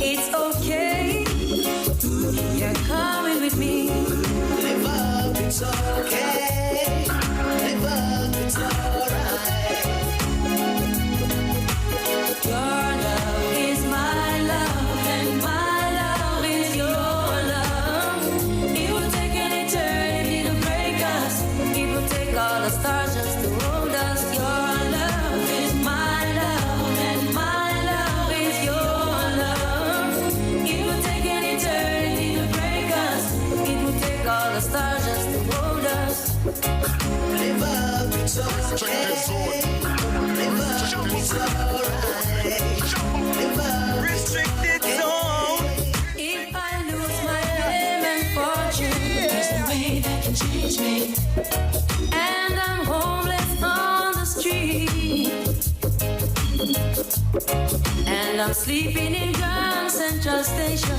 It's okay. while I'm sleeping in Grand Central Station.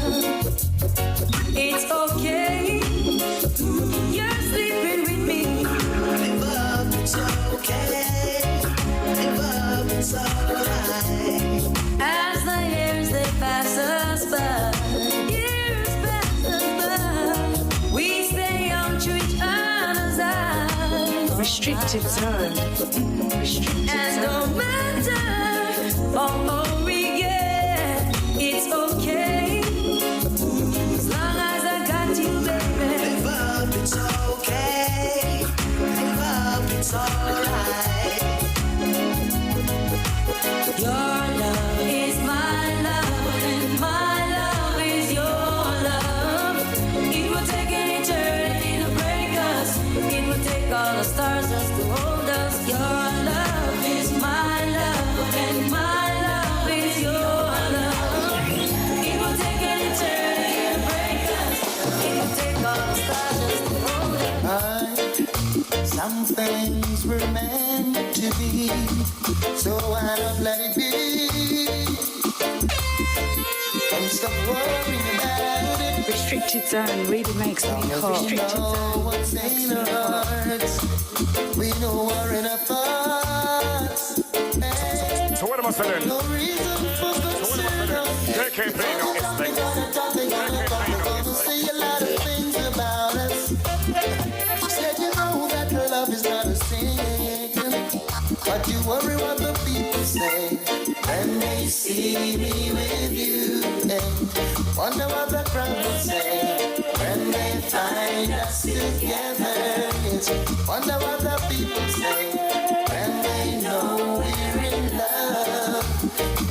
It's okay, you're sleeping with me. Live up, it's okay. Live up, it's alright. As the years they pass us by, years pass us by, we stay on to each other's eyes. Restricted zone. And no matter how we get, it's okay. As long as I got you, baby. Live up, it's okay. Live up, it's alright. Your love is my love, and my love is your love. It will take an eternity to break us. It will take all the stars just to hold us. Your love is my love, and my love is your love. It will take an eternity to break us. It will take all the stars just to hold us. Some things were meant to be, so why not let it be? And stop worrying about it. Restricted zone really makes me hot. We know what's in our hearts. We know what's in our thoughts. So what am I saying? No reason for concern. They can't play no They're gonna say a lot of things about us. Said you know that love is not a sin, but you worry what the people say when they see me with you. Wonder what the crowd will say when they find us together. Wonder what the people say when they know we're in love.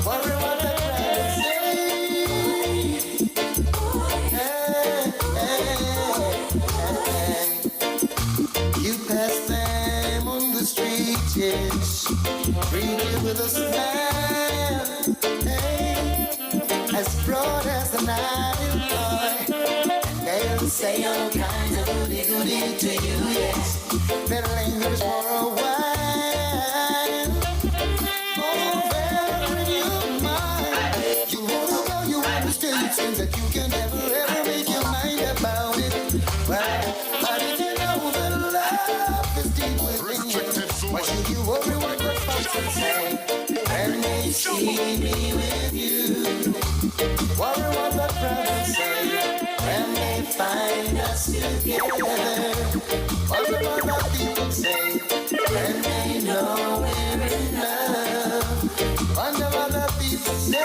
Wonder what the crowd will say. You pass them on the street, yes. Greet you with a smile, hey, as broad as the Nile, boy. They'll say all kinds of goody to you, yes. They'll linger for a while. Oh, very your mind. You wanna know you understand things that you can never ever make your mind about it. But if you know that love is deep within you, why should you worry what the folks will say when they see me with you? Worry what the crowd will say when they find us together. Worry what the people say when they know we're in love. Wonder what the people say.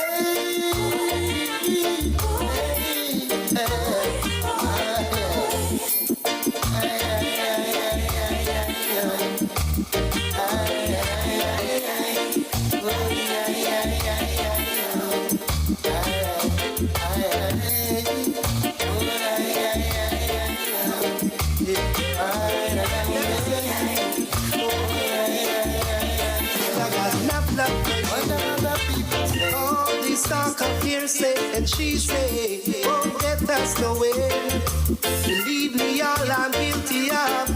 All these talk of hearsay and she say won't get us nowhere. Believe me, all I'm guilty of.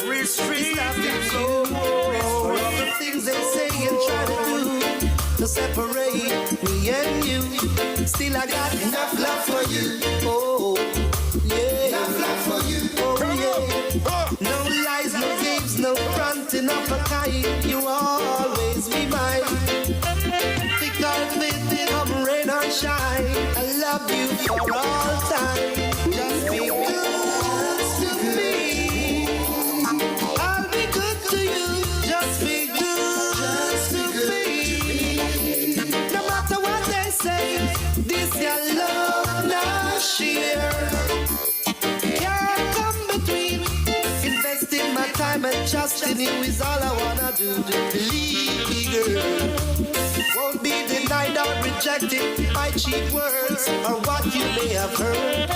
Restricted zone. All the things they say and try to do to separate me and you. Still I got enough love for you. Oh, yeah. Enough love for you. Oh, yeah. No lies, no games, no fronting up a kind. You always be mine. Thick or thin, come rain or shine. I love you for all time. Just be good to me. I'll be good to you. Just be good to me. No matter what they say, this your love now share. Can't come between. Investing my time and trust in you is all I wanna do. Believe me, girl. Won't be denied or rejected by cheap words or what you may have heard.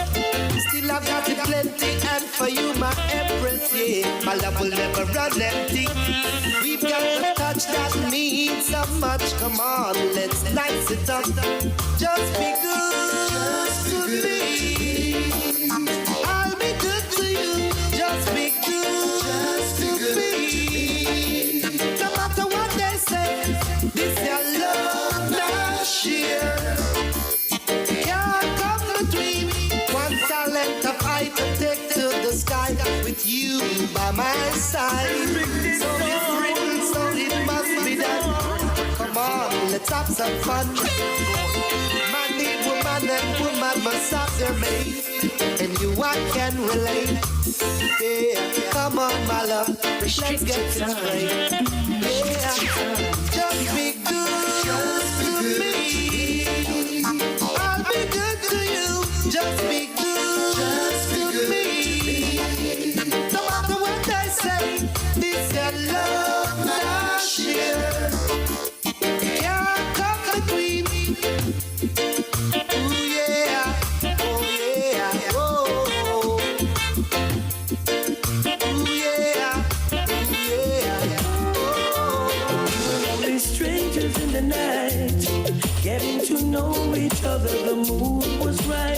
Still I've got it plenty, and for you my empress, yeah, my love will never run empty. We've got the touch that means so much. Come on, let's nice it up. Just be good to me. I'll be good to you. Just be good to me. No matter what they say, this your love now share. by my side. So it's written, so it must be done. Come on, let's have some fun. Man need woman and woman must have their mate. And you I can relate. Yeah, come on my love, let's get it right. Yeah, just be good to me. I'll be good to you. Just be good to me. No matter what they say, this your love that I share. Yeah, come the queen. Ooh yeah, oh yeah, oh. Ooh yeah, Only strangers in the night, getting to know each other. The mood was right,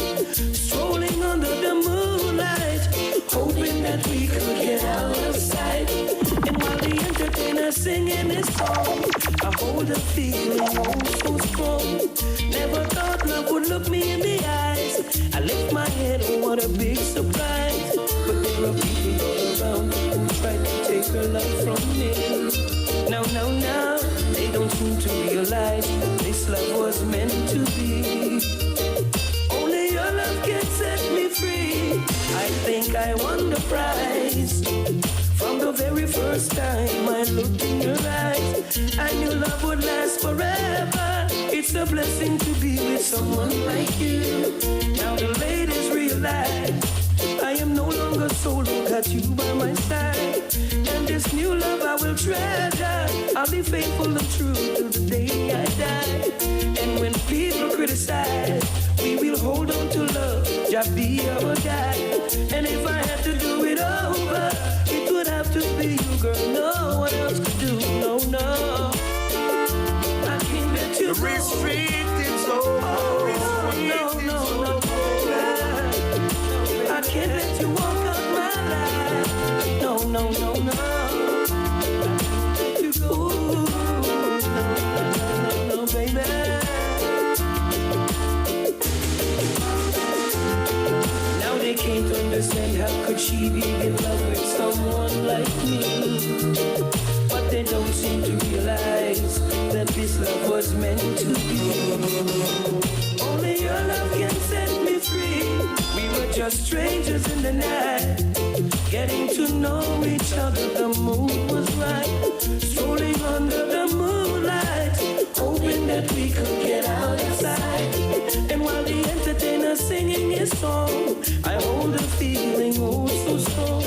strolling under the moonlight, hoping that we could get out of sight. And while the entertainer singing his song, I hold a feeling oh so strong. Never thought love would look me in the eyes. I lift my head, oh what a big surprise. But there are people all around who try to take her love from me. No, no, no, they don't seem to realize this love was meant to be. Only your love can set me free. I think I won the prize. From the very first time I looked in your eyes, I knew love would last forever. It's a blessing to be with someone like you. Now the ladies realize I am no longer solo, got you by my side. And this new love I will treasure. I'll be faithful and true till the day I die. And when people criticize, we will hold on to love, just be our guide. And if I had to do it over, it would have to be you, girl. No one else could do, no, no. I can't let you go. Restricted so no, no, no, I can't let you walk out my life. No, no, no, no. You go. No, baby. Now they can't understand how could she be in love with someone like me. But they don't seem to realize that this love was meant to be. Only your love can set me free. We were just strangers in the night, getting to know each other. The moon was right, strolling under the moonlight, hoping that we could get out inside. And while the entertainer singing his song, I hold a feeling oh so strong.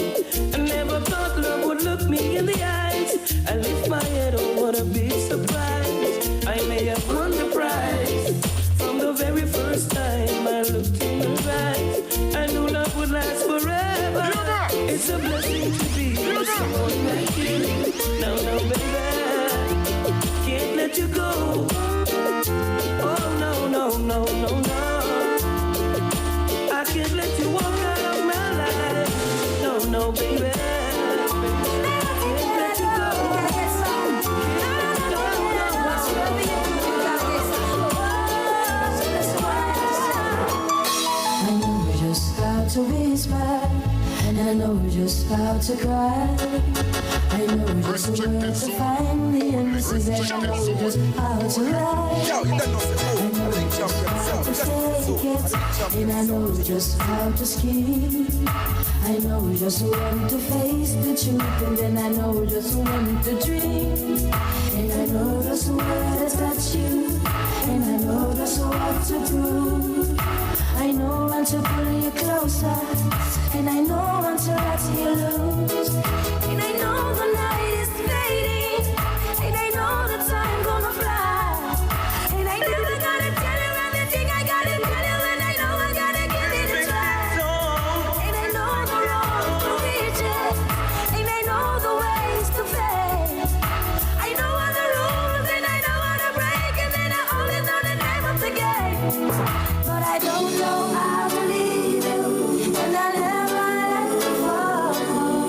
I never thought love would look me in the eyes. I lift my head, oh what a big surprise. I may have won the prize. From the very first time I looked in her eyes, I knew love would last forever. It's a blessing to be with someone like you. No, no, baby, can't let you go. Oh, no, no, no, no, no. I can't let you walk out of my life. No, no, baby. To whisper, and I know just how to cry. I know just where to find the answers, and I know just how to lie. I know just how to take it, and I know just how to scheme. I know just when to face the truth, and then I know just when to dream. And I know just where to touch you, and I know just what to prove. I know when to pull you closer, and I know when to let you loose.